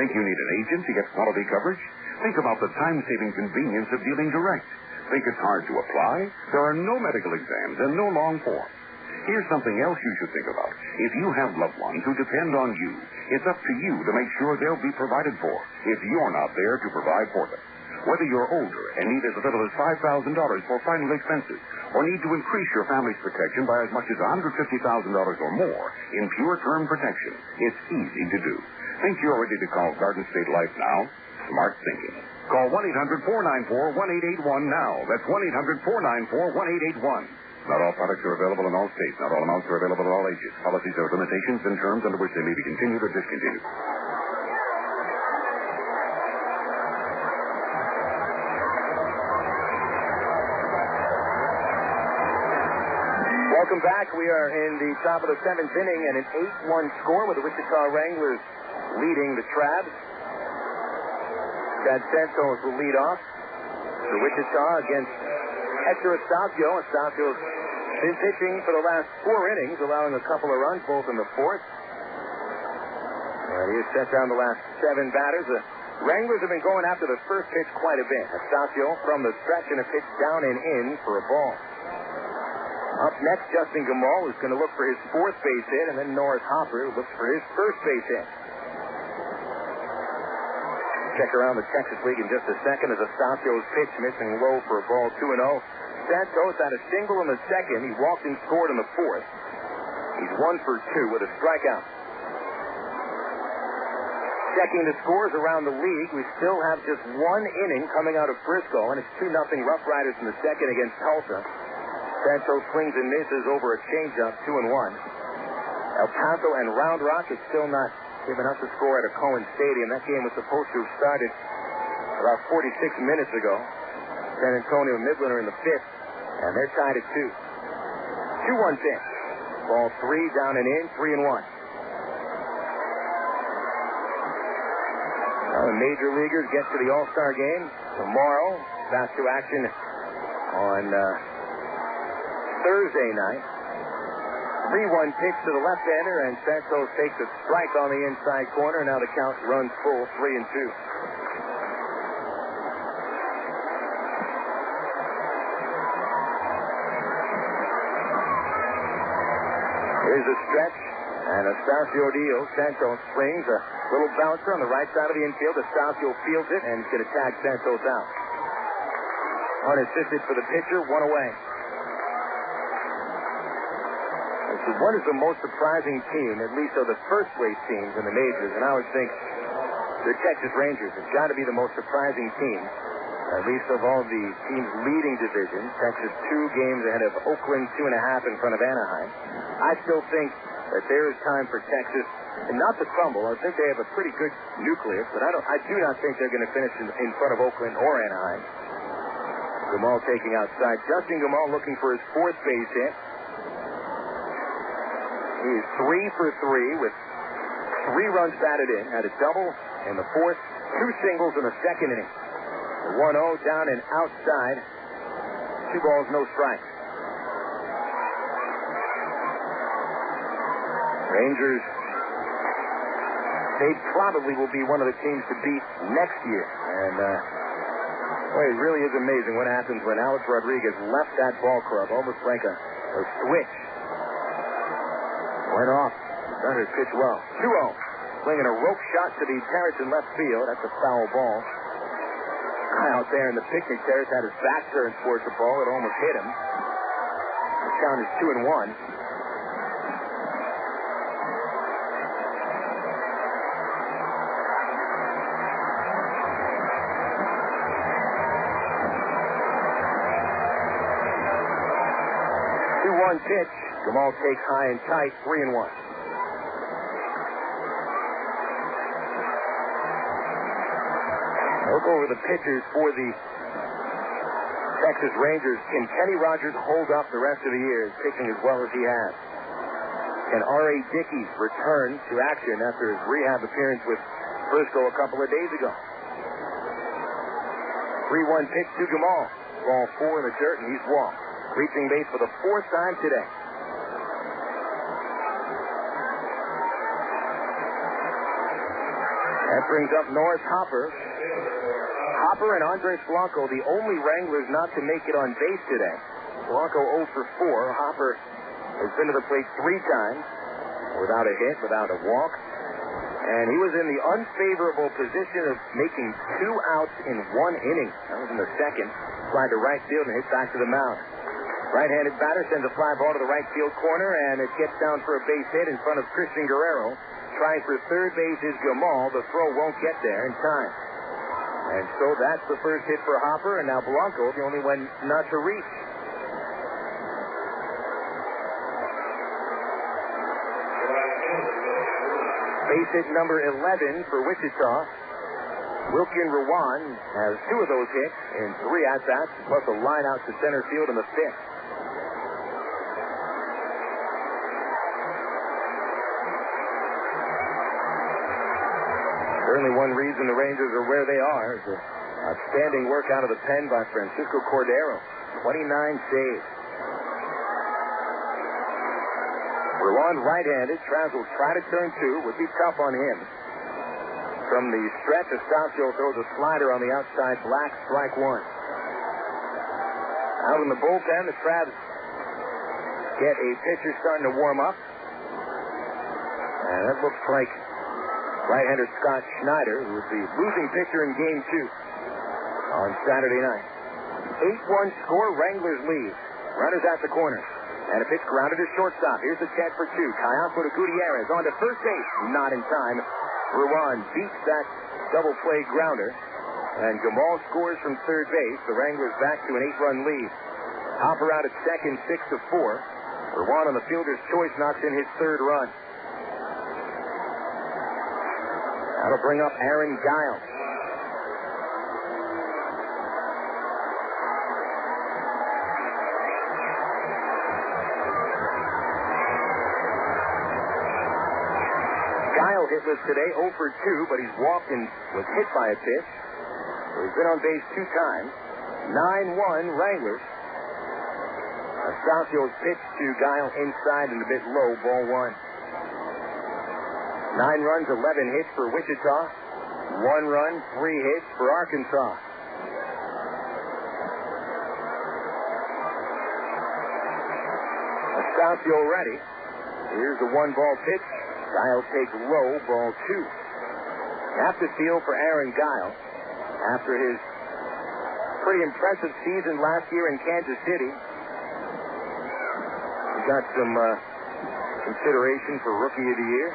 Think you need an agent to get quality coverage? Think about the time-saving convenience of dealing direct. Think it's hard to apply? There are no medical exams and no long forms. Here's something else you should think about. If you have loved ones who depend on you, it's up to you to make sure they'll be provided for if you're not there to provide for them. Whether you're older and need as little as $5,000 for final expenses, or need to increase your family's protection by as much as $150,000 or more in pure term protection, it's easy to do. Think you're ready to call Garden State Life now? Smart thinking. Call 1-800-494-1881 now. That's 1-800-494-1881. Not all products are available in all states. Not all amounts are available at all ages. Policies have limitations and terms under which they may be continued or discontinued. Welcome back. We are in the top of the 7th inning and an 8-1 score with the Wichita Wranglers leading the Travs. Chad Santos will lead off for Wichita against Hector Estacio. Estacio's been pitching for the last 4 innings, allowing a couple of runs, both in the 4th. And he has set down the last 7 batters. The Wranglers have been going after the first pitch quite a bit. Estacio from the stretch and a pitch down and in for a ball. Up next, Justin Guiel is going to look for his 4th base hit, and then Norris Harper looks for his 1st base hit. Check around the Texas League in just a second as Estacio's pitch missing low for a ball 2-0. Santos had a single in the 2nd. He walked and scored in the 4th. He's 1 for 2 with a strikeout. Checking the scores around the league, we still have just 1 inning coming out of Frisco, and it's 2-0 Rough Riders in the 2nd against Tulsa. Santos swings and misses over a changeup, 2-1. El Paso and Round Rock is still not giving us a score at a Cohen Stadium. That game was supposed to have started about 46 minutes ago. San Antonio and Midland are in the 5th, and they're tied at 2. 2-1 pitch. Ball 3 down and in, 3-1. Now the major leaguers get to the All-Star game tomorrow. Back to action on Thursday night. 3-1 pitch to the left-hander, and Santos takes a strike on the inside corner. Now the count runs full, 3-2. Here's a stretch, and Estacio deals. Santos swings a little bouncer on the right side of the infield. Estacio fields it, and he's going to tag Santos out. Unassisted for the pitcher, 1 away. So what is the most surprising team, at least of the first-place teams in the majors? And I would think the Texas Rangers has got to be the most surprising team, at least of all the teams leading division. Texas 2 games ahead of Oakland, 2.5 in front of Anaheim. I still think that there is time for Texas, and not to crumble. I think they have a pretty good nucleus, but I do not think they're going to finish in front of Oakland or Anaheim. Guiel taking outside. Justin Guiel looking for his 4th base hit. He is 3 for 3 with 3 runs batted in. Had a double in the 4th, 2 singles in the 2nd inning. 1-0 down and outside. 2 balls, no strikes. Rangers, they probably will be one of the teams to beat next year. And boy, it really is amazing what happens when Alex Rodriguez left that ball club, almost like a switch. Went off. Runner pitch well. 2-0. Swinging a rope shot to the terrace in left field. That's a foul ball. Out there in the picnic terrace had his back turned towards the ball. It almost hit him. The count is 2-1. Pitch. Guiel takes high and tight, 3-1. Look over the pitchers for the Texas Rangers. Can Kenny Rogers hold up the rest of the year, pitching as well as he has? Can R.A. Dickey return to action after his rehab appearance with Frisco a couple of days ago? 3-1 pitch to Guiel. Ball 4 in the dirt, and he's walked. Reaching base for the 4th time today. That brings up Norris Harper. Harper and Andres Blanco, the only Wranglers not to make it on base today. Blanco 0 for 4. Harper has been to the plate 3 times without a hit, without a walk. And he was in the unfavorable position of making 2 outs in 1 inning. That was in the second. Fly to right field and hit back to the mound. Right-handed batter sends a fly ball to the right field corner, and it gets down for a base hit in front of Christian Guerrero. Trying for third base is Gamal. The throw won't get there in time. And so that's the first hit for Harper, and now Blanco, the only one not to reach. Base hit number 11 for Wichita. Wilkin Ruan has 2 of those hits in 3 at-bats, plus a line out to center field in the 5th. Certainly one reason the Rangers are where they are is the outstanding work out of the pen by Francisco Cordero. 29 saves. Ruan right-handed. Travis will try to turn 2. Would be tough on him. From the stretch, Estacio throws a slider on the outside. Black, strike 1. Out in the bullpen, the Travs get a pitcher starting to warm up. And that looks like right-hander Scott Schneider, who was the losing pitcher in Game 2 on Saturday night. 8-1 score, Wranglers lead. Runners at the corner. And a pitch grounded to shortstop. Here's the catch for 2. Callaspo to Gutierrez. On to first base. Not in time. Ruan beats that double play grounder. And Gamal scores from third base. The Wranglers back to an 8-run lead. Hopper out at second, 6-4. Ruan on the fielder's choice knocks in his 3rd run. That'll bring up Aaron Guiel. Guiel hitless today, 0 for 2, but he's walked and was hit by a pitch. So he's been on base 2 times. 9-1 Wranglers. Astacio's pitch to Guiel inside and a bit low, ball 1. 9 runs, 11 hits for Wichita. 1 run, 3 hits for Arkansas. Astacio ready. Here's the 1-ball pitch. Guiel takes low, ball 2. Have to feel for Aaron Guiel after his pretty impressive season last year in Kansas City. He got some consideration for Rookie of the Year.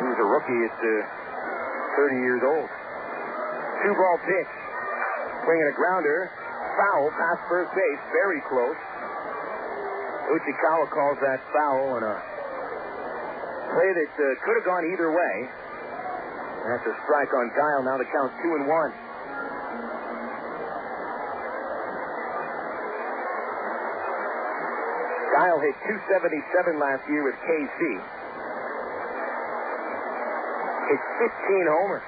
He was a rookie at 30 years old. 2-ball pitch. Swinging a grounder. Foul past first base. Very close. Uchikawa calls that foul on a play that could have gone either way. That's a strike on Guiel. Now the count 2-1. Guiel hit .277 last year with KC. Hit 15 homers.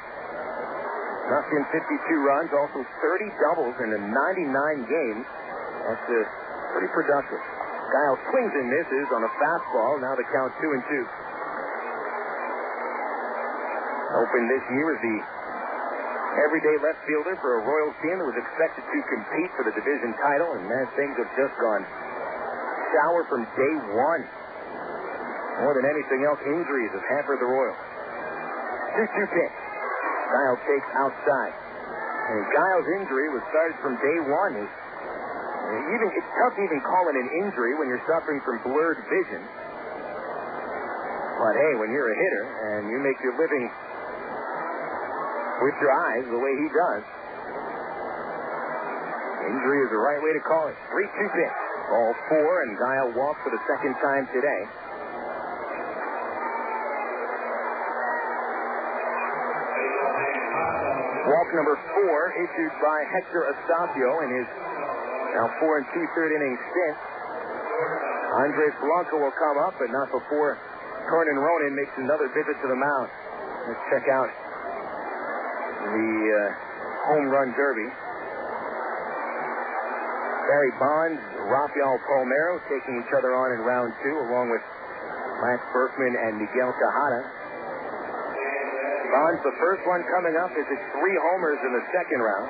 Knocked in 52 runs, also 30 doubles in 99 games. That's pretty productive. Guiel swings and misses on a fastball. Now the count 2-2. Opened this year as the everyday left fielder for a Royals team that was expected to compete for the division title, and man, things have just gone sour from day one. More than anything else, injuries have hampered the Royals. 2-2 pitch. Guiel takes outside. And Guiel's injury was started from day one. It's tough to even call it an injury when you're suffering from blurred vision. But hey, when you're a hitter and you make your living with your eyes the way he does, injury is the right way to call it. 3-2 pitch. Ball 4, and Guiel walks for the second time today. Walk number 4 issued by Hector Astacio in his now 4 2/3 inning stint. Andres Blanco will come up, but not before Cornan Ronan makes another visit to the mound. Let's check out the home run derby. Barry Bonds, Rafael Palmeiro taking each other on in round 2, along with Lance Berkman and Miguel Tejada. Bonds, the first one coming up, is his 3 homers in the second round.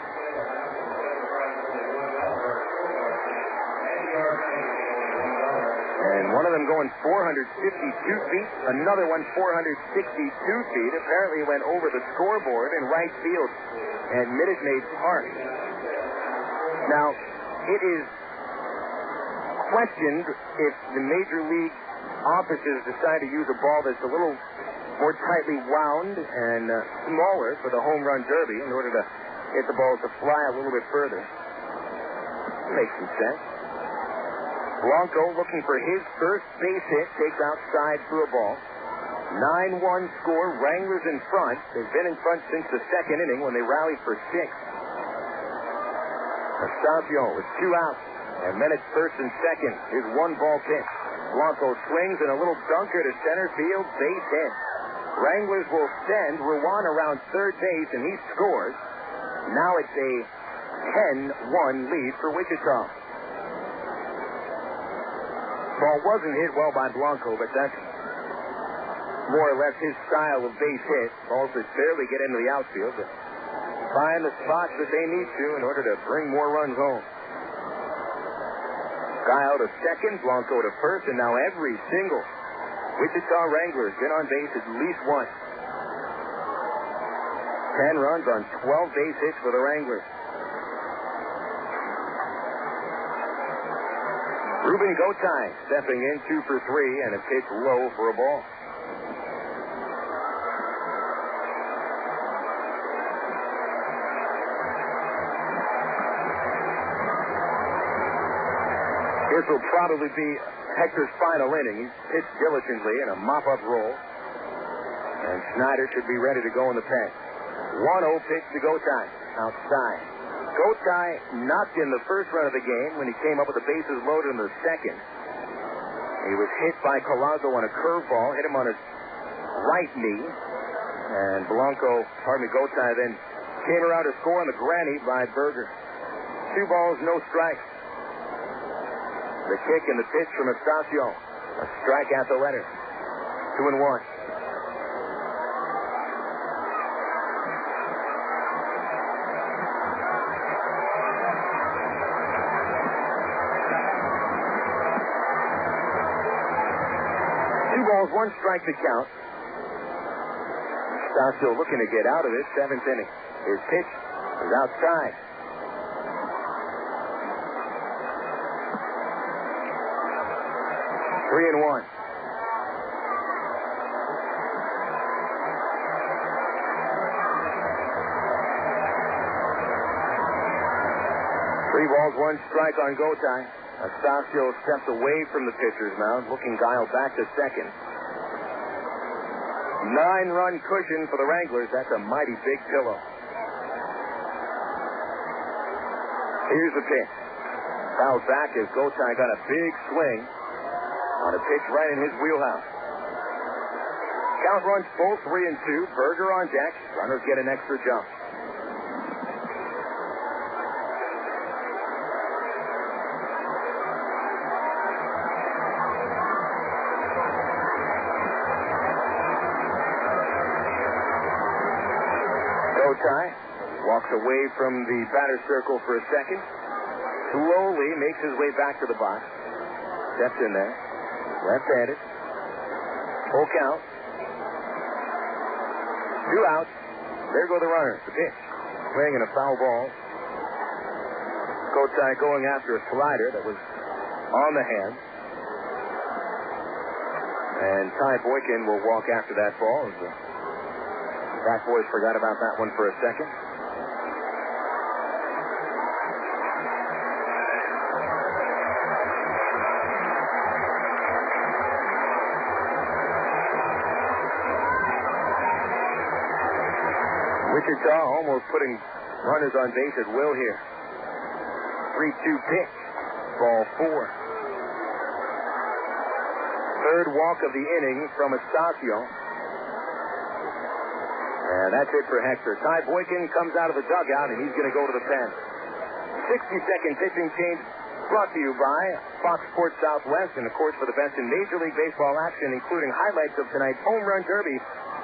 And one of them going 452 feet, another one 462 feet. Apparently it went over the scoreboard in right field at Minute Maid Park. Now, it is questioned if the Major League offices decide to use a ball that's a little more tightly wound and smaller for the home run derby in order to get the ball to fly a little bit further. Makes some sense. Blanco looking for his first base hit, takes outside for a ball. 9-1 score, Wranglers in front. They've been in front since the second inning when they rallied for 6. Estacio with 2 outs, and then it's first and second. His 1-ball pitch. Blanco swings and a little dunker to center field, base hit. Wranglers will send Ruan around third base, and he scores. Now it's a 10-1 lead for Wichita. Ball wasn't hit well by Blanco, but that's more or less his style of base hit. Balls that barely get into the outfield, but find the spots that they need to in order to bring more runs home. Guiel to second, Blanco to first, and now every single Wichita Wranglers been on base at least once. 10 runs on 12 base hits for the Wranglers. Ruben Gotay stepping in 2 for 3 and a pitch low for a ball. This will probably be Hector's final inning. He's pitched diligently in a mop-up role. And Snyder should be ready to go in the pen. 1-0 pitch to Gotay outside. Gotay knocked in the first run of the game when he came up with the bases loaded in the second. He was hit by Callaspo on a curveball, hit him on his right knee. And Gotay then came around to score on the granny by Berger. 2 balls, no strikes. The kick and the pitch from Estacio. A strike at the letter. 2-1. Balls, 1 strike to count. Estacio looking to get out of this 7th inning. His pitch is outside. Three and 1. Three balls, 1 strike on Gotay. Estacio steps away from the pitcher's mound, looking Guiel back to second. 9-run cushion for the Wranglers. That's a mighty big pillow. Here's the pitch. Fouled back as Gotay got a big swing on a pitch right in his wheelhouse. Count runs full, 3 and 2. Berger on deck. Runners get an extra jump. Gotay walks away from the batter's circle for a second. Slowly makes his way back to the box. Steps in there. Left-handed. Full count. 2 outs. There go the runners. The pitch. Swing and a foul ball. Gotay going after a slider that was on the hand. And Ty Boykin will walk after that ball. Bat boys forgot about that one for a second. Wichita almost putting runners on base at will here. 3-2 pitch. Ball 4. Third walk of the inning from Estacio. And that's it for Hector. Ty Boykin comes out of the dugout, and he's going to go to the pen. 60-second pitching change brought to you by Fox Sports Southwest. And, of course, for the best in Major League Baseball action, including highlights of tonight's Home Run Derby,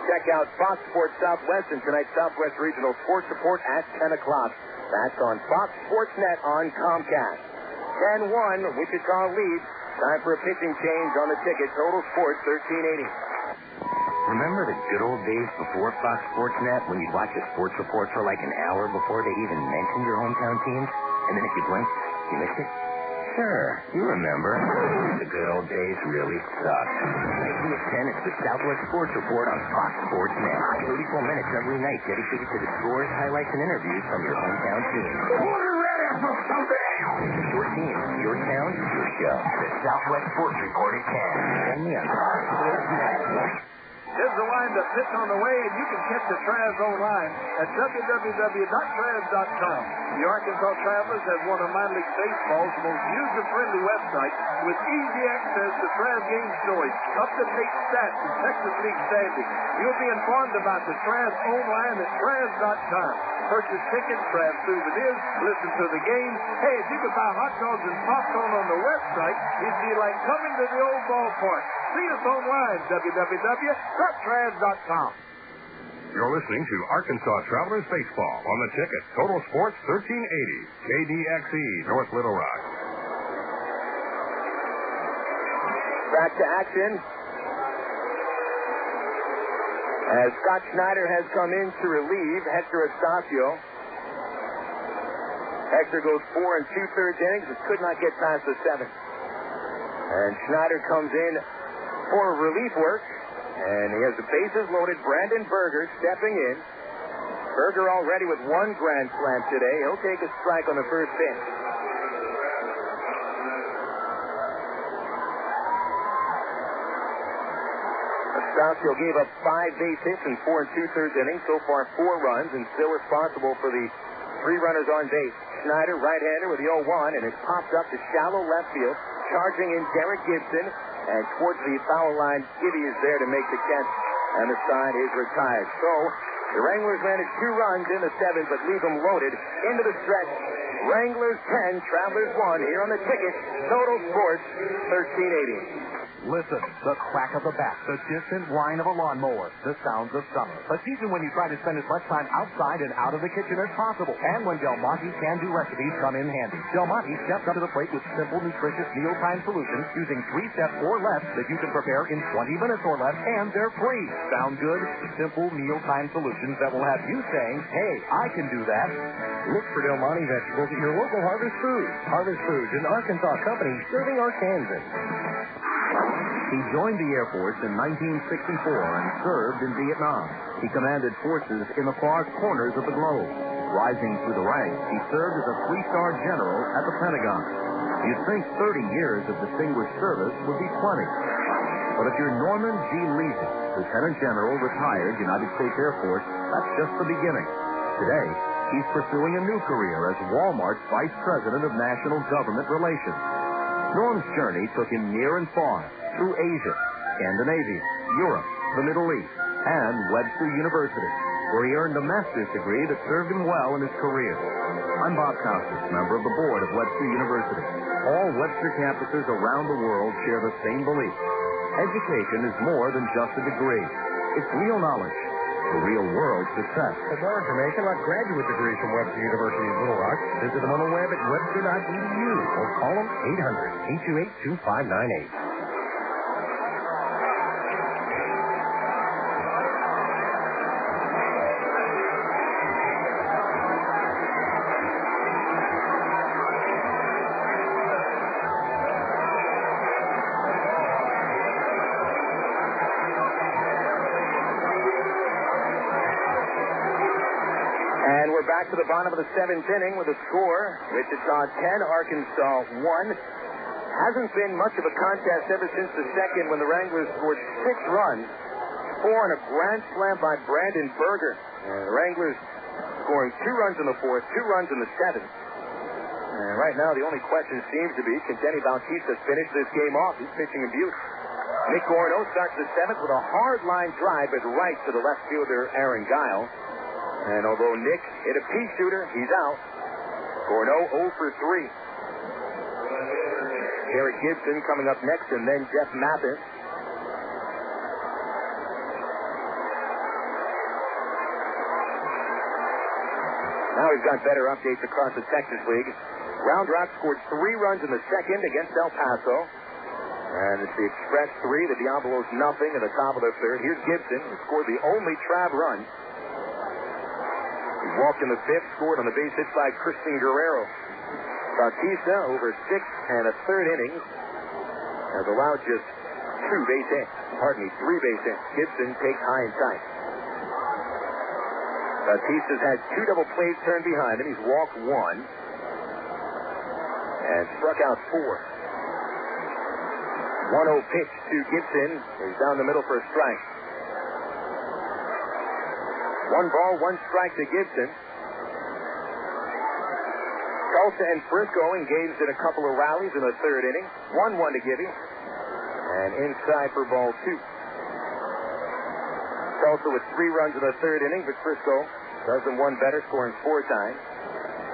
check out Fox Sports Southwest and tonight's Southwest Regional Sports Report at 10 o'clock. That's on Fox Sports Net on Comcast. 10-1, Wichita leads. Time for a pitching change on the ticket. Total Sports 1380. Remember the good old days before Fox Sports Net when you'd watch a sports report for like an hour before they even mentioned your hometown teams? And then if you blinked, you missed it? Sure, you remember. The good old days really sucked. Nightly at 10, it's the Southwest Sports Report on Fox Sports Net. 34 minutes every night dedicated to the scores, highlights, and interviews from your hometown team. Your team, your town, your show. The Southwest Sports Report at 10. And me on Fox Sports Net. There's the windup pitch on the way, and you can catch the Travs online at www.travs.com. The Arkansas Travelers have one of minor league baseball's most user-friendly websites with easy access to Travs game stories, up-to-date stats, and Texas League standings. You'll be informed about the Travs online at travs.com. Purchase tickets, Travs souvenirs, listen to the game. Hey, if you could buy hot dogs and popcorn on the website, it'd be like coming to the old ballpark. See us online, www.travs.com. You're listening to Arkansas Travelers Baseball on the ticket. Total Sports 1380, KDXE, North Little Rock. Back to action. As Scott Schneider has come in to relieve Hector Estacio. Hector goes 4 2/3 innings, but could not get past the 7th. And Schneider comes in for relief work, and he has the bases loaded. Brandon Berger stepping in. Berger already with 1 grand slam today. He'll take a strike on the first pitch. Estacio gave up 5 base hits in 4 2/3 innings. So far, 4 runs, and still responsible for the 3 runners on base. Schneider, right-hander with the 0-1, and it popped up to shallow left field. Charging in Derek Gibson, and towards the foul line, Gibby is there to make the catch, and the side is retired. So, the Wranglers managed 2 runs in the 7th, but leave them loaded into the stretch. Wranglers 10, Travelers 1, here on the ticket. Total Sports 1380. Listen, the crack of the bat, the distant whine of a lawnmower, the sounds of summer. A season when you try to spend as much time outside and out of the kitchen as possible. And when Del Monte's can-do recipes come in handy. Del Monte steps up to the plate with simple, nutritious mealtime solutions using 3 steps or less that you can prepare in 20 minutes or less, and they're free. Sound good? Simple mealtime solutions that will have you saying, hey, I can do that. Look for Del Monte vegetables at your local Harvest Foods. Harvest Foods, an Arkansas company serving Arkansans. He joined the Air Force in 1964 and served in Vietnam. He commanded forces in the far corners of the globe. Rising through the ranks, he served as a 3-star general at the Pentagon. You'd think 30 years of distinguished service would be plenty. But if you're Norman G. Leasing, Lieutenant General, retired United States Air Force, that's just the beginning. Today, he's pursuing a new career as Walmart's Vice President of National Government Relations. Norm's journey took him near and far, through Asia, Scandinavia, Europe, the Middle East, and Webster University, where he earned a master's degree that served him well in his career. I'm Bob Costas, member of the board of Webster University. All Webster campuses around the world share the same belief. Education is more than just a degree. It's real knowledge, the real world success. For more information about graduate degrees from Webster University in Little Rock, visit them on the web at webster.edu or call them 800-828-2598. Back to the bottom of the 7th inning with a score. Wichita 10, Arkansas 1. Hasn't been much of a contest ever since the 2nd when the Wranglers scored 6 runs. 4 and a grand slam by Brandon Berger. And the Wranglers scoring 2 runs in the 4th, 2 runs in the 7th. And right now the only question seems to be, can Denny Bautista finish this game off? He's pitching in Butte. Nick Gorneault starts the 7th with a hard line drive at right to the left fielder Aaron Guiel. And although Nick hit a pea shooter, he's out. Gorneault 0 for 3. Derek Gibson coming up next, and then Jeff Mathis. Now we've got better updates across the Texas League. Round Rock scored 3 runs in the second against El Paso. And it's the Express 3, the Diablos nothing at the top of the third. Here's Gibson, who scored the only Trav run. He walked in the fifth, scored on the base hit by Christian Guerrero. Bautista, over 6 1/3 innings, has allowed just 3 base hits. Gibson takes high and tight. Bautista's had 2 double plays turned behind him. He's walked 1 and struck out 4. 1-0 pitch to Gibson is down the middle for a strike. 1 ball, 1 strike to Gibson. Tulsa and Frisco engaged in a couple of rallies in the third inning. 1-1 to Gibby. And inside for ball 2. Tulsa with 3 runs in the third inning, but Frisco does them 1 better, scoring 4 times.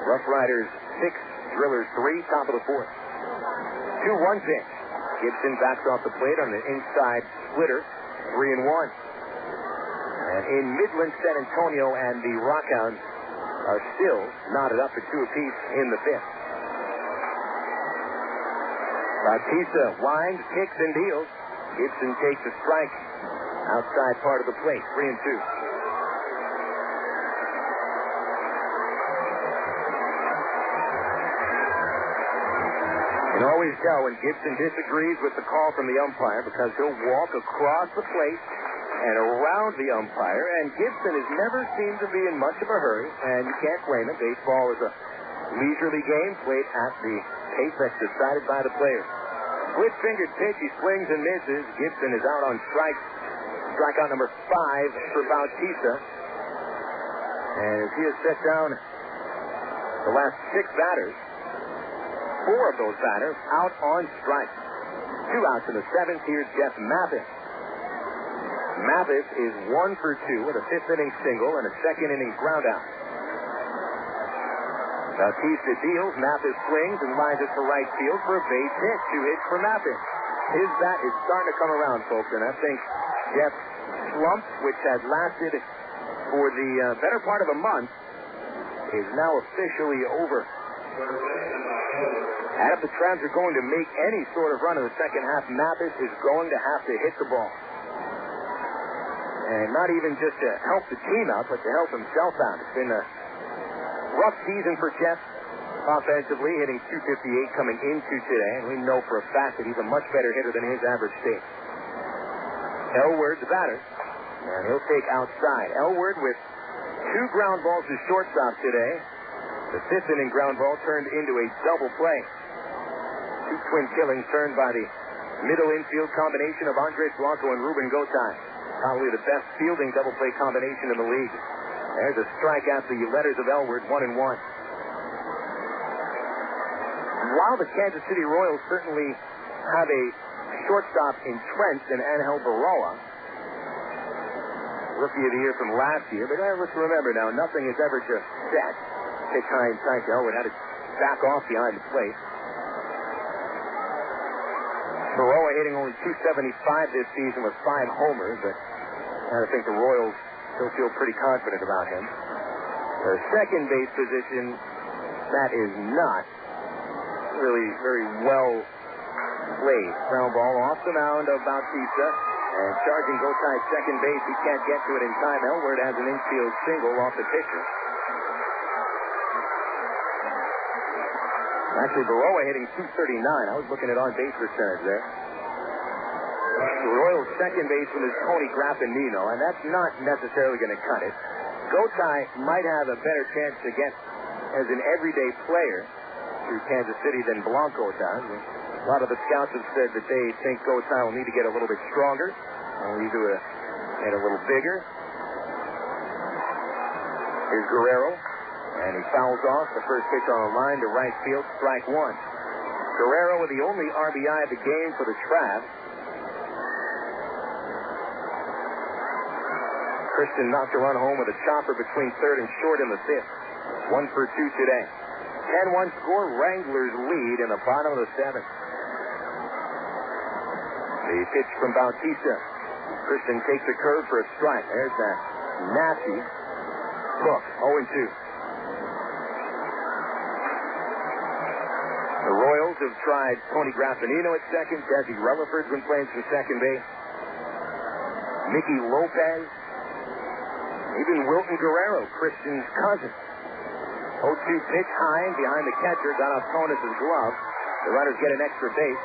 Rough Riders 6, Drillers 3, top of the 4th. 2-1 pitch. Gibson backs off the plate on the inside splitter, 3-1. And in Midland, San Antonio and the Rockhounds are still knotted up at 2 apiece in the 5th. Bautista winds, kicks, and deals. Gibson takes a strike outside part of the plate, 3-2. You can always tell when Gibson disagrees with the call from the umpire because he'll walk across the plate and around the umpire, and Gibson has never seemed to be in much of a hurry, and you can't blame him. Baseball is a leisurely game played at the pace that's decided by the players. Split-fingered pitch, he swings and misses. Gibson is out on strikeout number 5 for Bautista. And as he has set down the last 6 batters, 4 of those batters out on strike. 2 outs in the 7th. Here's Jeff Mathis. Mathis is 1 for 2 with a 5th inning single and a 2nd inning ground out. Bautista deals. Mathis swings and lines it to right field for a base hit. 2 hits for Mathis. His bat is starting to come around, folks, and I think Jeff's slump, which has lasted for the better part of a month, is now officially over. And if the Travs are going to make any sort of run in the second half, Mathis is going to have to hit the ball. And not even just to help the team out, but to help himself out. It's been a rough season for Jeff offensively, hitting .258 coming into today, and we know for a fact that he's a much better hitter than his average state. Elward, the batter, and he'll take outside. Elward with 2 ground balls to shortstop today. The 5th inning ground ball turned into a double play. 2 twin killings turned by the middle infield combination of Andres Blanco and Ruben Gotay. Probably the best fielding double play combination in the league. There's a strike at the letters of Elward, 1-1. While the Kansas City Royals certainly have a shortstop entrenched in Angel Baroa, Rookie of the Year from last year, but let's remember now, nothing is ever just set. Pitch high and tight to Elward, had to back off behind the plate. Baroa hitting only .275 this season with 5 homers, but I think the Royals still feel pretty confident about him. The second base position, that is not really very well played. Ground ball off the mound of Bautista, and charging Gotay second base. He can't get to it in time. Elward has an infield single off the pitcher. Actually, Baroa hitting .239. I was looking at on-base percentage there. The Royals' second baseman is Tony Graffinino, and that's not necessarily going to cut it. Gotay might have a better chance to get as an everyday player through Kansas City than Blanco does. A lot of the scouts have said that they think Gotay will need to get a little bit stronger, and need to get a little bigger. Here's Guerrero. And he fouls off the first pitch on the line to right field, strike 1. Guerrero with the only RBI of the game for the Travs. Christian knocked a run home with a chopper between third and short in the 5th. 1 for 2 today. 10-1 score, Wranglers lead in the bottom of the 7th. The pitch from Bautista. Christian takes a curve for a strike. There's that nasty hook, 0-2. Royals have tried Tony Graffinino at second. Desi Rutherford's been playing some second base. Mickey Lopez. Even Wilkin Guerrero, Christian's cousin. 0-2 pitch high behind the catcher. Got off Tonis' glove. The runners get an extra base.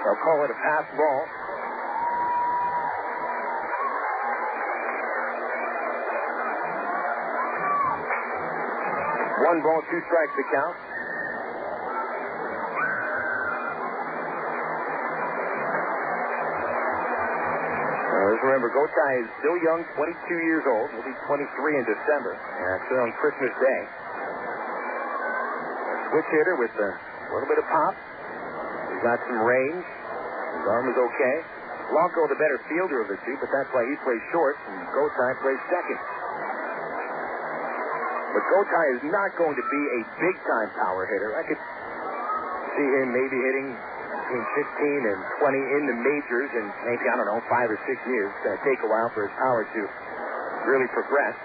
They'll call it a pass ball. One ball, 2 strikes to count. Let's remember, Gotay is still young, 22 years old. He'll be 23 in December. Still on Christmas Day. Switch hitter with a little bit of pop. He's got some range. His arm is okay. Blanco, the better fielder of the two, but that's why he plays short, and Gotay plays second. But Gotay is not going to be a big-time power hitter. I could see him maybe hitting between 15 and 20 in the majors in maybe, 5 or 6 years. It's going to take a while for his power to really progress.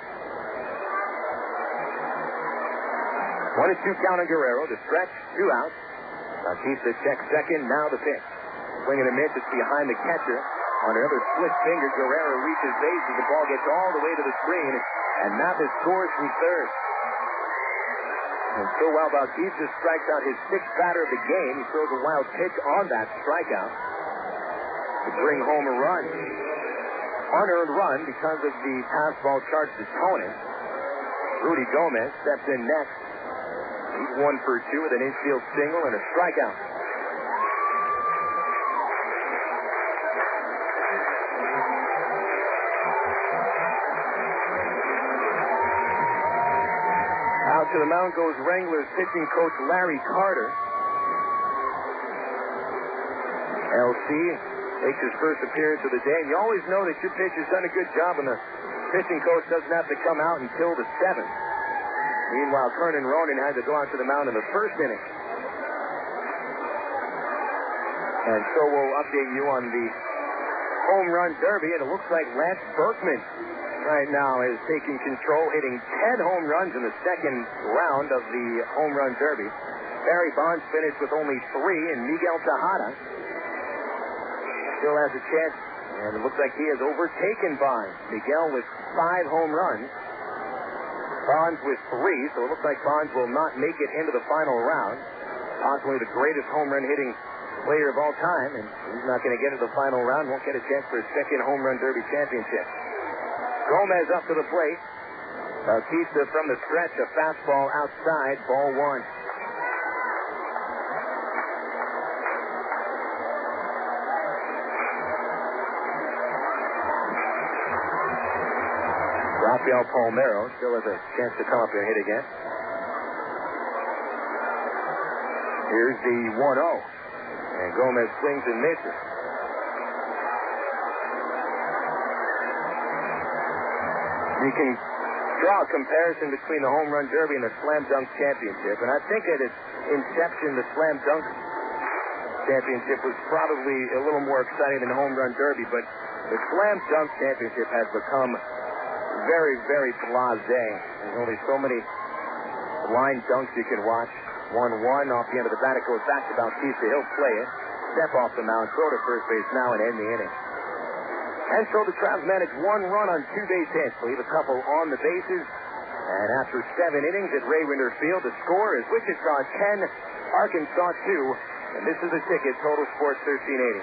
1-2 count on Guerrero. The stretch, 2 outs. Bautista checks second. Now the pitch. Swing and a miss. It's behind the catcher. On another split finger, Guerrero reaches base as the ball gets all the way to the screen. And Mathis scores from third. And so while Bautista strikes out his 6th batter of the game, he throws a wild pitch on that strikeout to bring home a run. Unearned run because of the pass ball charge to Tonis. Rudy Gomez steps in next. He's 1 for 2 with an infield single and a strikeout. Out to the mound goes Wranglers pitching coach Larry Carter. LC makes his first appearance of the day, and you always know that your pitcher's done a good job when the pitching coach doesn't have to come out until the 7th. Meanwhile, Kernan Ronan had to go out to the mound in the 1st inning. And so we'll update you on the home run derby, and it looks like Lance Berkman right now is taking control, hitting 10 home runs in the 2nd round of the home run derby. Barry Bonds finished with only 3, and Miguel Tejada still has a chance, and it looks like he has overtaken Bonds. Miguel with 5 home runs, Bonds with 3, so it looks like Bonds will not make it into the final round. Possibly the greatest home run hitting player of all time, and he's not going to get into the final round, won't get a chance for his 2nd home run derby championship. Gomez up to the plate. Bautista from the stretch, a fastball outside, ball 1. Rafael Palmeiro still has a chance to come up and hit again. Here's the 1-0. And Gomez swings and misses. You can draw a comparison between the home run derby and the slam dunk championship. And I think at its inception, the slam dunk championship was probably a little more exciting than the home run derby. But the slam dunk championship has become very, very blasé. There's only so many line dunks you can watch. 1-1 off the end of the bat. It goes back to Bautista. He'll play it. Step off the mound. Throw to first base now and end the inning. And so the Travs manage 1 run on 2 base hits. Leave a couple on the bases. And after 7 innings at Ray Winder Field, the score is Wichita 10, Arkansas 2. And this is the ticket, Total Sports 1380.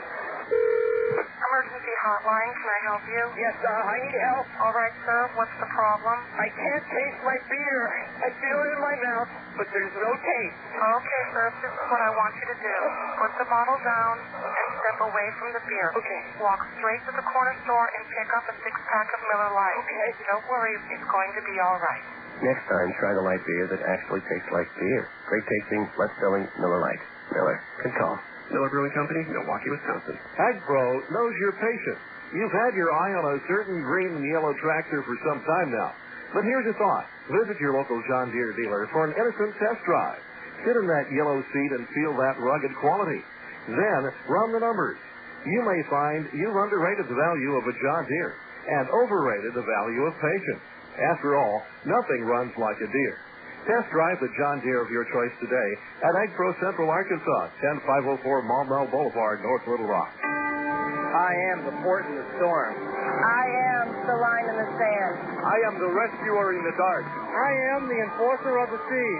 Emergency hotline, can I help you? Yes, I need help. All right, sir. What's the problem? I can't taste my beer. I feel it in my mouth, but there's no taste. Okay, sir. This is what I want you to do. Put the bottle down and step away from the beer. Okay. Walk straight to the corner store and pick up a 6-pack of Miller Lite. Okay. Don't worry. It's going to be all right. Next time, try the light beer that actually tastes like beer. Great tasting, less filling Miller Lite. Miller. Good call. Miller Brewing Company, Milwaukee, Wisconsin. AgPro knows your patience. You've had your eye on a certain green and yellow tractor for some time now. But here's a thought. Visit your local John Deere dealer for an innocent test drive. Sit in that yellow seat and feel that rugged quality. Then run the numbers. You may find you've underrated the value of a John Deere and overrated the value of patience. After all, nothing runs like a Deere. Test drive the John Deere of your choice today at Ag Pro Central Arkansas, 10504 Maumelle Boulevard, North Little Rock. I am the port in the storm. I am the line in the sand. I am the rescuer in the dark. I am the enforcer of the sea.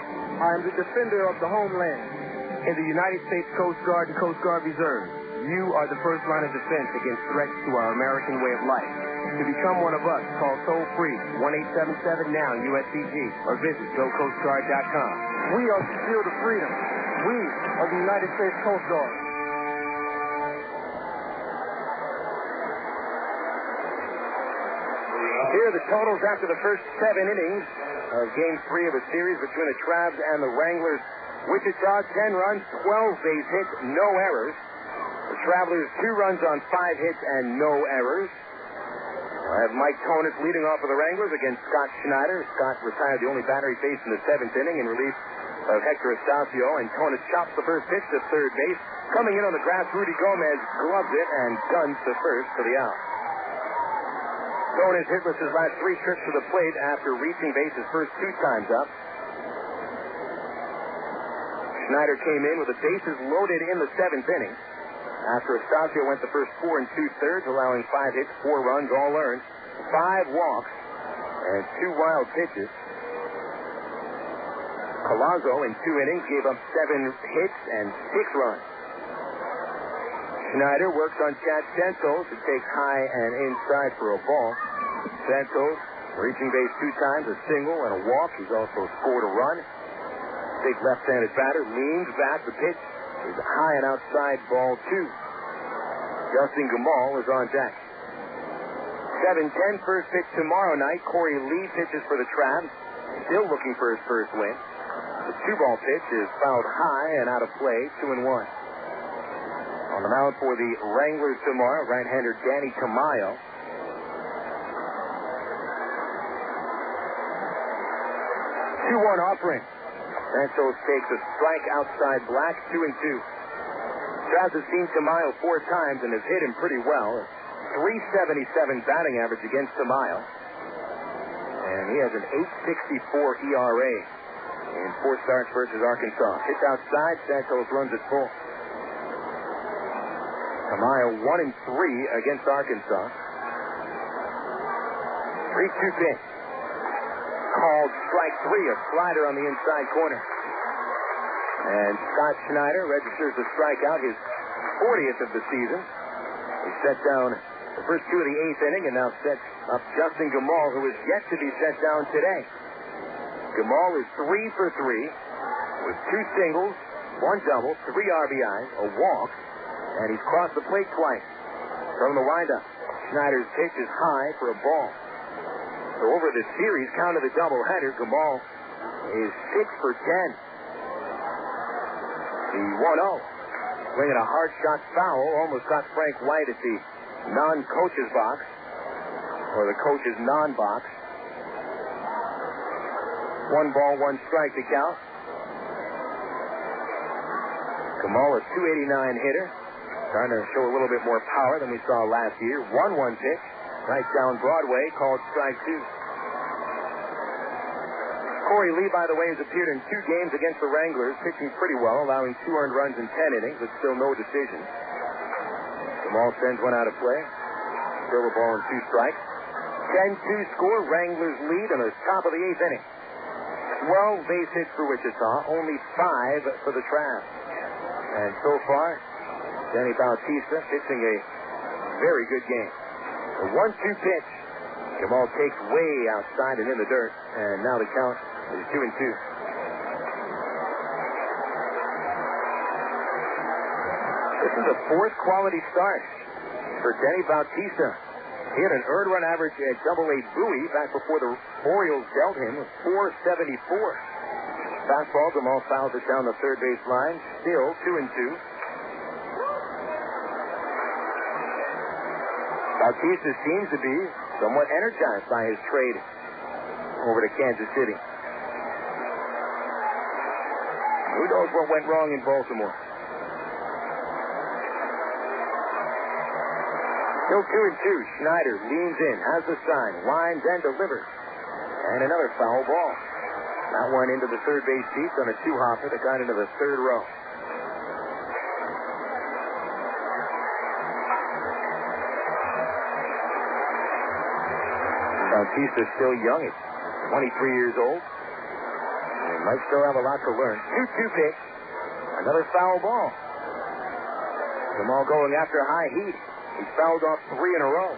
I am the defender of the homeland. In the United States Coast Guard and Coast Guard Reserve, you are the first line of defense against threats to our American way of life. To become one of us, call toll-free 1-877-NOW-USCG or visit gocoastguard.com. We are the shield of freedom. We are the United States Coast Guard. Here are the totals after the first 7 innings of Game 3 of a series between the Travs and the Wranglers. Wichita, 10 runs, 12 base hits, no errors. The Travelers, 2 runs on 5 hits and no errors. I have Mike Tonis leading off for the Wranglers against Scott Schneider. Scott retired the only batter he faced in the 7th inning in relief of Hector Estacio, and Tonis chops the first pitch to third base. Coming in on the grass, Rudy Gomez gloves it and guns to first for the out. Tonis hitless his last 3 trips to the plate after reaching base his first 2 times up. Schneider came in with the bases loaded in the 7th inning. After Estacio went the first 4 2/3, allowing 5 hits, 4 runs, all earned, 5 walks, and 2 wild pitches. Collazo in 2 innings gave up 7 hits and 6 runs. Schneider works on Chad Santos, who takes high and inside for a ball. Santos reaching base 2 times, a single and a walk. He's also scored a run. Big left-handed batter leans back. The pitch is high and outside, ball 2. Justin Gamal is on deck. 7:10, first pitch tomorrow night. Corey Lee pitches for the Travs, still looking for his first win. The 2-ball pitch is fouled high and out of play, 2-1. On the mound for the Wranglers tomorrow, right-hander Danny Tamayo. 2-1 offering. Santos takes a strike outside Black, 2-2. Travs has seen Tamayo 4 times and has hit him pretty well. 3.77 batting average against Tamayo. And he has an 8.64 ERA in 4 starts versus Arkansas. Pitch outside, Santos runs it full. Tamayo 1-3 against Arkansas. 3-2 pitch. Called strike 3, a slider on the inside corner. And Scott Schneider registers the strikeout, his 40th of the season. He set down the first 2 of the 8th inning and now sets up Justin Gamal, who is yet to be set down today. Gamal is 3 for 3 with 2 singles, 1 double, 3 RBIs, a walk, and he's crossed the plate twice. From the windup, Schneider's pitch is high for a ball. So over the series, count of the doubleheader, Gamal is 6 for 10. The 1-0. Swinging a hard shot foul, almost got Frank White at the non-coach's box, or the coach's non-box. 1 ball, 1 strike to count. Gamal, a .289 hitter, trying to show a little bit more power than we saw last year. 1-1 pitch. Right down Broadway, called strike 2. Corey Lee, by the way, has appeared in 2 games against the Wranglers, pitching pretty well, allowing 2 earned runs in 10 innings, but still no decisions. Gamal sends one out of play. Still a ball and 2 strikes. 10-2 score. Wranglers lead in the top of the 8th inning. 12 base hits for Wichita, only 5 for the Travs. And so far, Denny Bautista pitching a very good game. A 1-2 pitch. Gamal takes way outside and in the dirt. And now the count is 2-2. This is a 4th quality start for Denny Bautista. He had an earned run average at Double-A Bowie back before the Orioles dealt him with .474. Fastball, Gamal fouls it down the third base line. Still 2-2. Bautista seems to be somewhat energized by his trade over to Kansas City. Who knows what went wrong in Baltimore? Still 2-2. Schneider leans in, has the sign, winds and delivers. And another foul ball. That one into the third base seats on a two-hopper that got into the third row. Bautista's still young. He's 23 years old. He might still have a lot to learn. 2-2 pitch. Another foul ball. Jamal going after high heat. He's fouled off 3 in a row.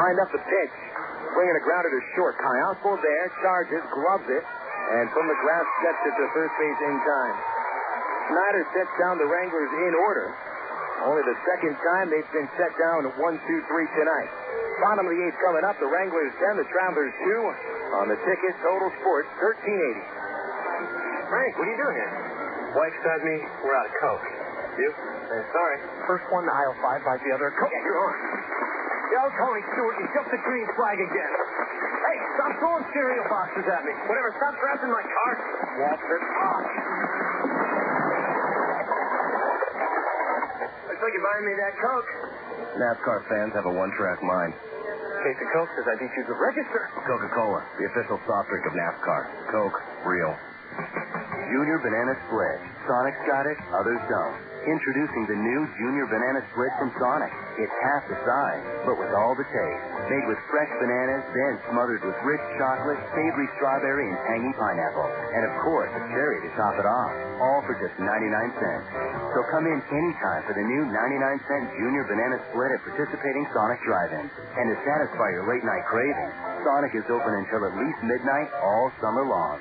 Lined up the pitch. Swinging a grounder to short. Callaspo there, charges, gloves it, and from the grass gets it to first base in time. Snyder sets down the Wranglers in order. Only the second time they've been set down 1-2-3 tonight. Bottom of the eighth coming up. The Wranglers 10, the Travelers 2. On the ticket, Total Sports 1380. Frank, what are you doing here? Wife said me we're out of Coke. You? Sorry. First one to aisle 5 buys the other. Coke. Yeah, you're on. Yo, Tony Stewart, you jumped the green flag again. Hey, stop throwing cereal boxes at me. Whatever, stop grabbing my car. Walter. Looks like you're buying me that Coke. NASCAR fans have a one-track mind. Case of Coke says I beat you to the register. Coca-Cola, the official soft drink of NASCAR. Coke, real. Junior Banana Split. Sonic's got it, others don't. Introducing the new Junior Banana Split from Sonic. It's half the size, but with all the taste. Made with fresh bananas, then smothered with rich chocolate, savory strawberry, and tangy pineapple. And of course, a cherry to top it off. All for just 99 cents. So come in anytime for the new 99-cent Junior Banana Split at participating Sonic drive-ins. And to satisfy your late-night cravings, Sonic is open until at least midnight all summer long.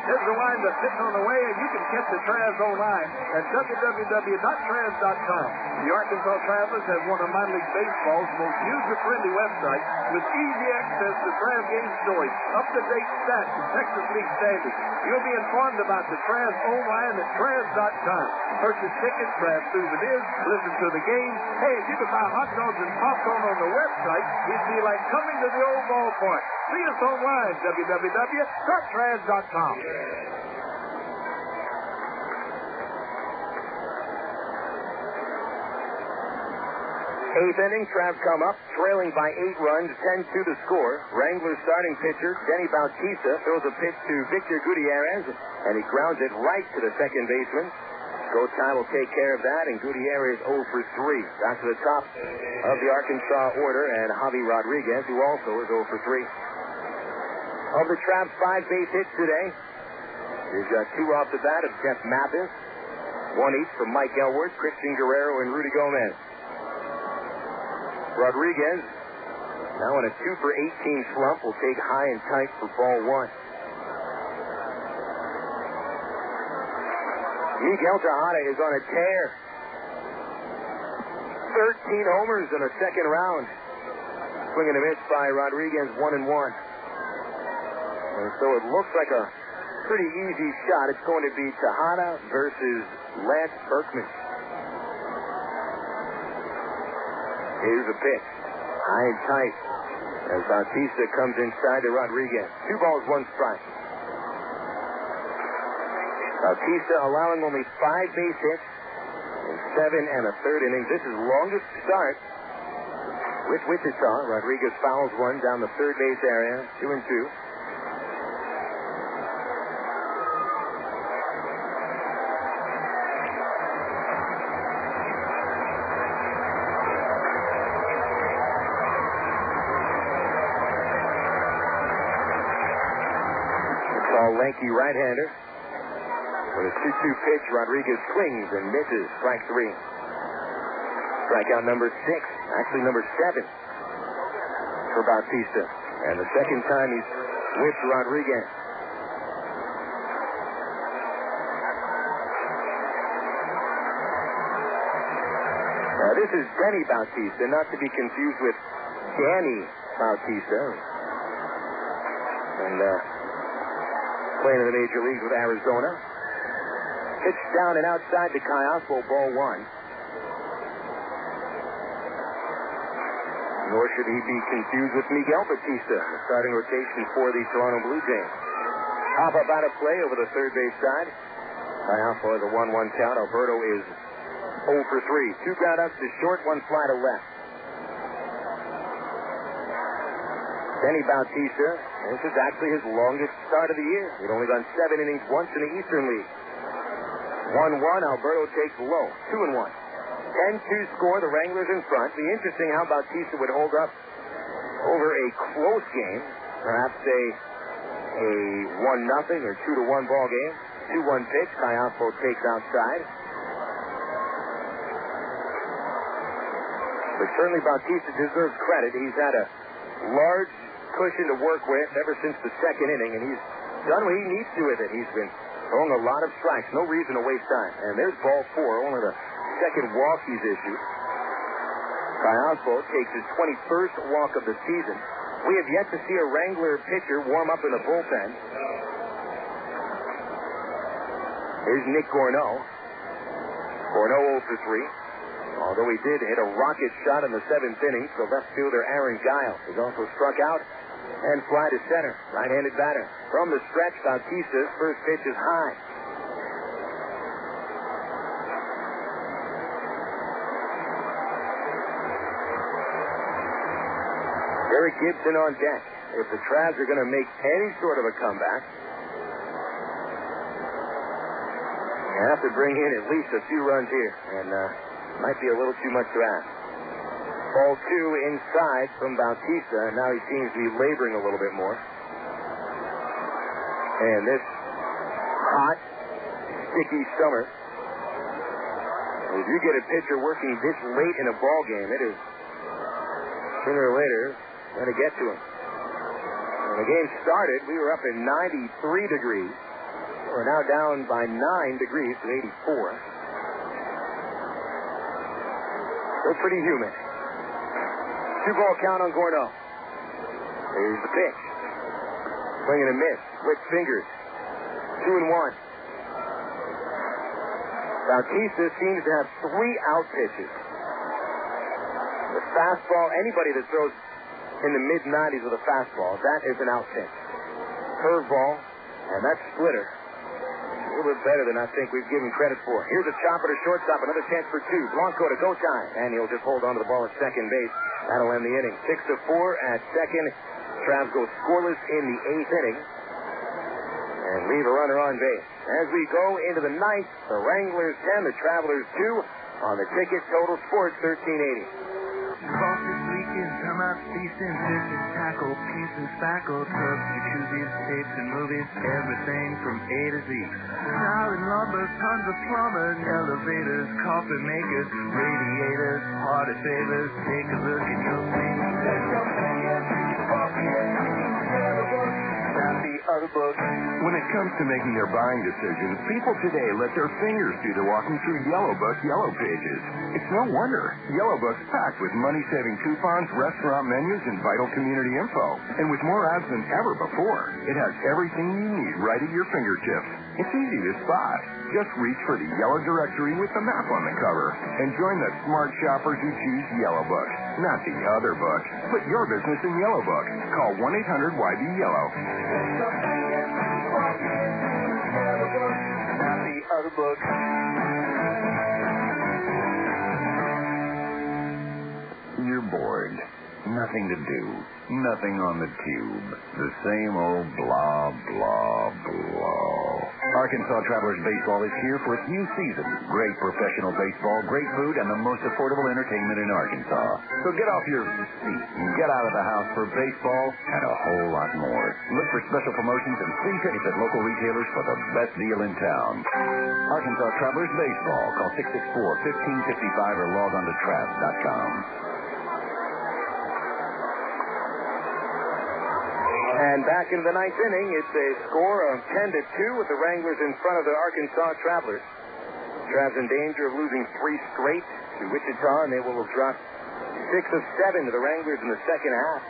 Here's the line that's sitting on the way, and you can catch the Travs online at www.travs.com. The Arkansas Travelers have one of minor league baseball's most user-friendly websites with easy access to Travs game stories, up-to-date stats, and Texas League standings. You'll be informed about the Travs online at travs.com. Purchase tickets, Travs souvenirs, listen to the game. Hey, if you could buy hot dogs and popcorn on the website, it'd be like coming to the old ballpark. See us online, www.travs.com. Eighth inning, Travs come up, trailing by 8 runs, 10-2 the score. Wranglers starting pitcher Denny Bautista throws a pitch to Victor Gutierrez, and he grounds it right to the second baseman. Gotay will take care of that, and Gutierrez 0 for 3. Back to the top of the Arkansas order, and Javi Rodriguez, who also is 0 for 3. Of the Travs' 5 base hits today, he's got 2 off the bat of Jeff Mathis, 1 each from Mike Elworth, Christian Guerrero, and Rudy Gomez. Rodriguez, now in a 2 for 18 slump, will take high and tight for ball 1. Miguel Tejada is on a tear. 13 homers in a second round. Swing and a miss by Rodriguez, 1-1. And so it looks like a pretty easy shot. It's going to be Tejada versus Lance Berkman. Here's a pitch. High and tight as Bautista comes inside to Rodriguez. 2 balls, 1 strike. Bautista allowing only 5 base hits in 7 1/3 innings. This is longest start with Wichita. Rodriguez fouls one down the third base area, 2-2. Lanky right-hander. With a 2-2 pitch, Rodriguez swings and misses. Strike 3. Strikeout number 6. Actually, number 7 for Bautista. And the second time he's whipped Rodriguez. Now, this is Denny Bautista, not to be confused with Danny Bautista. And, playing in the major leagues with Arizona. Pitch down and outside to Callaspo, ball 1. Nor should he be confused with Miguel Bautista, the starting rotation for the Toronto Blue Jays. Hop up out of play over the third base side. Callaspo has a 1-1 count. Alberto is 0 for 3. 2 groundouts to short, 1 fly to left. Denny Bautista, this is actually his longest start of the year. He'd only gone 7 innings once in the Eastern League. 1-1, Alberto takes low. 2-1. 10-2 score, the Wranglers in front. Be interesting how Bautista would hold up over a close game. Perhaps a 1-0 or 2-1 ball game. 2-1 pitch, Callaspo takes outside. But certainly Bautista deserves credit. He's had a large cushion to work with ever since the second inning, and he's done what he needs to with it. He's been throwing a lot of strikes. No reason to waste time. And there's ball 4, only the second walk he's issued. Callaspo takes his 21st walk of the season. We have yet to see a Wrangler pitcher warm up in the bullpen. Here's Nick Gorneault. Gorneault 0 for 3. Although he did hit a rocket shot in the 7th inning to left fielder Aaron Guiel. He's also struck out and fly to center. Right-handed batter. From the stretch, Bautista's first pitch is high. Derek Gibson on deck. If the Travs are going to make any sort of a comeback, you have to bring in at least a few runs here. And might be a little too much to ask. Ball 2 inside from Bautista, and now he seems to be laboring a little bit more. And this hot, sticky summer, if you get a pitcher working this late in a ball game, it is sooner or later going to get to him. When the game started, we were up at 93 degrees. We're now down by 9 degrees to 84. Still pretty humid. 2-ball count on Gorneault. There's the pitch. Swing and a miss. Quick fingers. 2-1. Bautista seems to have 3 out pitches. The fastball, anybody that throws in the mid-90s with a fastball, that is an out pitch. Curveball, and that splitter. A little bit better than I think we've given credit for. Here's a chopper to shortstop. Another chance for 2. Blanco to Gotay. And he'll just hold on to the ball at second base. That'll end the inning. 6-4 at second. Travs go scoreless in the 8th inning. And leave a runner on base. As we go into the 9th, the Wranglers 10, the Travelers 2. On the ticket, Total Sports 1380. Faucets leaking, termites feasting, fish and tackle, paints and spackle, tubs, jacuzzis, tapes and movies, everything from A to Z. Tile and lumber, tons of plumbers, elevators, coffee makers, radiators, party favors. Take a look and you'll see. There's something not the other book. When it comes to making their buying decisions, people today let their fingers do the walking through Yellow Book Yellow Pages. It's no wonder. Yellow Book's packed with money-saving coupons, restaurant menus, and vital community info. And with more ads than ever before, it has everything you need right at your fingertips. It's easy to spot. Just reach for the yellow directory with the map on the cover and join the smart shoppers who choose Yellow Book, not the other book. Put your business in Yellow Book. Call 1-800-YB-YELLOW. Not the other book. You're bored. Nothing to do. Nothing on the tube. The same old blah, blah, blah. Arkansas Travelers Baseball is here for its new season. Great professional baseball, great food, and the most affordable entertainment in Arkansas. So get off your seat and get out of the house for baseball and a whole lot more. Look for special promotions and free tickets at local retailers for the best deal in town. Arkansas Travelers Baseball. Call 664-1555 or log on to Travs.com. And back in the 9th inning, it's a score of 10-2 with the Wranglers in front of the Arkansas Travelers. Travs in danger of losing 3 straight to Wichita, and they will have dropped 6 of 7 to the Wranglers in the second half.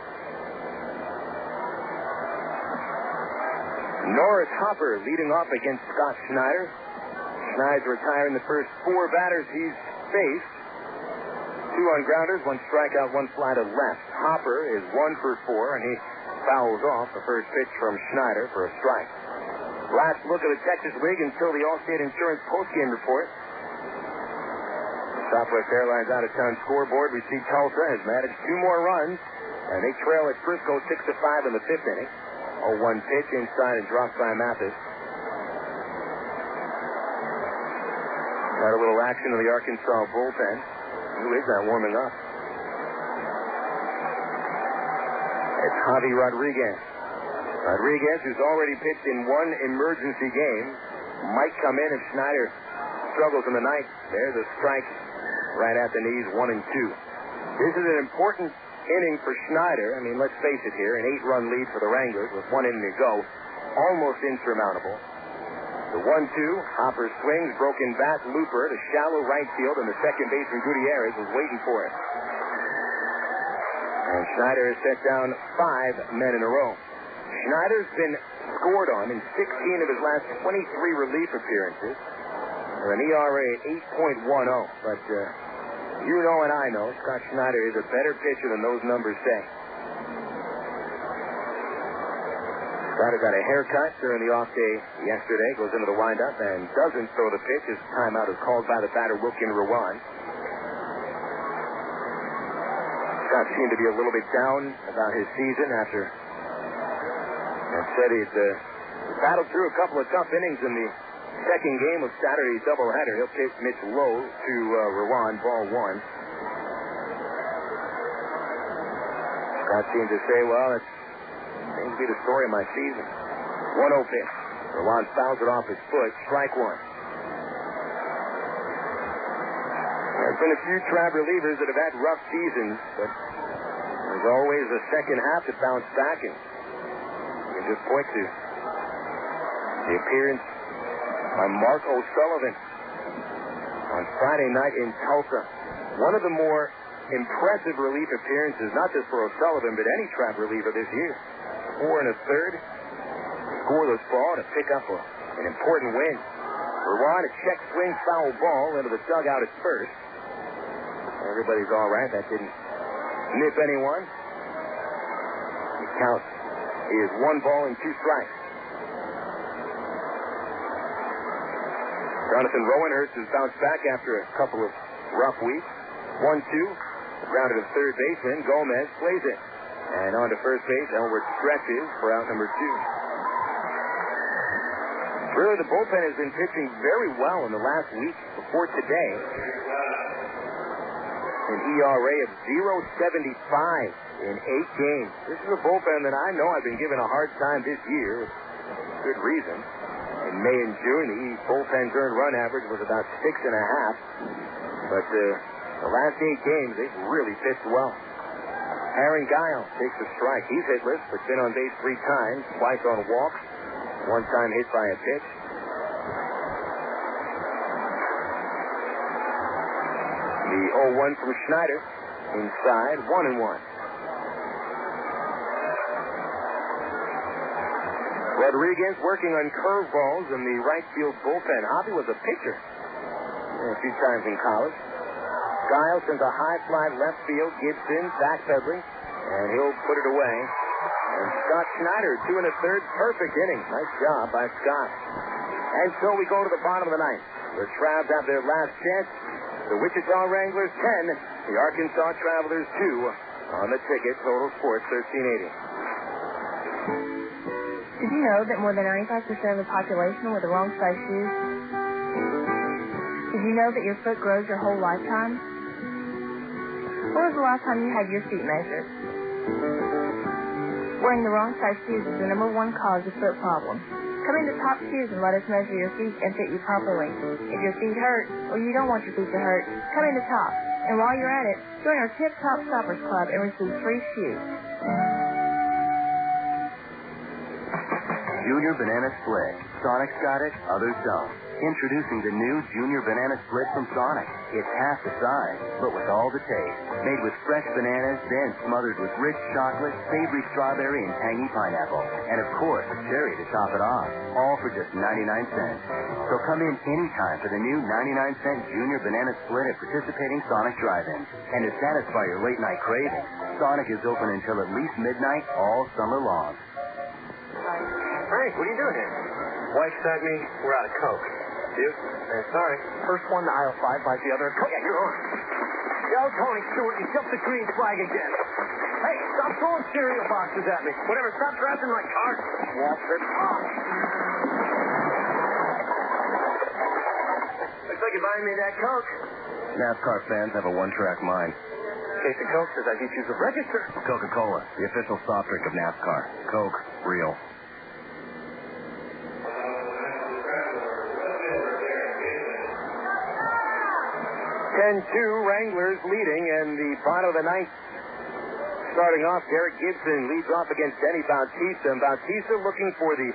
Norris Harper leading off against Scott Schneider. Schneider's retiring the first 4 batters he's faced. 2 on grounders, 1 strikeout, 1 fly to left. Harper is 1 for 4, and he fouls off the first pitch from Schneider for a strike. Last look at the Texas League until the Allstate Insurance postgame report. Southwest Airlines out-of-town scoreboard. We see Tulsa has managed 2 more runs, and they trail at Frisco 6-5 in the 5th inning. 0-1 pitch inside and dropped by Mathis. Got a little action in the Arkansas bullpen. Who is that warming up? It's Javi Rodriguez. Rodriguez, who's already pitched in 1 emergency game, might come in if Schneider struggles in the ninth. There's a strike right at the knees, 1-2. This is an important inning for Schneider. I mean, let's face it here, an 8-run lead for the Wranglers with 1 inning to go. Almost insurmountable. The 1-2, Hopper swings, broken bat, looper to shallow right field, and the second baseman Gutierrez was waiting for it. And Schneider has set down 5 men in a row. Schneider's been scored on in 16 of his last 23 relief appearances, with an ERA at 8.10. But you know and I know Scott Schneider is a better pitcher than those numbers say. Schneider got a haircut during the off day yesterday, goes into the windup and doesn't throw the pitch. His timeout is called by the batter Wilkin Ruan. Scott seemed to be a little bit down about his season after said he'd battled through a couple of tough innings in the second game of Saturday's doubleheader. He'll pitch Mitch Lowe to Ruan, ball 1. Scott seemed to say, well, it seems to be the story of my season. 1-0 pitch. Ruan fouls it off his foot, strike 1. There's been a few Trav relievers that have had rough seasons, but there's always a second half to bounce back in. Just point to the appearance by Mark O'Sullivan on Friday night in Tulsa. One of the more impressive relief appearances, not just for O'Sullivan, but any Trav reliever this year. 4 1/3, scoreless ball to pick up an important win. Ruan, a check swing foul ball into the dugout at first. Everybody's all right. That didn't nip anyone. The count is 1 ball and 2 strikes. Jonathan Rowenhurst has bounced back after a couple of rough weeks. 1-2, grounded to third base, and Gomez plays it. And on to first base, Elwood stretches for out number 2. Really, the bullpen has been pitching very well in the last week before today. An ERA of 0.75 in 8 games. This is a bullpen that I know I've been given a hard time this year, with good reason. In May and June, the bullpen's earned run average was about 6.5. But the last 8 games, they've really pitched well. Aaron Guiel takes a strike. He's hitless, but been on base 3 times, twice on walks, 1 time hit by a pitch. The 0-1 from Schneider. Inside, 1-1. Rodriguez working on curveballs in the right field bullpen. Javi was a pitcher a few times in college. Guiel sends a high fly left field. Gibson backpedaling, and he'll put it away. And Scott Schneider, 2 1/3, perfect inning. Nice job by Scott. And so we go to the bottom of the ninth. The Travs have their last chance. The Wichita Wranglers 10, the Arkansas Travelers 2 on the ticket. Total Sports 1380. Did you know that more than 95% of the population wear the wrong size shoes? Did you know that your foot grows your whole lifetime? When was the last time you had your feet measured? Wearing the wrong size shoes is the #1 cause of foot problems. Come into Top Shoes and let us measure your feet and fit you properly. If your feet hurt or you don't want your feet to hurt, come into Top. And while you're at it, join our Tip Top Shoppers Club and receive free shoes. Junior Banana Split. Sonic's got it, others don't. Introducing the new Junior Banana Split from Sonic. It's half the size, but with all the taste. Made with fresh bananas, then smothered with rich chocolate, savory strawberry, and tangy pineapple. And of course, cherry to top it off. All for just 99 cents. So come in anytime for the new 99-cent Junior Banana Split at participating Sonic drive-ins. And to satisfy your late-night cravings, Sonic is open until at least midnight all summer long. Frank, what are you doing here? Wife sent me. We're out of Coke. You? Sorry. First one to aisle 5 buys the other. Yeah, you're on. Yo, Tony Stewart, you jumped the green flag again. Hey, stop throwing cereal boxes at me. Whatever, stop drafting my cart. Walter. Looks like you're buying me that Coke. NASCAR fans have a one-track mind. Case of Coke says I need you to register. Coca-Cola, the official soft drink of NASCAR. Coke, real. 10-2, Wranglers leading in the bottom of the ninth. Starting off, Derek Gibson leads off against Denny Bautista. And Bautista looking for the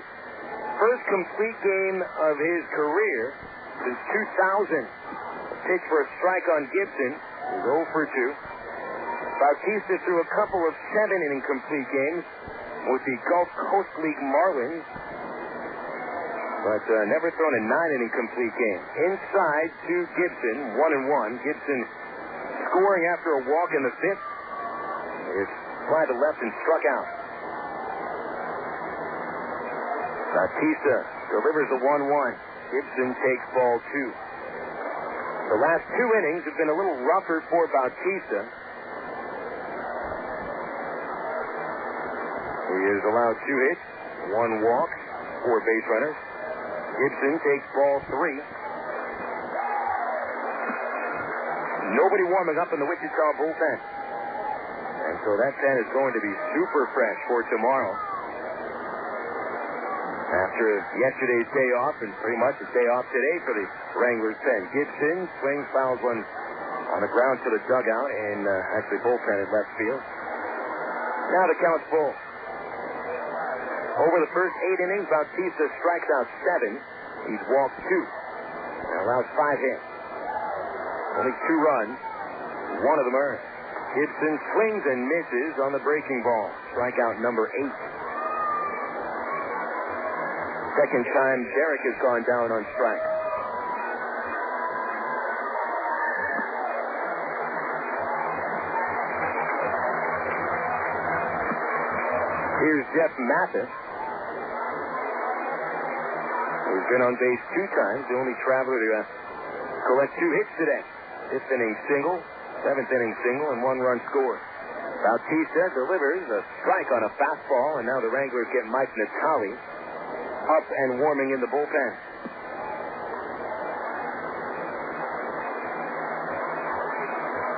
first complete game of his career since 2000. A pitch for a strike on Gibson. He's 0 for 2. Bautista threw a couple of 7-inning complete games with the Gulf Coast League Marlins, but never thrown a 9-inning complete game. Inside to Gibson, 1-1. Gibson scoring after a walk in the fifth. It's fly to left and struck out. Bautista delivers the 1-1. Gibson takes ball 2. The last 2 innings have been a little rougher for Bautista. He has allowed 2 hits, 1 walk, 4 base runners. Gibson takes ball 3. Nobody warming up in the Wichita bullpen. And so that pen is going to be super fresh for tomorrow. After yesterday's day off, and pretty much a day off today for the Wranglers pen. Gibson swings, fouls one on the ground to the dugout, and actually bullpen at left field. Now the count's full. Over the first 8 innings, Bautista strikes out 7. He's walked 2 and allows 5 hits. Only 2 runs. 1 of them earned. Gibson swings and misses on the breaking ball. Strikeout number 8. Second time Derek has gone down on strike. Here's Jeff Mathis, who's been on base 2 times, the only traveler to collect 2 hits today. 5th inning single, 7th inning single, and 1 run scored. Bautista delivers a strike on a fastball, and now the Wranglers get Mike Natale up and warming in the bullpen.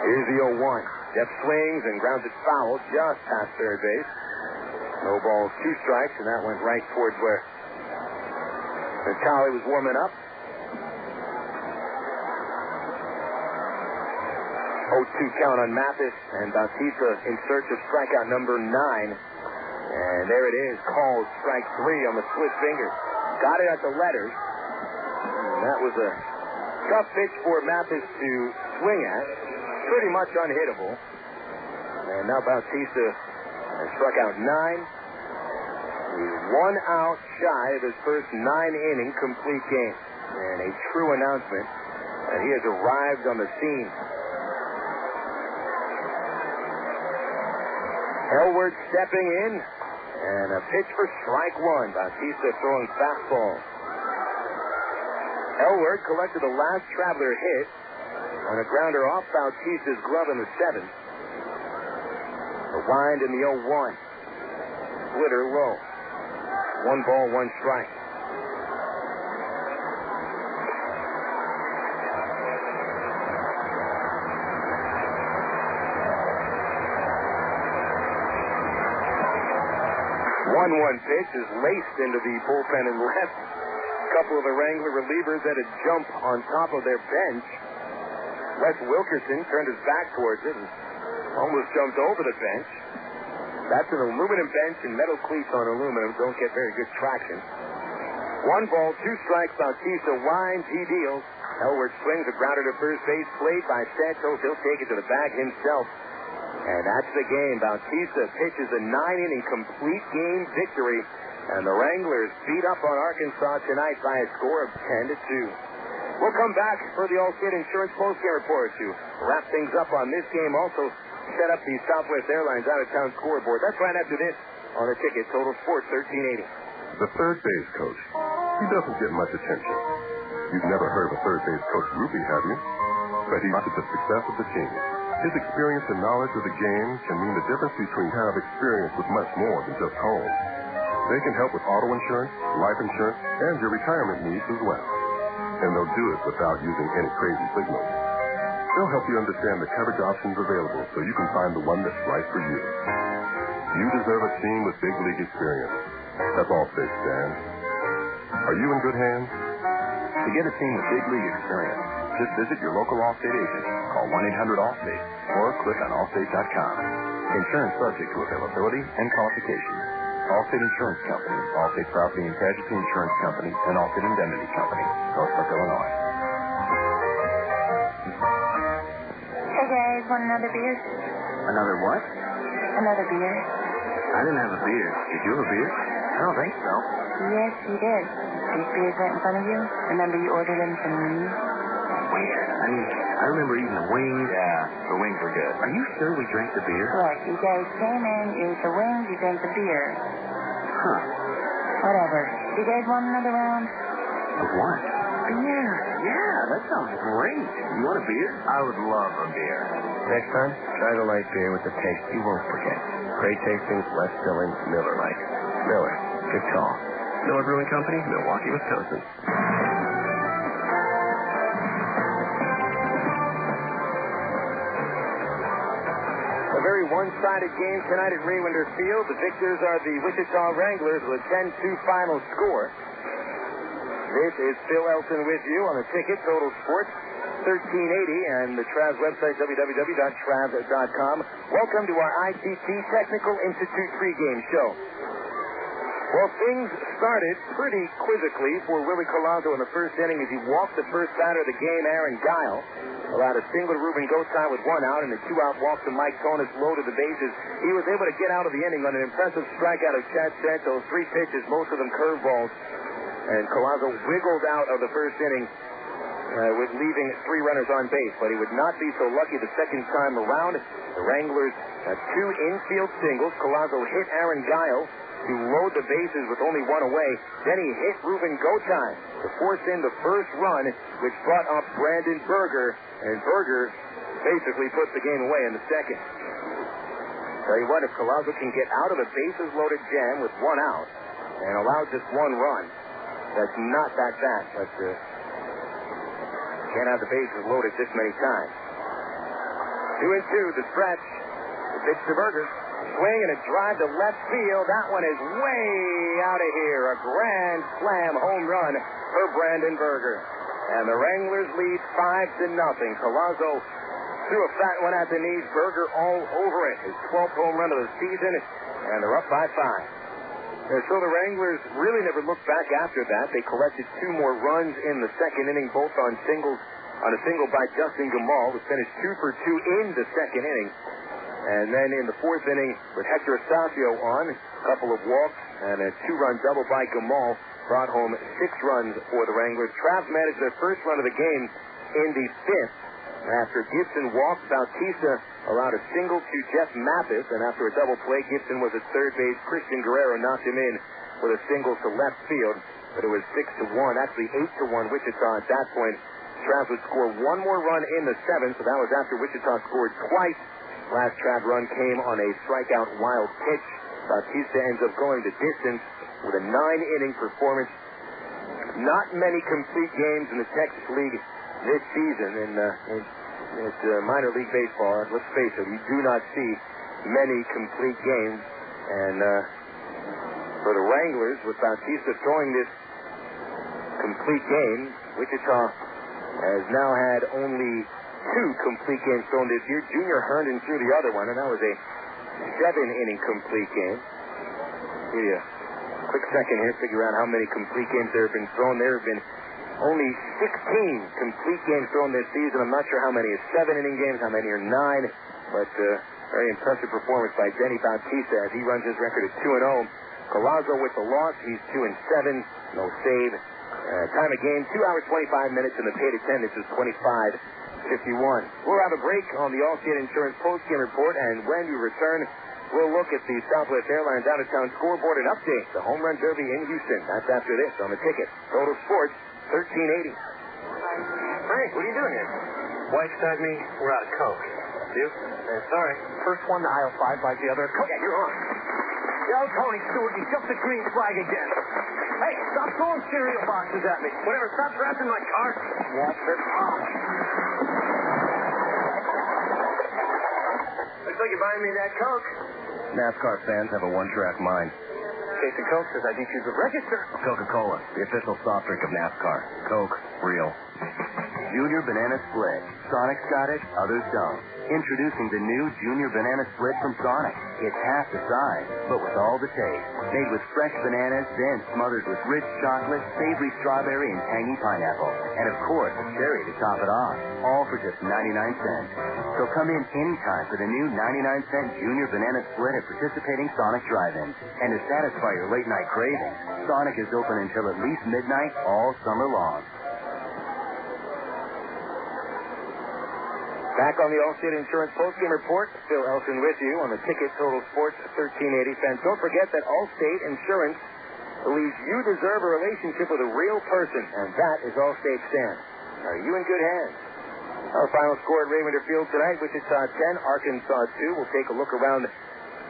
Here's the 0-1. Jeff swings and grounds it foul just past third base. No balls, 2 strikes, and that went right towards where Natale was warming up. 0-2 count on Mathis, and Bautista in search of strikeout number 9. And there it is, called strike 3 on the split finger. Got it at the letters. And that was a tough pitch for Mathis to swing at. Pretty much unhittable. And now Bautista has struck out 9. He's 1 out shy of his first 9-inning complete game. And a true announcement that he has arrived on the scene. Elward stepping in, and a pitch for strike 1. Bautista throwing fastball. Elward collected the last traveler hit on a grounder off Bautista's glove in the 7th. The wind in the 0-1. Splitter low. 1 ball, 1 strike. One pitch is laced into the bullpen and left. A couple of the Wrangler relievers had a jump on top of their bench. Wes Wilkerson turned his back towards it and almost jumped over the bench. That's an aluminum bench, and metal cleats on aluminum don't get very good traction. 1 ball, 2 strikes. Bautista winds, he deals. Elward swings a grounder to first base, played by Santos. He'll take it to the bag himself. And that's the game. Bautista pitches a 9-inning complete game victory. And the Wranglers beat up on Arkansas tonight by a score of 10-2. We'll come back for the Allstate Insurance postgame report to wrap things up on this game. Also set up the Southwest Airlines out-of-town scoreboard. That's right after this on the ticket. Total Sports 1380. The third base coach. He doesn't get much attention. You've never heard of a third-base coach groupie, have you? But he wants the success of the team. His experience and knowledge of the game can mean the difference between have experience with much more than just home. They can help with auto insurance, life insurance, and your retirement needs as well. And they'll do it without using any crazy signals. They'll help you understand the coverage options available so you can find the one that's right for you. You deserve a team with big league experience. That's all Allstate stands. Are you in good hands? To get a team with big league experience, just visit your local Allstate agent, call 1-800-ALLSTATE, or click on Allstate.com. Insurance subject to availability and qualifications. Allstate Insurance Company, Allstate Property and Casualty Insurance Company, and Allstate Indemnity Company, Northbrook, Illinois. Hey guys, want another beer? Another what? Another beer. I didn't have a beer. Did you have a beer? I don't think so. Yes, you did. These beers right in front of you. Remember you ordered them from me? Weird. I remember eating the wings. Yeah, the wings were good. Are you sure we drank the beer? Look, you guys came in, you ate the wings, you drank the beer. Huh. Whatever. Do you guys want another round? Of what? Beer. Yeah, that sounds great. You want a beer? I would love a beer. Next time, try the light beer with the taste you won't forget. Great tasting, less filling, Miller-like. Miller. Good call. Miller Brewing Company, Milwaukee, Wisconsin. A very one-sided game tonight at Raywinter Field. The victors are the Wichita Wranglers with a 10-2 final score. This is Phil Elton with you on the ticket, Total Sports, 1380, and the Travs website, www.travs.com. Welcome to our ITT Technical Institute pregame show. Well, things started pretty quizzically for Willie Collazo in the first inning as he walked the first batter of the game, Aaron Guiel. Allowed a single to Ruben Gotay with one out, and a two-out walk to Mike Tonis loaded the bases. He was able to get out of the inning on an impressive strikeout of Chad Santos, 3 pitches, most of them curveballs. And Collazo wiggled out of the first inning with leaving 3 runners on base, but he would not be so lucky the second time around. The Wranglers had 2 infield singles. Collazo hit Aaron Guiel to load the bases with only 1 away. Then he hit Ruben Gotay to force in the first run, which brought up Brandon Berger, and Berger basically put the game away in the second. Tell you what, if Collazo can get out of a bases-loaded jam with 1 out and allow just 1 run, that's not that bad, but can't have the bases loaded this many times. 2-2, the stretch. The pitch to Berger. Swing and a drive to left field. That one is way out of here. A grand slam home run for Brandon Berger. And the Wranglers lead 5-0. Collazo threw a fat one at the knees. Berger all over it. His 12th home run of the season. And they're up by 5. And so the Wranglers really never looked back after that. They collected 2 more runs in the second inning, both on singles. On a single by Justin Gamal, who finished 2 for 2 in the second inning. And then in the 4th inning, with Hector Estacio on, a couple of walks and a 2-run double by Gamal brought home 6 runs for the Wranglers. Travs managed their first run of the game in the 5th. After Gibson walked, Bautista allowed a single to Jeff Mathis, and after a double play, Gibson was at third base. Christian Guerrero knocked him in with a single to left field, but it was 6-1, actually 8-1 Wichita at that point. Travs would score 1 more run in the 7th, so that was after Wichita scored twice. Last Trav run came on a strikeout wild pitch. Bautista ends up going the distance with a 9-inning performance. Not many complete games in the Texas League this season. It's minor league baseball. Let's face it, we do not see many complete games. And for the Wranglers, with Bautista throwing this complete game, Wichita has now had only 2 complete games thrown this year. Junior Herndon threw the other one, and that was a 7-inning complete game. Give you a quick second here to figure out how many complete games there have been thrown. There have been only 16 complete games thrown this season. I'm not sure how many are 7-inning games, how many are 9, but very impressive performance by Denny Bautista as he runs his record at 2-0. Collazo with the loss. He's 2-7, no save. Time of game, 2 hours, 25 minutes, and the paid attendance is 25:51. We'll have a break on the Allstate Insurance post-game report, and when we return, we'll look at the Southwest Airlines out-of-town scoreboard and update the Home Run Derby in Houston. That's after this on the ticket. Total Sports, 1380. Frank, what are you doing here? Wife sent me. We're out of Coke. You? Sorry. First one to aisle 5 like the other. Coke. Yeah, you're on. Yo, Tony Stewart, you jumped the green flag again. Hey, stop throwing cereal boxes at me. Whatever, stop drafting my car. Walter. Oh. Looks like you're buying me that Coke. NASCAR fans have a one-track mind. Case of Coke says I need you to register. Coca-Cola, the official soft drink of NASCAR. Coke, real. Junior Banana Split. Sonic's got it, others don't. Introducing the new Junior Banana Split from Sonic. It's half the size, but with all the taste. Made with fresh bananas, then smothered with rich chocolate, savory strawberry, and tangy pineapple. And of course, a cherry to top it off. All for just 99 cents. So come in anytime for the new 99-cent Junior Banana Split at participating Sonic drive-ins. And to satisfy your late-night cravings, Sonic is open until at least midnight all summer long. Back on the Allstate Insurance postgame report, Phil Elson with you on the ticket. Total Sports 1380. Fans, don't forget that Allstate Insurance believes you deserve a relationship with a real person, and that is Allstate stands. Are you in good hands? Our final score at Raymond Field tonight: Wichita 10, Arkansas 2. We'll take a look around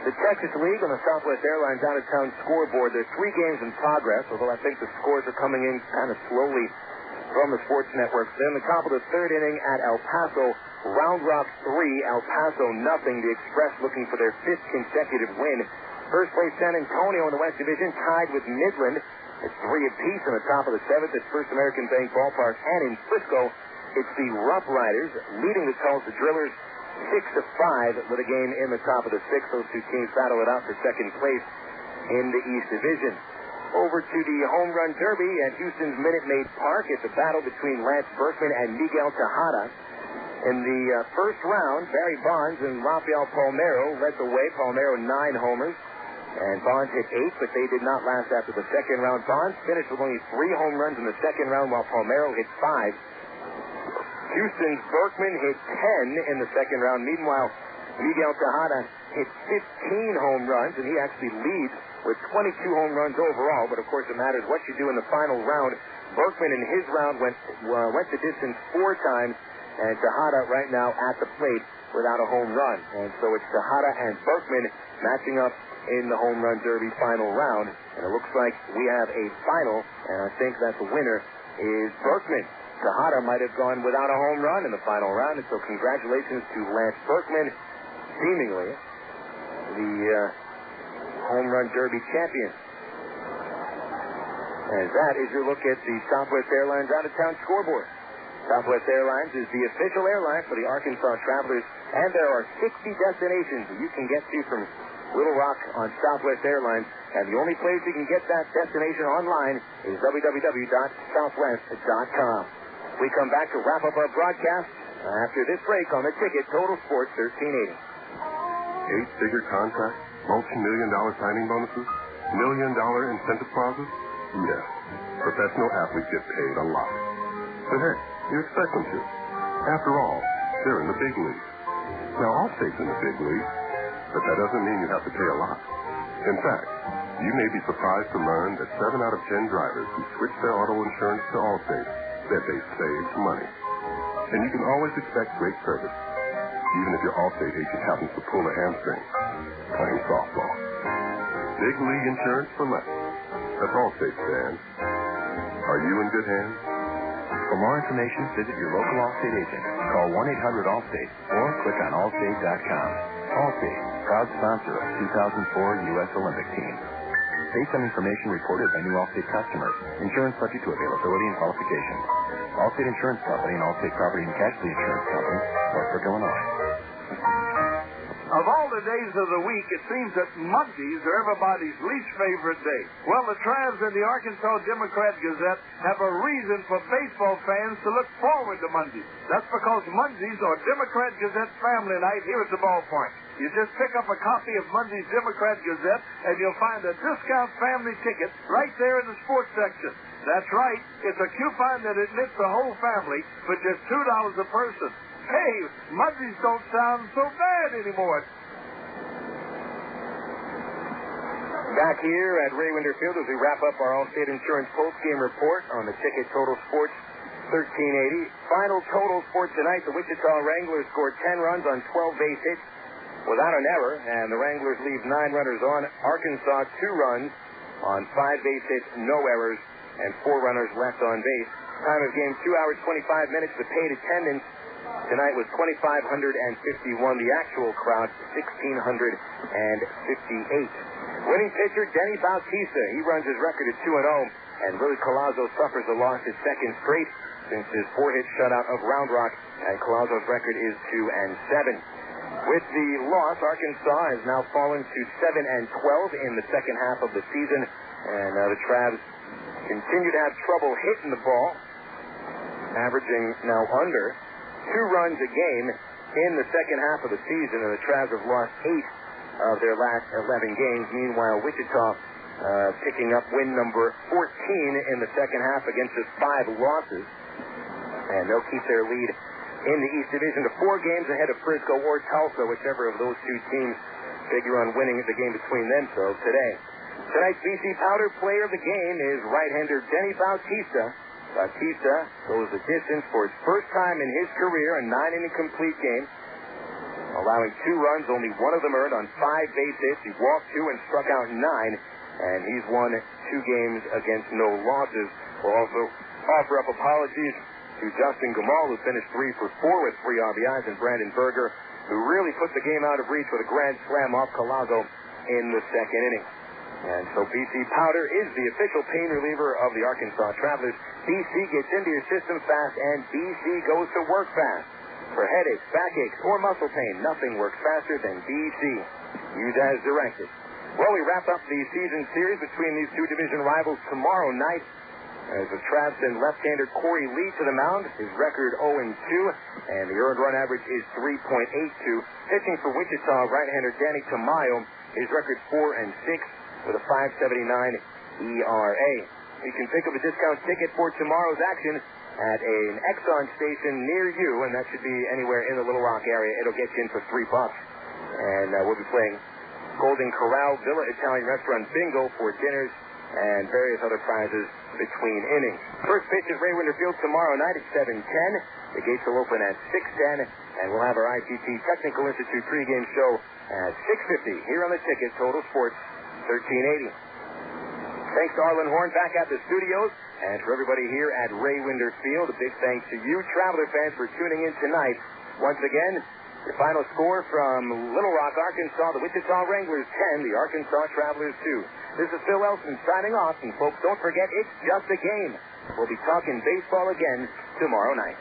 the Texas League on the Southwest Airlines out-of-town scoreboard. There's 3 games in progress, although I think the scores are coming in kind of slowly from the sports networks. Then the top of the 3rd inning at El Paso, Round Rock 3, El Paso nothing. The Express looking for their 5th consecutive win. First place San Antonio in the West Division tied with Midland. It's 3 apiece on the top of the 7th at First American Bank Ballpark. And in Frisco, it's the Rough Riders leading the Tulsa Drillers 6-5 with a game in the top of the 6th. Those 2 teams battle it out for 2nd place in the East Division. Over to the Home Run Derby at Houston's Minute Maid Park. It's a battle between Lance Berkman and Miguel Tejada. In the first round, Barry Bonds and Rafael Palmeiro led the way. Palmeiro 9 homers, and Bonds hit 8, but they did not last after the second round. Bonds finished with only 3 home runs in the second round, while Palmeiro hit 5. Houston's Berkman hit 10 in the second round. Meanwhile, Miguel Tejada hit 15 home runs, and he actually leads with 22 home runs overall. But of course, it matters what you do in the final round. Berkman in his round went the distance 4 times. And Tejada right now at the plate without a home run. And so it's Tejada and Berkman matching up in the Home Run Derby final round. And it looks like we have a final, and I think that the winner is Berkman. Tejada might have gone without a home run in the final round, and so congratulations to Lance Berkman, seemingly the Home Run Derby champion. And that is your look at the Southwest Airlines out-of-town scoreboard. Southwest Airlines is the official airline for the Arkansas Travelers, and there are 60 destinations that you can get to from Little Rock on Southwest Airlines, and the only place you can get that destination online is www.southwest.com. We come back to wrap up our broadcast after this break on the ticket. Total Sports 1380. 8-figure contracts, multi-million-dollar signing bonuses, million-dollar incentive clauses? Yes. Professional athletes get paid a lot. But hey, you expect them to. After all, they're in the big league. Now, Allstate's in the big league, but that doesn't mean you have to pay a lot. In fact, you may be surprised to learn that 7 out of 10 drivers who switch their auto insurance to Allstate said they saved money. And you can always expect great service, even if your Allstate agent happens to pull a hamstring. Playing softball. Big league insurance for less. That's Allstate stands. Are you in good hands? For more information, visit your local Allstate agent. Call 1-800-ALLSTATE or click on Allstate.com. Allstate, proud sponsor of 2004 U.S. Olympic team. Based on information reported by new Allstate customers, insurance subject to availability and qualifications. Allstate Insurance Company and Allstate Property and Casualty Insurance Company, Norfolk, Illinois. Of all the days of the week, it seems that Mondays are everybody's least favorite day. Well, the Travs and the Arkansas Democrat-Gazette have a reason for baseball fans to look forward to Mondays. That's because Mondays are Democrat-Gazette family night here at the ballpark. You just pick up a copy of Monday's Democrat-Gazette, and you'll find a discount family ticket right there in the sports section. That's right. It's a coupon that admits the whole family for just $2 a person. Hey, Mondays don't sound so bad anymore. Back here at Ray Winder Field as we wrap up our Allstate Insurance post-game report on the Ticket Total Sports 1380. Final totals for tonight, the Wichita Wranglers scored 10 runs on 12 base hits without an error, and the Wranglers leave 9 runners on. Arkansas 2 runs on 5 base hits, no errors, and 4 runners left on base. Time of game 2 hours 25 minutes. The paid attendance tonight was 2,551. The actual crowd 1,658. Winning pitcher Denny Bautista. He runs his record at 2-0, and Willie Collazo suffers a loss his second straight since his 4-hit shutout of Round Rock, and Collazo's record is 2-7. With the loss, Arkansas has now fallen to 7-12 in the second half of the season, and the Travs continue to have trouble hitting the ball, averaging now under 2 runs a game in the second half of the season, and the Travs have lost 8 of their last 11 games. Meanwhile, Wichita picking up win number 14 in the second half against just 5 losses, and they'll keep their lead in the East Division to 4 games ahead of Frisco or Tulsa, whichever of those 2 teams figure on winning the game between themselves today. Tonight's BC Powder player of the game is right-hander Denny Bautista. Bautista goes the distance for his first time in his career, a 9-inning complete game, allowing 2 runs, only 1 of them earned on 5 base hits. He walked 2 and struck out 9, and he's won 2 games against no losses. We'll also offer up apologies to Justin Gamal, who finished 3 for 4 with 3 RBIs, and Brandon Berger, who really put the game out of reach with a grand slam off Collazo in the second inning. And so BC Powder is the official pain reliever of the Arkansas Travelers. BC gets into your system fast, and BC goes to work fast. For headaches, backaches, or muscle pain, nothing works faster than BC. Use as directed. Well, we wrap up the season series between these 2 division rivals tomorrow night, as the Travs send left-hander Corey Lee to the mound. His record 0-2, and the earned run average is 3.82. Pitching for Wichita, right-hander Danny Tamayo. His record 4-6 with a 5.79 ERA. You can pick up a discount ticket for tomorrow's action at an Exxon station near you, and that should be anywhere in the Little Rock area. It'll get you in for $3. And we'll be playing Golden Corral Villa Italian Restaurant Bingo for dinners and various other prizes between innings. First pitch at Ray Winder Field tomorrow night at 7:10. The gates will open at 6:10, and we'll have our ITT Technical Institute pregame show at 6:50 here on the Ticket Total Sports 1380. Thanks to Arlen Horn back at the studios, and for everybody here at Ray Winder Field, a big thanks to you, Traveler fans, for tuning in tonight. Once again, your final score from Little Rock, Arkansas, the Wichita Wranglers 10, the Arkansas Travelers 2. This is Phil Elson signing off, and folks, don't forget, it's just a game. We'll be talking baseball again tomorrow night.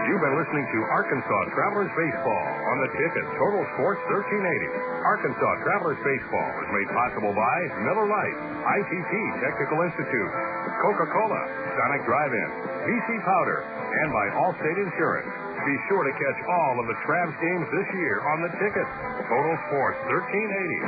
You've been listening to Arkansas Travelers Baseball on the Ticket Total Sports 1380. Arkansas Travelers Baseball is made possible by Miller Lite, ITT Technical Institute, Coca-Cola, Sonic Drive-In, BC Powder, and by Allstate Insurance. Be sure to catch all of the Travs games this year on the Ticket Total Sports 1380.